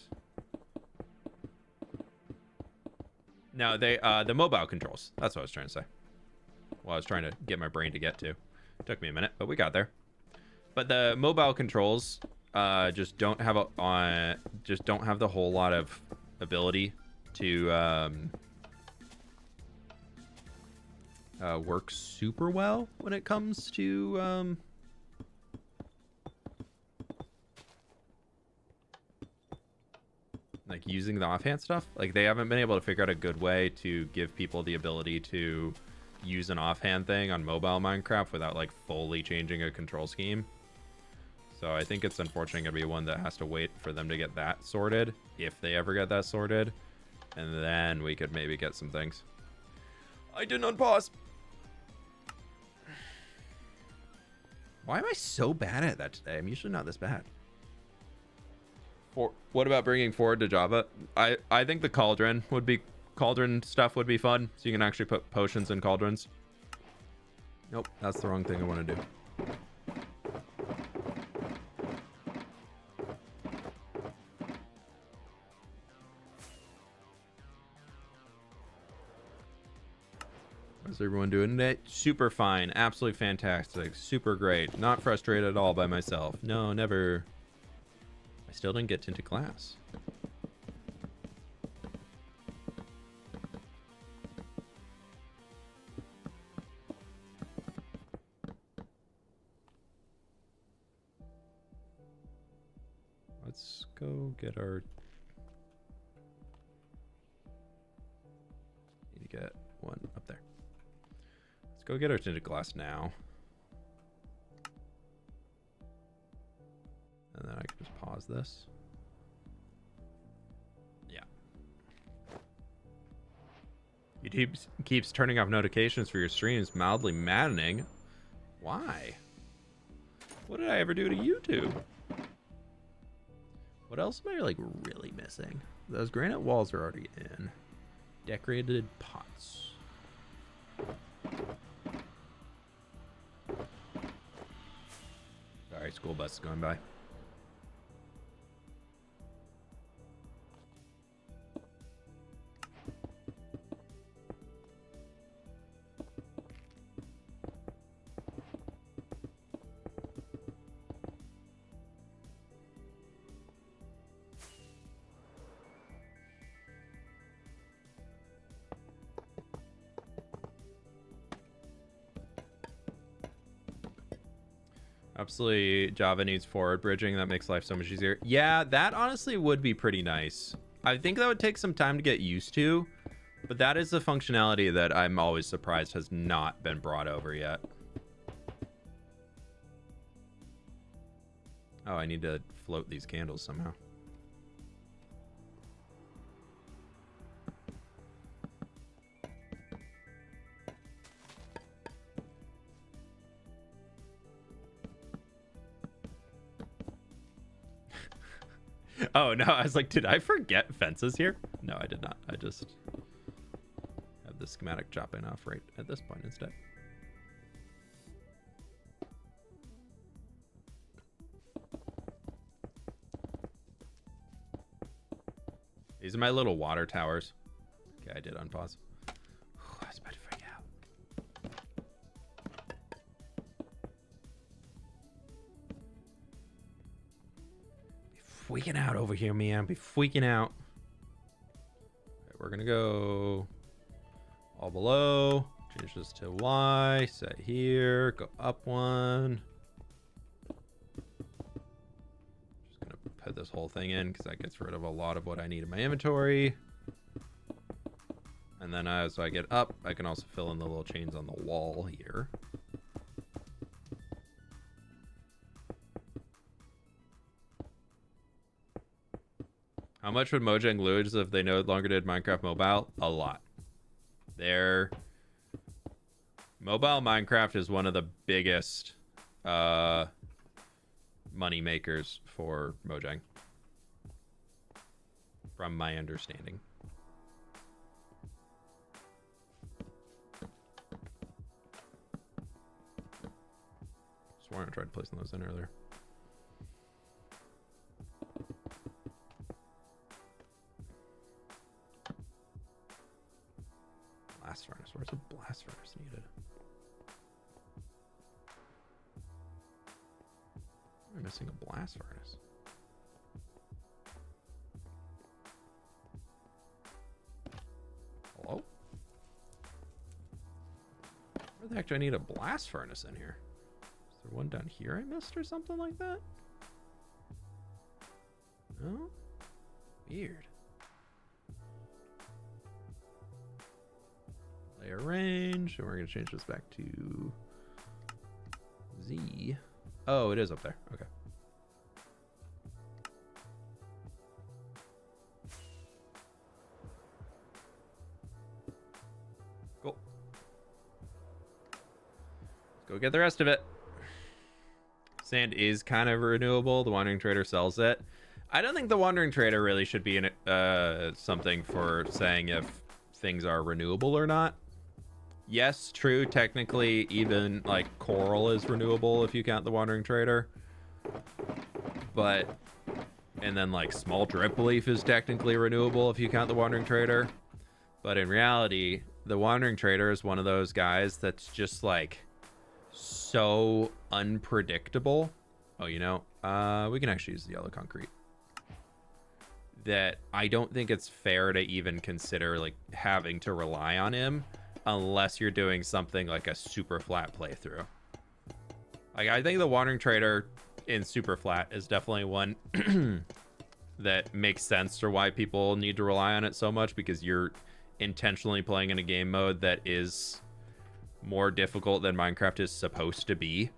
no, the mobile controls. That's what I was trying to say. Well, I was trying to get my brain to get to. It took me a minute, but we got there. But the mobile controls just don't have the whole lot of ability to work super well when it comes to like using the offhand stuff. Like they haven't been able to figure out a good way to give people the ability to use an offhand thing on mobile Minecraft without like fully changing a control scheme. So I think it's unfortunately gonna be one that has to wait for them to get that sorted, if they ever get that sorted, and then we could maybe get some things. I did not pause. Why am I so bad at that today? I'm usually not this bad. What about bringing forward to Java? I think the cauldron stuff would be fun, so you can actually put potions in cauldrons. Nope, that's the wrong thing I want to do. How's everyone doing today? Super fine, absolutely fantastic, super great. Not frustrated at all by myself. No, never. I still didn't get into class. Let's go get our... Need to get one up there. Let's go get our tinted glass now. And then I can just pause this. Yeah. YouTube keeps turning off notifications for your streams. Mildly maddening. Why? What did I ever do to YouTube? What else am I like really missing? Those granite walls are already in. Decorated pots. Sorry, school bus is going by. Absolutely, Java needs forward bridging. That makes life so much easier. Yeah, that honestly would be pretty nice. I think that would take some time to get used to, but that is a functionality that I'm always surprised has not been brought over yet. Oh, I need to float these candles somehow. Oh, no, I was like, did I forget fences here? No, I did not. I just have the schematic chopping off right at this point instead. These are my little water towers. Okay, I did unpause. I was about to freak out. Freaking out over here, man. Be freaking out. Okay, we're gonna go all below. Change this to Y. Set here. Go up one. Just gonna put this whole thing in because that gets rid of a lot of what I need in my inventory. And then as I get up, I can also fill in the little chains on the wall here. How much would Mojang lose if they no longer did Minecraft Mobile? A lot. Their mobile Minecraft is one of the biggest money makers for Mojang, from my understanding. Sworn I tried placing those in earlier. Blast furnace. Where's a blast furnace needed? We're missing a blast furnace. Hello? Where the heck do I need a blast furnace in here? Is there one down here I missed or something like that? No? Weird. Layer range, and we're going to change this back to Z. Oh, it is up there. Okay. Cool. Let's go get the rest of it. Sand is kind of renewable. The Wandering Trader sells it. I don't think the Wandering Trader really should be in something for saying if things are renewable or not. Yes, true. Technically, even like coral is renewable if you count the Wandering Trader. But, and then like small drip leaf is technically renewable if you count the Wandering Trader. But in reality, the Wandering Trader is one of those guys that's just like so unpredictable. Oh, you know, we can actually use the yellow concrete. That I don't think it's fair to even consider like having to rely on him unless you're doing something like a super flat playthrough. Like, I think the Wandering Trader in super flat is definitely one that makes sense for why people need to rely on it so much, because you're intentionally playing in a game mode that is more difficult than Minecraft is supposed to be.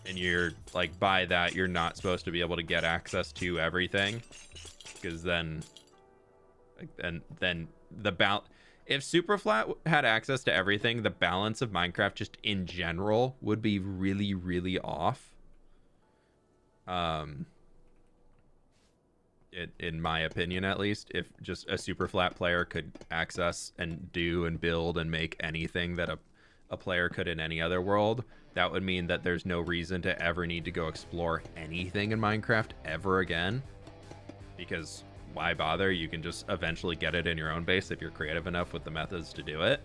And you're like, by that, you're not supposed to be able to get access to everything, because then the if Superflat had access to everything, the balance of Minecraft just in general would be really, really off. In my opinion, at least, if just a Superflat player could access and do and build and make anything that a player could in any other world, that would mean that there's no reason to ever need to go explore anything in Minecraft ever again. Because why bother? You can just eventually get it in your own base if you're creative enough with the methods to do it.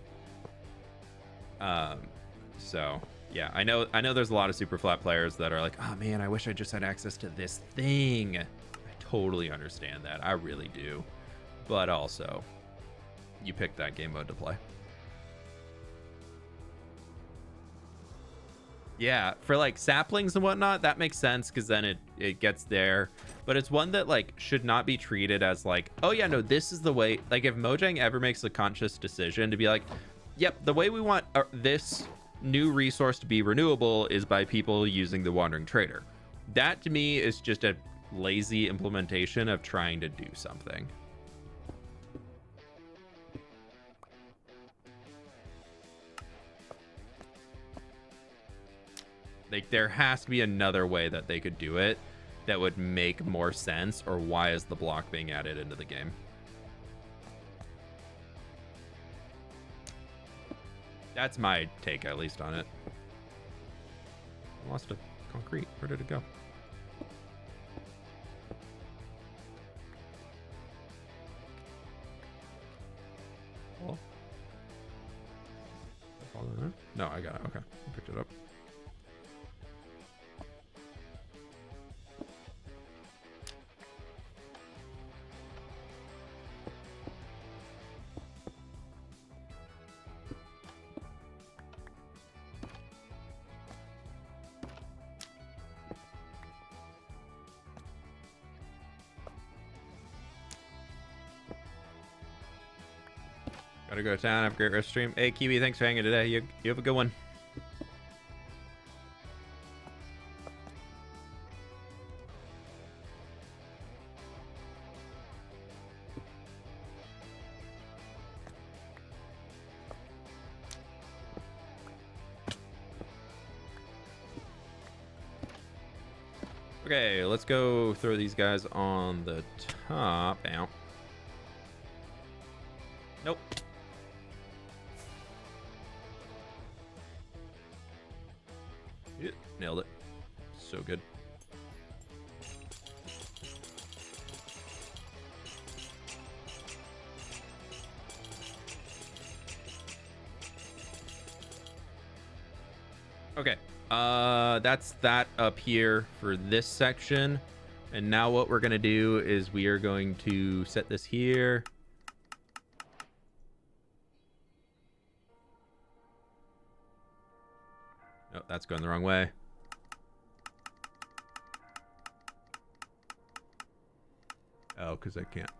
So yeah, I know there's a lot of super flat players that are like, oh man, I wish I just had access to this thing. I totally understand that. I really do. But also, you picked that game mode to play. Yeah, for like saplings and whatnot, that makes sense, because then it gets there. But it's one that like should not be treated as like, oh yeah, no, this is the way. Like, if Mojang ever makes a conscious decision to be like, yep, the way we want this new resource to be renewable is by people using the Wandering Trader. That to me is just a lazy implementation of trying to do something. Like, there has to be another way that they could do it that would make more sense, or why is the block being added into the game? That's my take, at least, on it. I lost a concrete. Where did it go? Hello? No, I got it. Okay, I picked it up. Gotta go to town. Have a great rest of stream. Hey, Kiwi, thanks for hanging today. You have a good one. Okay, let's go throw these guys on the top. Ow. Nope. Yeah, nailed it. So good. Okay, that's that up here for this section. And now what we're gonna do is we are going to set this here. Oh, that's going the wrong way. Oh, because I can't.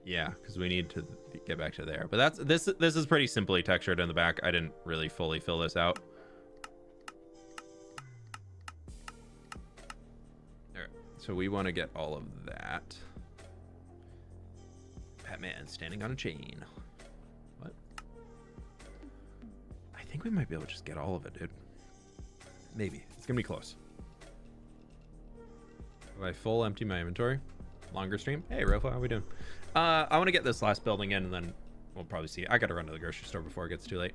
Yeah, because we need to get back to there. But that's this is pretty simply textured in the back. I didn't really fully fill this out. All right, so we want to get all of that. Batman standing on a chain. What? I think we might be able to just get all of it, dude. Maybe. It's gonna be close. Have I full empty my inventory? Longer stream? Hey, Rofa, how we doing? I want to get this last building in, and then we'll probably see. I gotta run to the grocery store before it gets too late.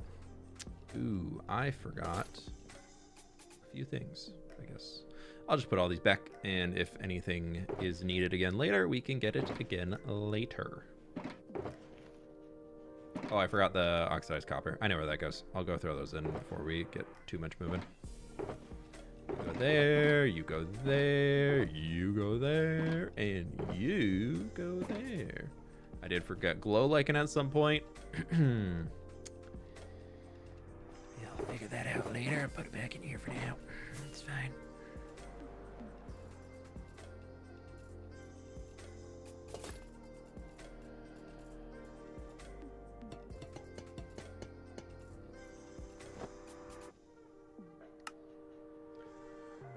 Ooh, I forgot a few things, I guess. I'll just put all these back, and if anything is needed again later, we can get it again later. Oh, I forgot the oxidized copper. I know where that goes. I'll go throw those in before we get too much moving. Go there, you go there, you go there, and you go there. I did forget glow lichen at some point. Yeah, I'll figure that out later. I'll put it back in here for now. It's fine.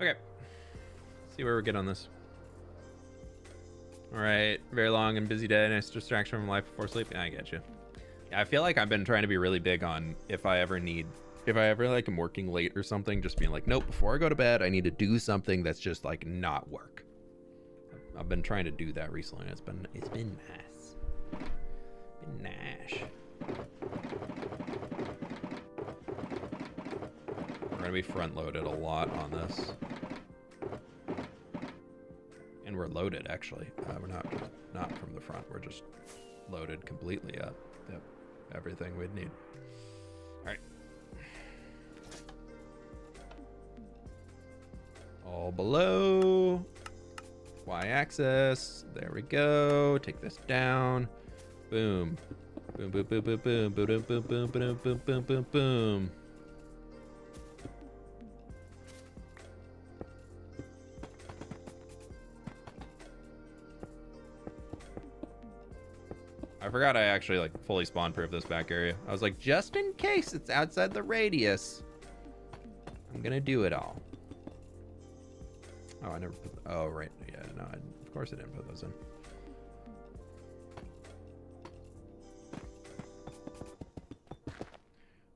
Okay. See where we get on this. All right. Very long and busy day. Nice distraction from life before sleep. Yeah, I get you. Yeah, I feel like I've been trying to be really big on if I ever like am working late or something, just being like, nope, before I go to bed, I need to do something that's just like not work. I've been trying to do that recently. It's been nice. Been nice. We're gonna be front loaded a lot on this. And we're loaded, actually. We're not from the front. We're just loaded completely up. Yep. Everything we'd need. All right. All below. Y-axis. There we go. Take this down. Boom. Boom, boom, boom, boom, boom, boom, boom, boom, boom, boom, boom, boom, boom, boom. I forgot I actually like fully spawn proof this back area. I was like, just in case it's outside the radius, I'm gonna do it all. Oh, I never put, oh, right. Yeah, no, of course I didn't put those in.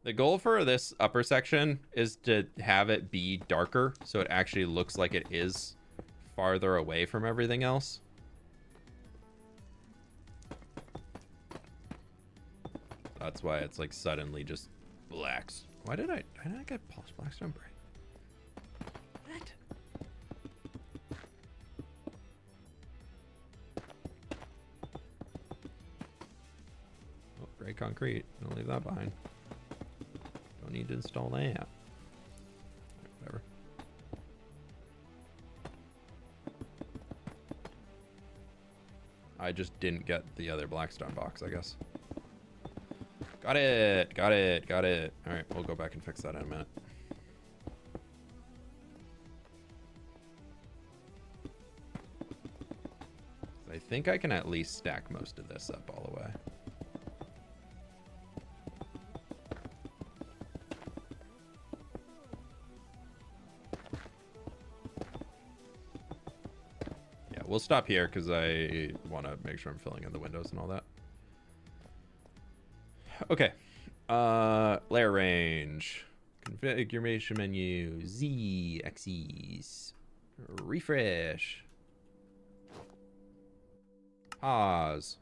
The goal for this upper section is to have it be darker so it actually looks like it is farther away from everything else. That's why it's like suddenly just blacks. Why did I get pulse blackstone bright? What? Oh, gray concrete. Don't leave that behind. Don't need to install that. Whatever. I just didn't get the other blackstone box, I guess. Got it. Got it. Got it. All right, we'll go back and fix that in a minute. I think I can at least stack most of this up all the way. Yeah, we'll stop here because I want to make sure I'm filling in the windows and all that. Okay. Layer range. Configuration menu. Z axes. Refresh. Pause.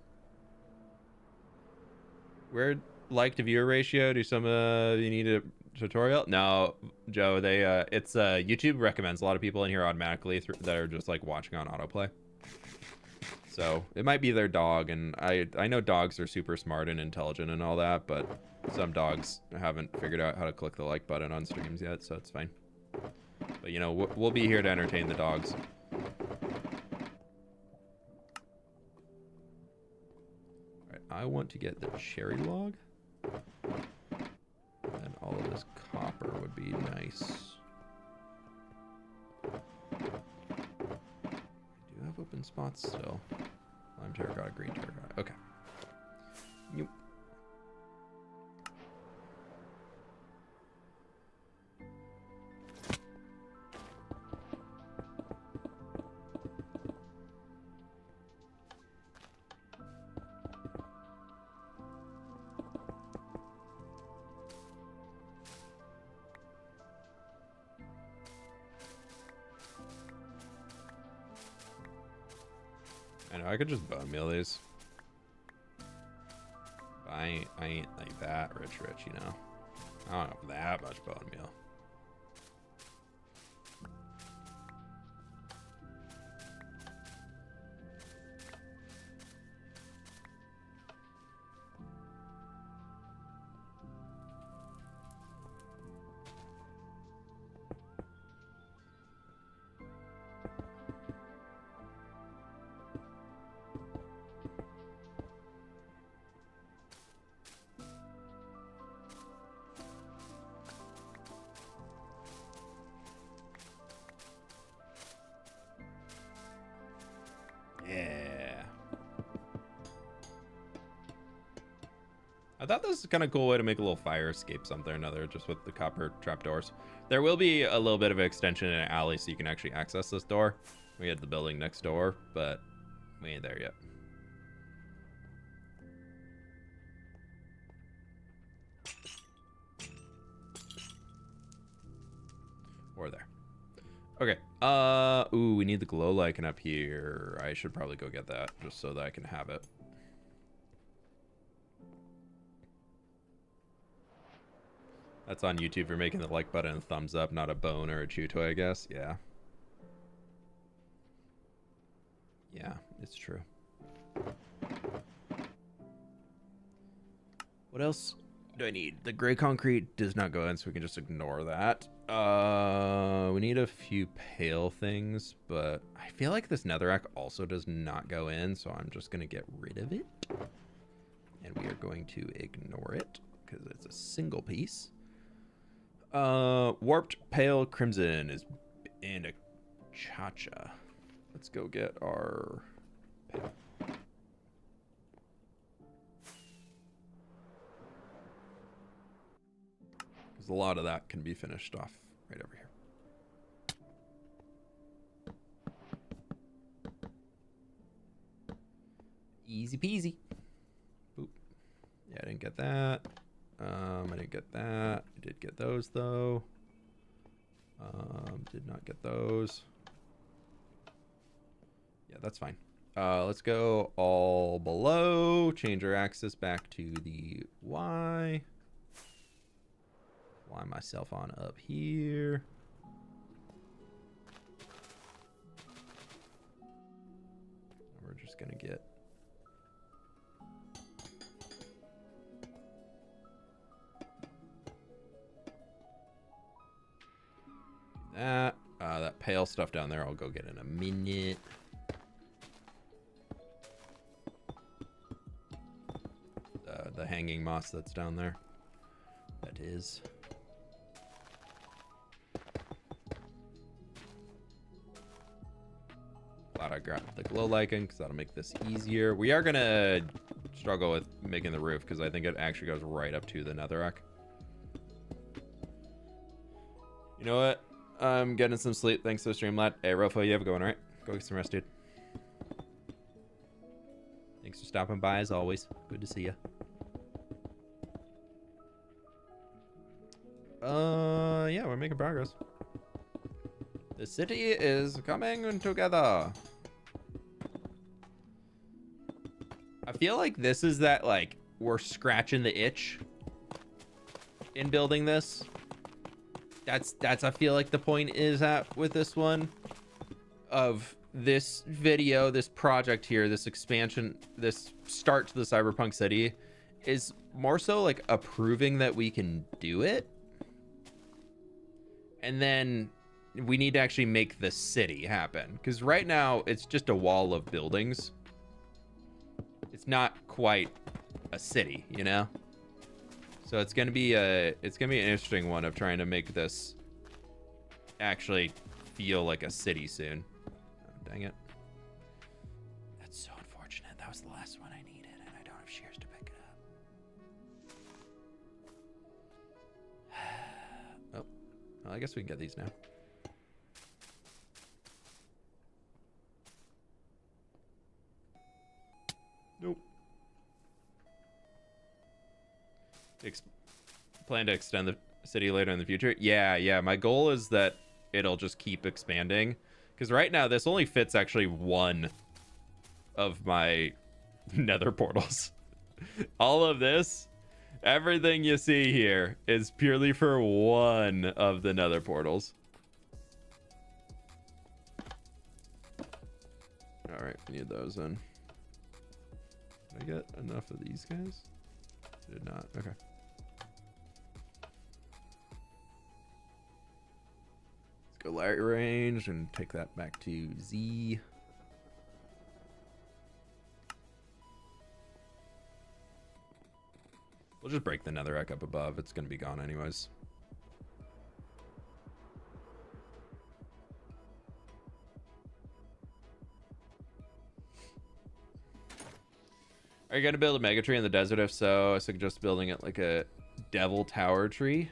Weird like to viewer ratio. Do some you need a tutorial? No, Joe. They it's YouTube recommends a lot of people in here automatically that are just like watching on autoplay. So it might be their dog, and I know dogs are super smart and intelligent and all that, but some dogs haven't figured out how to click the like button on streams yet, so it's fine. But you know, we'll be here to entertain the dogs. Alright, I want to get the cherry log. And all of this copper would be nice. I do have open spots still. Lime terracotta, green terracotta. Okay. Yep. I know I could just bone meal these. I ain't like that rich, you know. I don't have that much bone meal. Yeah. I thought this was kind of cool way to make a little fire escape something or another, just with the copper trapdoors. There will be a little bit of an extension in an alley so you can actually access this door. We had the building next door, but we ain't there yet. Or there. Okay. Ooh, we need the glow lichen up here. I should probably go get that just so that I can have it. That's on YouTube for making the like button a thumbs up, not a bone or a chew toy, I guess. Yeah. Yeah, it's true. What else do I need? The gray concrete does not go in, so we can just ignore that. We need a few pale things, but I feel like this netherrack also does not go in, so I'm just going to get rid of it. And we are going to ignore it because it's a single piece. Warped pale crimson is and a cha-cha. Let's go get our pale. Because a lot of that can be finished off right over here. Easy peasy. Boop. Yeah, I didn't get that. I didn't get that. I did get those though. Did not get those. Yeah, that's fine. Let's go all below. Change our axis back to the Y. Line myself on up here. We're just gonna get that. That pale stuff down there I'll go get in a minute. The hanging moss that's down there. That is. Glad I grabbed the glow lichen because that'll make this easier. We are gonna struggle with making the roof because I think it actually goes right up to the netherrack. You know what? I'm getting some sleep. Thanks for the stream, lad. Hey, Rofo, you have a going, right? Go get some rest, dude. Thanks for stopping by, as always. Good to see you. Yeah, we're making progress. The city is coming together. I feel like this is that, like, we're scratching the itch in building this. That's I feel like the point is at with this one of this video, this project here, this expansion, this start to the cyberpunk city is more so like approving that we can do it. And then we need to actually make the city happen, because right now it's just a wall of buildings. It's not quite a city, you know? So it's gonna be an interesting one of trying to make this actually feel like a city soon. Oh, dang it. That's so unfortunate. That was the last one I needed, and I don't have shears to pick it up. Oh, well, I guess we can get these now. Nope. Plan to extend the city later in the future. Yeah, my goal is that it'll just keep expanding, because right now this only fits actually one of my nether portals. All of this, everything you see here is purely for one of the nether portals. All right, we need those in. Did I get enough of these guys? I did not. Okay. Go light range and take that back to Z. We'll just break the netherrack up above. It's going to be gone anyways. Are you going to build a mega tree in the desert? If so, I suggest building it like a devil tower tree.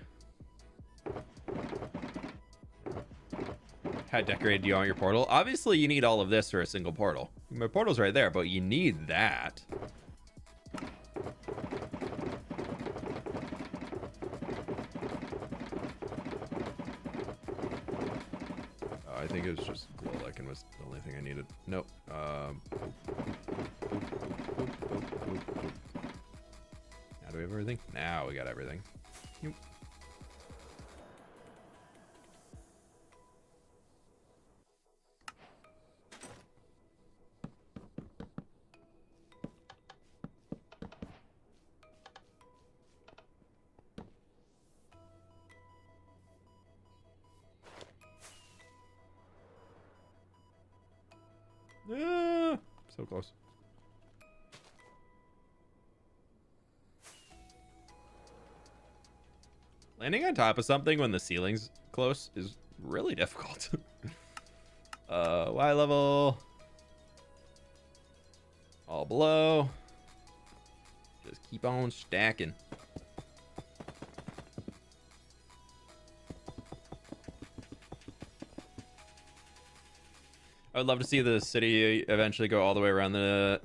How decorated do you want your portal? Obviously, you need all of this for a single portal. My portal's right there, but you need that. Oh, I think it was just glow lichen was the only thing I needed. Nope. Now do we have everything? Now we got everything. Yep. So close. Landing on top of something when the ceiling's close is really difficult. Y level. All below. Just keep on stacking. I would love to see the city eventually go all the way around the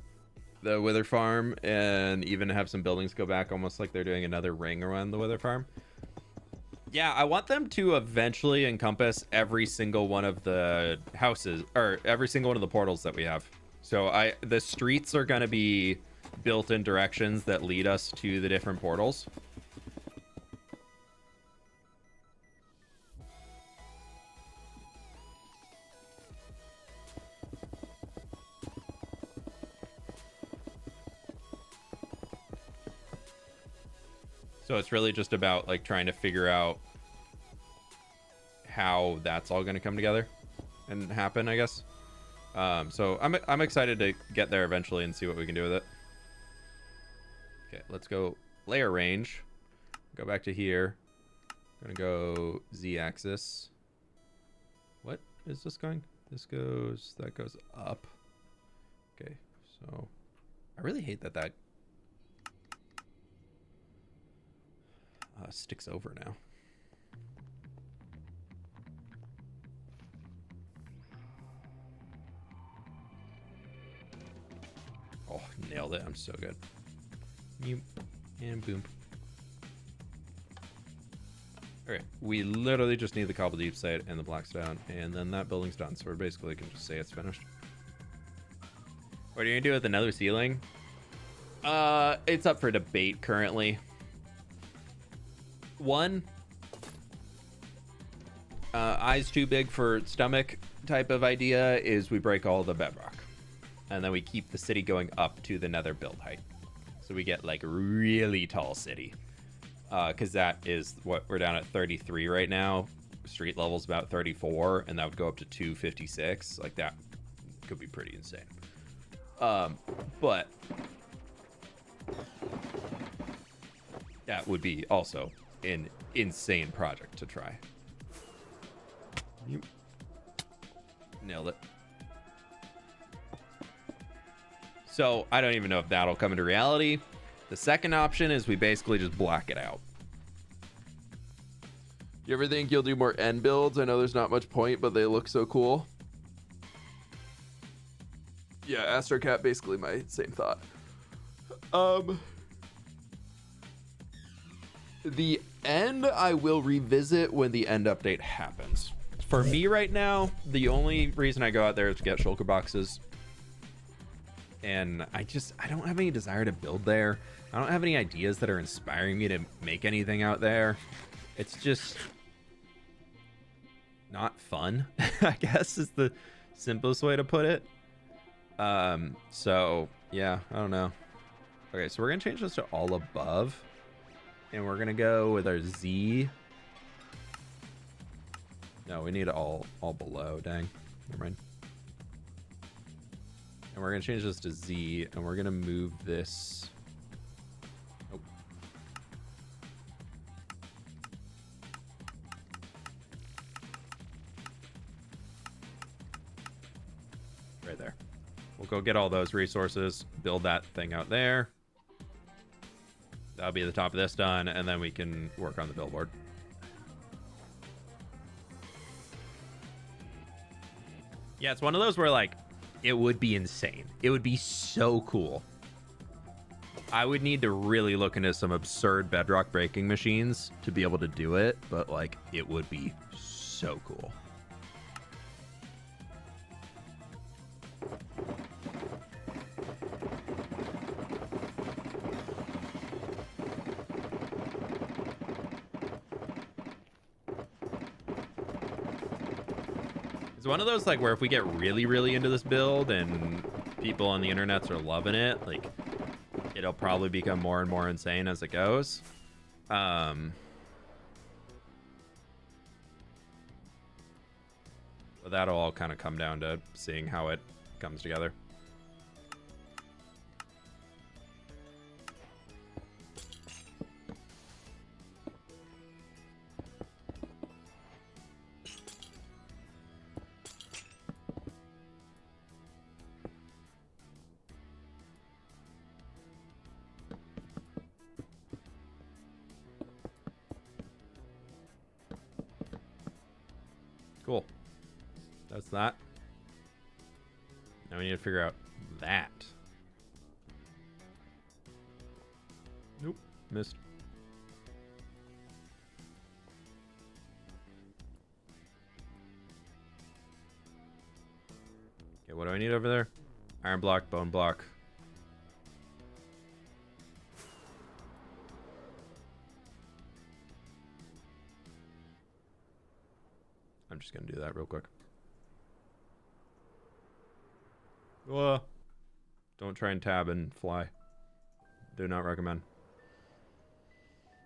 Wither farm and even have some buildings go back, almost like they're doing another ring around the Wither farm. Yeah, I want them to eventually encompass every single one of the houses, or every single one of the portals that we have. So the streets are going to be built in directions that lead us to the different portals. So it's really just about like trying to figure out how that's all going to come together and happen, I guess. So I'm excited to get there eventually and see what we can do with it. Okay, let's go layer range. Go back to here. I'm gonna go Z-axis. What is this going? That goes up. Okay, so I really hate that sticks over now. Oh, nailed it. I'm so good. And boom. Okay, we literally just need the cobble deep site and the blackstone, and then that building's done. So we're basically can just say it's finished. What are you gonna do with another ceiling? It's up for debate currently. One, eyes too big for stomach type of idea is we break all the bedrock, and then we keep the city going up to the nether build height, so we get like really tall city. Because that is what we're down at 33 right now. Street level's about 34, and that would go up to 256. Like that could be pretty insane. But that would be also an insane project to try. You nailed it. So I don't even know if that'll come into reality. The second option is we basically just black it out. You ever think you'll do more end builds? I know there's not much point, but they look so cool. Yeah, Astrocat, basically my same thought. The end I will revisit when the end update happens. For me right now, the only reason I go out there is to get shulker boxes. And I don't have any desire to build there. I don't have any ideas that are inspiring me to make anything out there. It's just not fun, I guess is the simplest way to put it. So yeah, I don't know. Okay, so we're gonna change this to all above, and we're gonna go with our Z. No, we need all below. Dang, never mind. And we're gonna change this to Z, and we're gonna move this. Oh. Right there. We'll go get all those resources, build that thing out there. That'll be the top of this done, and then we can work on the billboard. Yeah, it's one of those where, like, it would be insane. It would be so cool. I would need to really look into some absurd bedrock breaking machines to be able to do it, but, like, it would be so cool. One of those, like, where if we get really into this build and people on the internets are loving it, like, it'll probably become more and more insane as it goes. But that'll all kind of come down to seeing how it comes together. Cool. That's that. Now we need to figure out that. Nope. Missed. Okay, what do I need over there? Iron block, bone block. I'm just gonna do that real quick. Don't try and tab and fly. Do not recommend.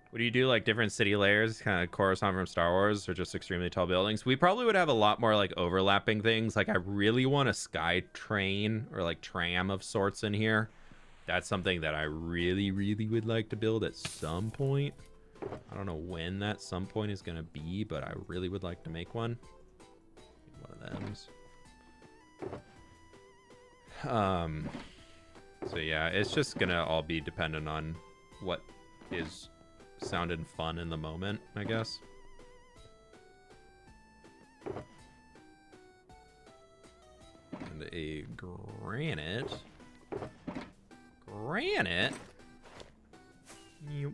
What do you do, like different city layers, kind of Coruscant from Star Wars, or just extremely tall buildings? We probably would have a lot more like overlapping things. Like I really want a sky train or like tram of sorts in here. That's something that I really would like to build at some point. I don't know when that some point is gonna be, but I really would like to make one. One of them's. So yeah, it's just gonna all be dependent on what is sounding fun in the moment, I guess. And a granite. Granite? Yep.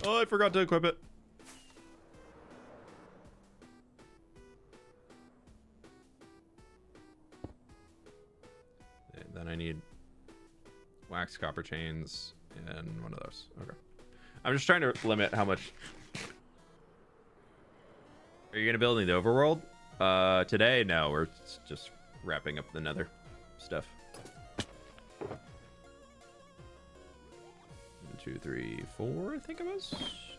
Oh, I forgot to equip it. And then I need wax copper chains and one of those. Okay. I'm just trying to limit how much. Are you gonna build in the overworld? Today, no. We're just wrapping up the nether stuff. 1, 2, 3, 4, I think it was,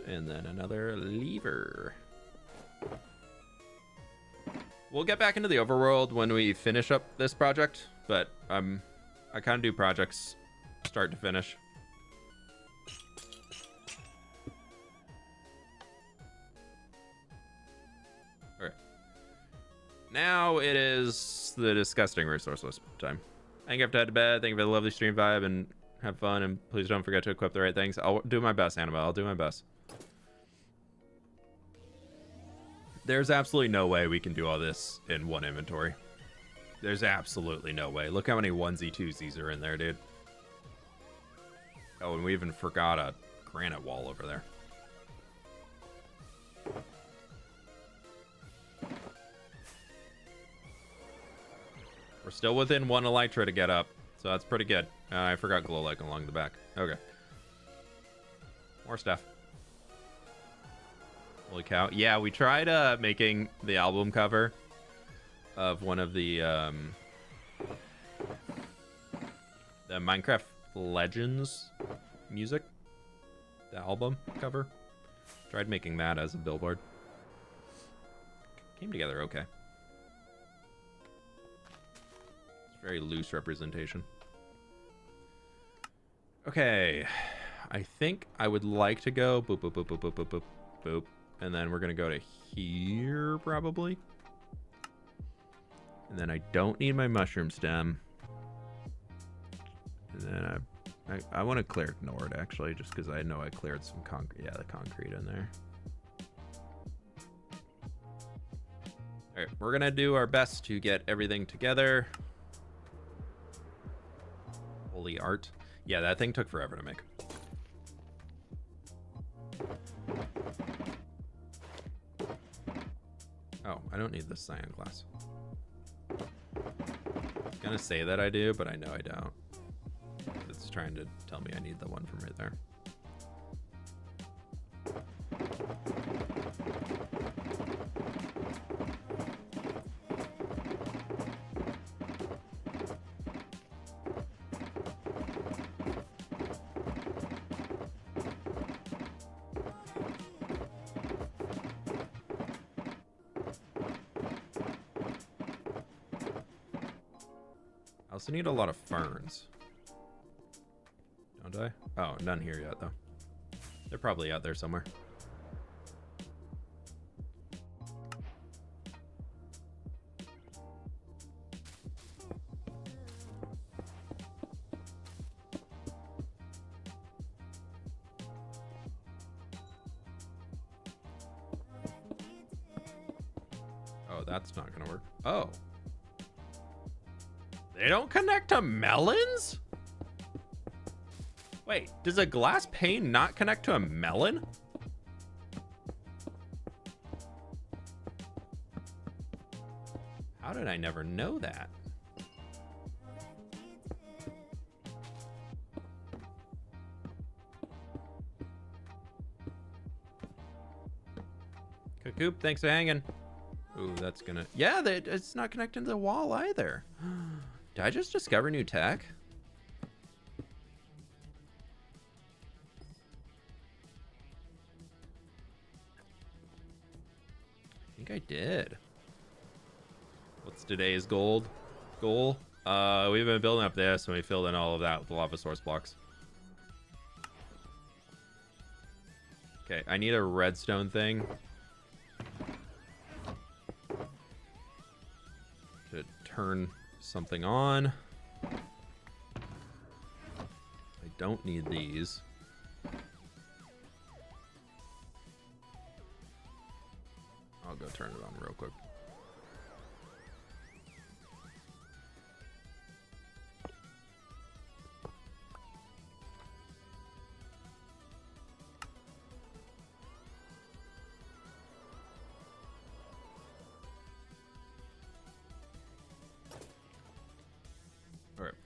and then another lever. We'll get back into the overworld when we finish up this project, but I kind of do projects start to finish. Now it is the disgusting resourceless time. I think I have to head to bed. Thank you for the lovely stream vibe and have fun. And please don't forget to equip the right things. I'll do my best, Annabelle. I'll do my best. There's absolutely no way we can do all this in one inventory. There's absolutely no way. Look how many onesie twosies are in there, dude. Oh, and we even forgot a granite wall over there. We're still within 1 elytra to get up, so that's pretty good. I forgot glow light along the back. Okay. More stuff. Holy cow. Yeah, we tried making the album cover of one of the Minecraft Legends music. The album cover. Tried making that as a billboard. Came together okay. Very loose representation. Okay, I think I would like to go boop, boop, boop, boop, boop, boop, boop, boop. And then we're going to go to here, probably. And then I don't need my mushroom stem. And then I want to clear ignored, actually, just because I know I cleared some concrete. Yeah, the concrete in there. All right, we're going to do our best to get everything together. Holy art. Yeah, that thing took forever to make. Oh, I don't need this cyan glass. I'm gonna say that I do, but I know I don't. It's trying to tell me I need the one from right there. I also need a lot of ferns. Don't I? Oh, none here yet, though. They're probably out there somewhere. Oh, that's not gonna work. Oh. They don't connect to melons? Wait, does a glass pane not connect to a melon? How did I never know that? Kakoop, thanks for hanging. Ooh, that's gonna... Yeah, it's not connecting to the wall either. Did I just discover new tech? I think I did. What's today's goal? We've been building up this and we filled in all of that with lava source blocks. Okay, I need a redstone thing to turn something on. I don't need these. I'll go turn it on real quick.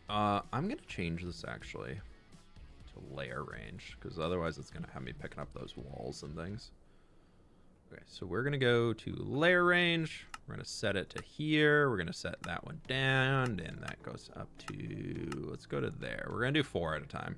I'm gonna change this actually to layer range, because otherwise it's gonna have me picking up those walls and things. Okay, so we're gonna go to layer range. We're gonna set it to here. We're gonna set that one down, and that goes up to, let's go to there. We're gonna do 4 at a time.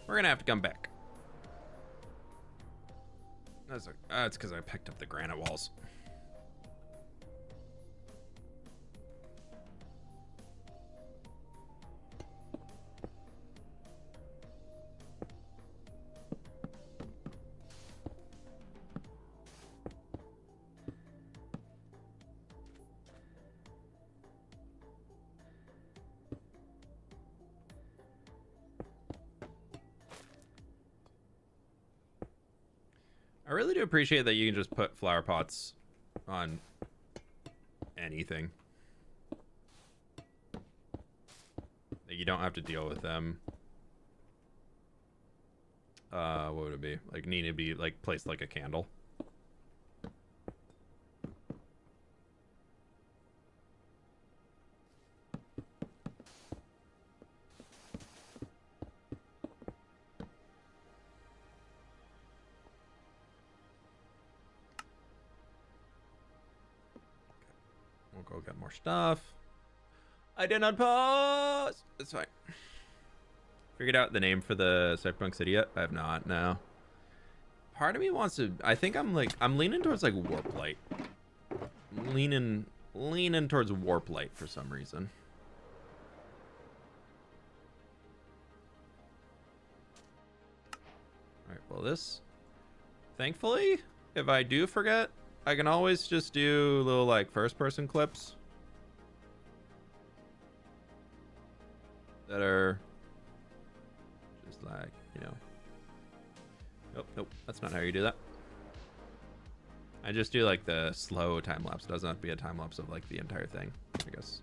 We're gonna have to come back. That's because I picked up the granite walls. I really do appreciate that you can just put flower pots on anything. Like, you don't have to deal with them. What would it be? Like, need to be like placed like a candle. We'll go get more stuff. I did not pause. It's fine. Figured out the name for the Cyberpunk city yet? I have not. No. Part of me wants to. I think I'm leaning towards like warp light. Leaning towards warp light for some reason. All right. Well, this. Thankfully, if I do forget, I can always just do little like first-person clips that are just like, you know. Nope, that's not how you do that. I just do like the slow time lapse. It doesn't have to be a time lapse of like the entire thing, I guess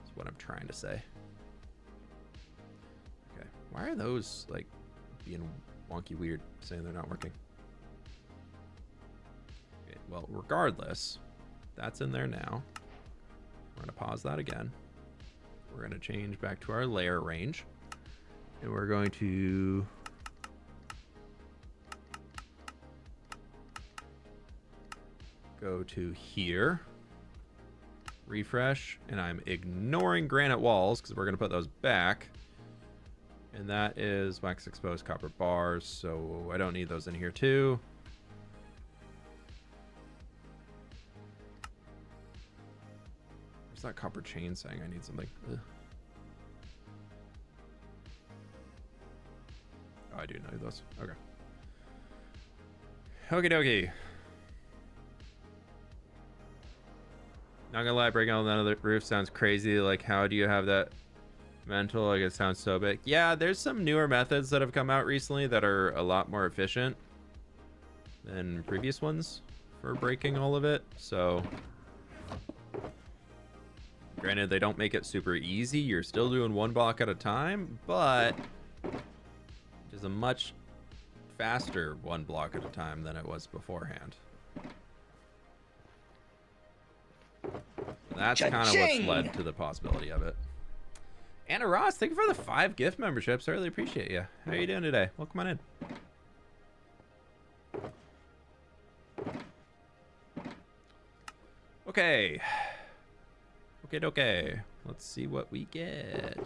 is what I'm trying to say. Okay, why are those like being wonky weird, saying they're not working? Well, regardless, that's in there now. We're going to pause that again. We're going to change back to our layer range. And we're going to go to here. Refresh. And I'm ignoring granite walls because we're going to put those back. And that is wax exposed copper bars. So I don't need those in here too. That copper chain saying I need something. Ugh. Oh, I do know those. Okay. Okie dokie. Not gonna lie, breaking on another roof sounds crazy. Like, how do you have that mental? Like, it sounds so big. Yeah, there's some newer methods that have come out recently that are a lot more efficient than previous ones for breaking all of it. So. Granted, they don't make it super easy. You're still doing one block at a time, but it's a much faster one block at a time than it was beforehand. That's kind of what's led to the possibility of it. Anna Ross, thank you for the 5 gift memberships. I really appreciate you. How are you doing today? Welcome on in. Okay. Okay. Let's see what we get.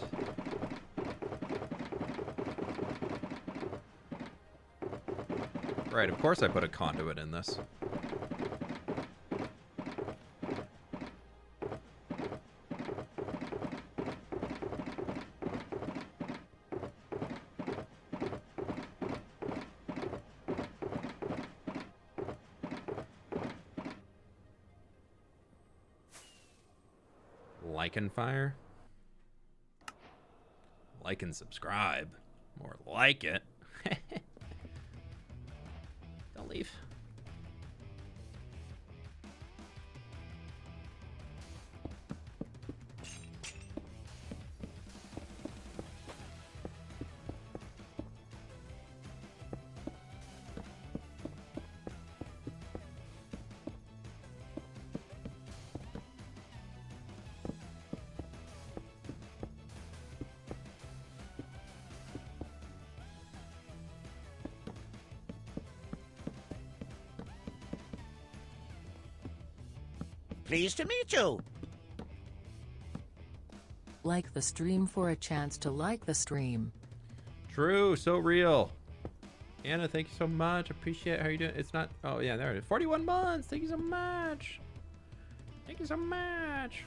Right, of course I put a conduit in this. Lichen fire. Like and subscribe. More like it. Don't leave. Pleased to meet you. Like the stream for a chance to like the stream. True, so real. Anna, thank you so much. Appreciate how you doing. It's not. Oh yeah, there it is. 41 months. Thank you so much. Thank you so much.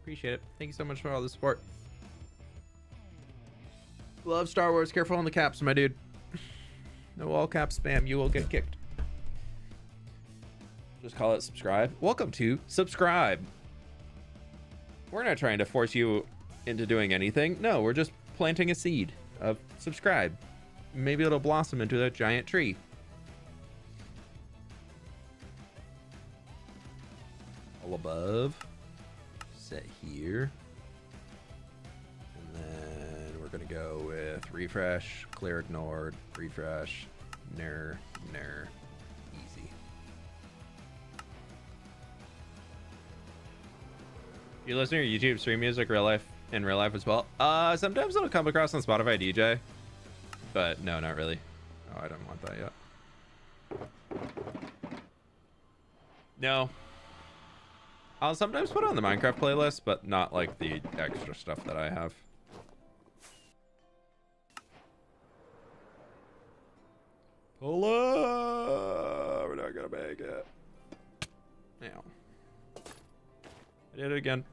Appreciate it. Thank you so much for all the support. Love Star Wars. Careful on the caps, my dude. No all cap spam. You will get kicked. Just call it subscribe. Welcome to subscribe. We're not trying to force you into doing anything. No, we're just planting a seed of subscribe. Maybe it'll blossom into a giant tree. All above. Set here. And then we're going to go with refresh, clear ignored, refresh, ner. Easy. You listen to your YouTube stream music in real life as well? Sometimes it'll come across on Spotify DJ, but no, not really. Oh, I don't want that yet. No. I'll sometimes put on the Minecraft playlist, but not like the extra stuff that I have. Pull up! We're not gonna make it. Now. I did it again.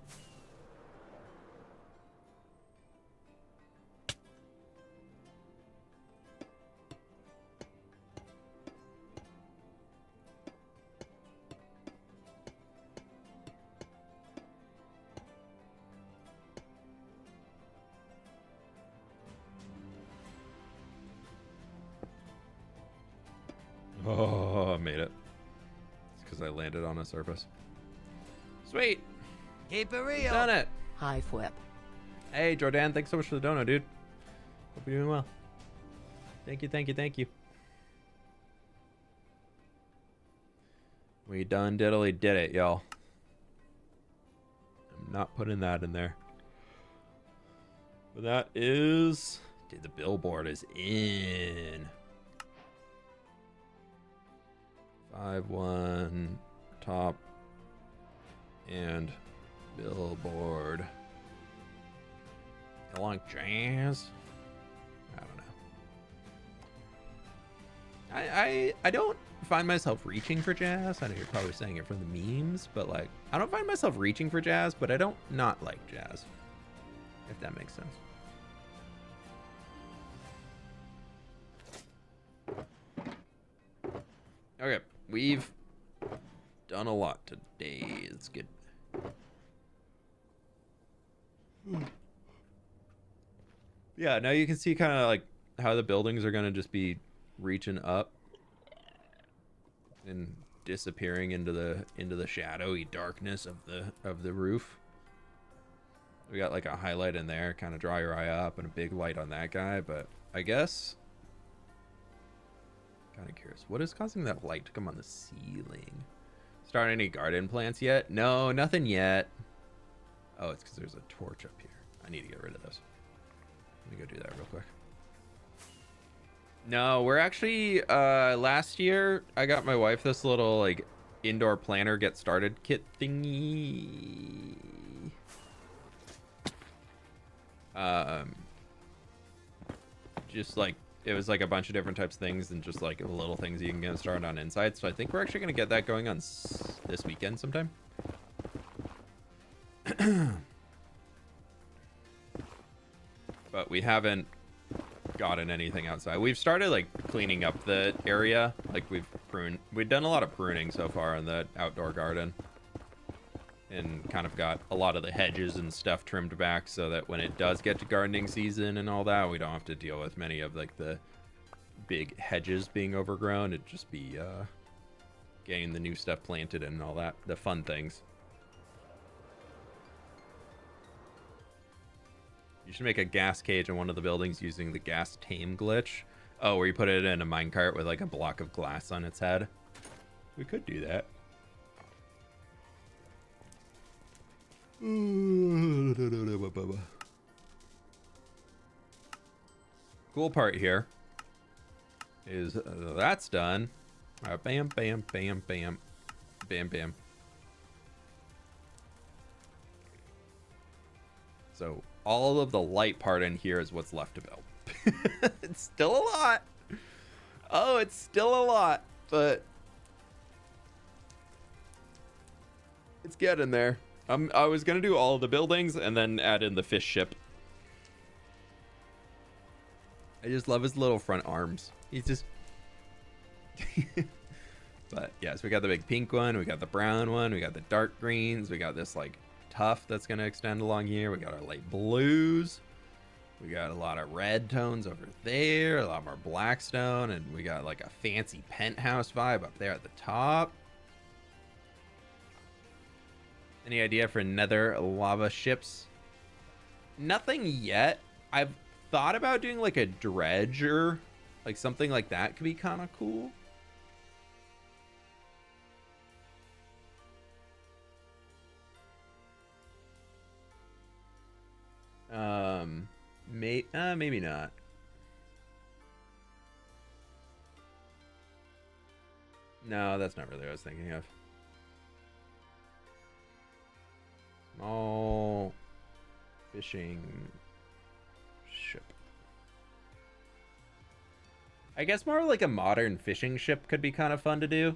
Oh, I made it. It's because I landed on a surface. Sweet. Keep it real. Done it. Hi, fWhip. Hey, Jordan. Thanks so much for the dono, dude. Hope you're doing well. Thank you, thank you, thank you. We done diddly did it, y'all. I'm not putting that in there. But that is... Dude, the billboard is in. 5-1 top and billboard. You like jazz? I don't know. I don't find myself reaching for jazz. I know you're probably saying it from the memes, but like I don't find myself reaching for jazz, but I don't not like jazz. If that makes sense. Okay, we've done a lot today. It's good. Yeah, now you can see kind of like how the buildings are going to just be reaching up and disappearing into the shadowy darkness of the roof. We got like a highlight in there, kind of draw your eye up, and a big light on that guy, but I guess kind of curious, what is causing that light to come on the ceiling? Start any garden plants yet? No, nothing yet. Oh, it's because there's a torch up here. I need to get rid of this. Let me go do that real quick. No, we're actually last year I got my wife this little like indoor planter get started kit thingy. Just like it was like a bunch of different types of things and just like little things you can get started on inside. So I think we're actually gonna get that going on this weekend sometime. But we haven't gotten anything outside. We've started like cleaning up the area. Like we've done a lot of pruning so far in the outdoor garden. and kind of got a lot of the hedges and stuff trimmed back so that when it does get to gardening season and all that, we don't have to deal with many of like the big hedges being overgrown. It'd just be getting the new stuff planted and all that, the fun things. You should make a gas cage in one of the buildings using the gas tame glitch. Oh, where you put it in a minecart with like a block of glass on its head. We could do that. Cool part here is that's done. Bam, bam, bam, bam, bam, bam. So all of the light part in here is what's left to build. It's still a lot. Oh, it's still a lot, but it's getting there. I was gonna do all of the buildings and then add in the fish ship. I just love his little front arms. He's just but yeah, so we got the big pink one, we got the brown one, we got the dark greens, we got this like tuff that's gonna extend along here, we got our light blues, we got a lot of red tones over there, a lot more blackstone, and we got like a fancy penthouse vibe up there at the top. Any idea for nether lava ships? Nothing yet. I've thought about doing like a dredger, like something like that could be kind of cool. Maybe not. No, that's not really what I was thinking of. Small fishing ship. I guess more like a modern fishing ship could be kind of fun to do.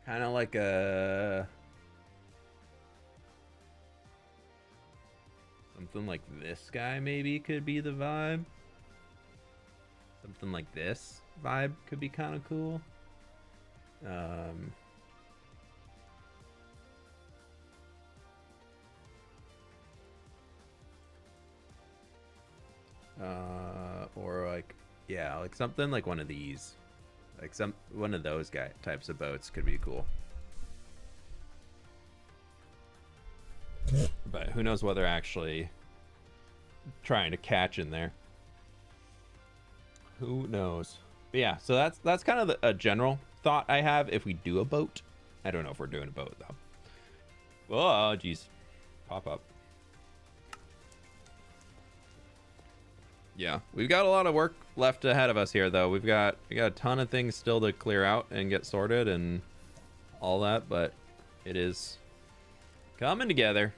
Kind of like a something like this guy maybe could be the vibe. Something like this vibe could be kind of cool. Or like, yeah, like something like one of these. Like one of those types of boats could be cool. But who knows what they're actually trying to catch in there. Who knows? But yeah, so that's kind of a general thought I have if we do a boat. I don't know if we're doing a boat though. Oh, geez. Pop up. Yeah, we've got a lot of work left ahead of us here though. We got a ton of things still to clear out and get sorted and all that, but it is coming together.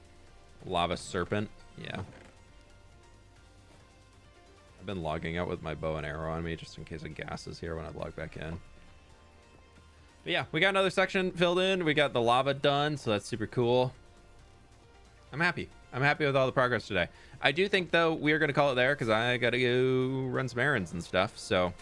Lava serpent. Yeah. I've been logging out with my bow and arrow on me just in case it gasses here when I log back in. But yeah, we got another section filled in. We got the lava done, so that's super cool. I'm happy. I'm happy with all the progress today. I do think, though, we are going to call it there because I got to go run some errands and stuff. So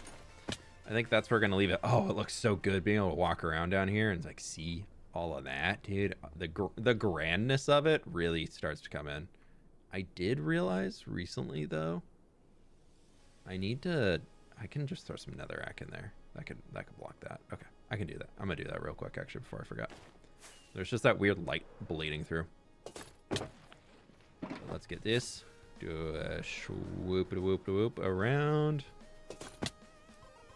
I think that's where we're going to leave it. Oh, it looks so good being able to walk around down here and like see all of that, dude. The grandness of it really starts to come in. I did realize recently, though, I can just throw some netherrack in there. That could block that. Okay, I can do that. I'm gonna do that real quick actually before I forgot. There's just that weird light bleeding through. So let's get this. Do a swoop around.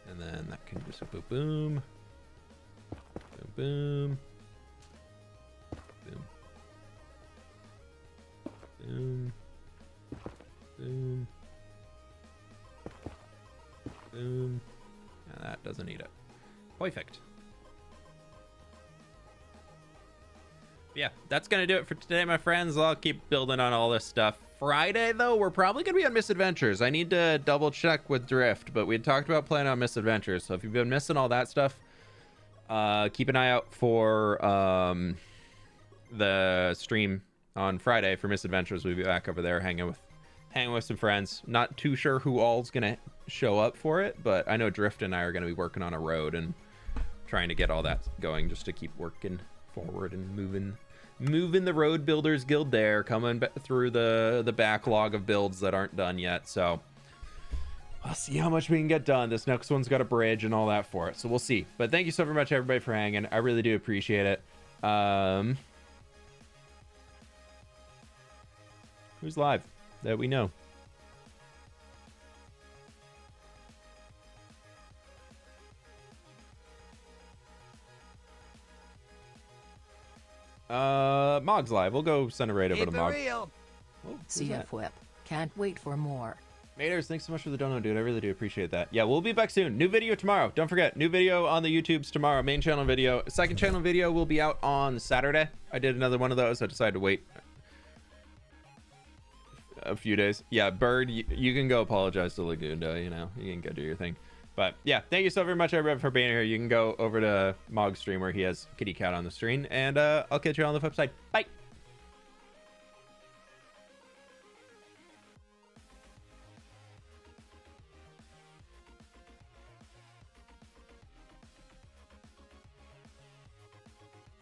And then that can just boom boom. Boom boom. Boom. Boom. Boom. Boom. And that doesn't need it. Perfect. Yeah, that's gonna do it for today, my friends. I'll keep building on all this stuff. Friday, though, we're probably gonna be on Misadventures. I need to double check with Drift, but we had talked about playing on Misadventures. So if you've been missing all that stuff, keep an eye out for the stream on Friday for Misadventures. We'll be back over there hanging hanging with some friends. Not too sure who all's gonna show up for it, but I know Drift and I are gonna be working on a road and trying to get all that going just to keep working forward and moving the Road Builders Guild there, coming through the backlog of builds that aren't done yet. So I'll see how much we can get done. This next one's got a bridge and all that for it, so we'll see. But thank you so very much, everybody, for hanging. I really do appreciate it. Who's live that we know? Mog's live. We'll go send a raid over to Mog. Oh, See ya, fWhip. Can't wait for more. Maters, thanks so much for the dono, dude. I really do appreciate that. Yeah, we'll be back soon. New video tomorrow. Don't forget, new video on the YouTubes tomorrow. Main channel video. Second channel video will be out on Saturday. I did another one of those. I decided to wait a few days. Yeah, Bird, you can go apologize to Lagoonda. You know, you can go do your thing. But yeah, thank you so very much, everyone, for being here. You can go over to Mog's stream where he has Kitty Cat on the stream, and I'll catch you on the flip side. Bye.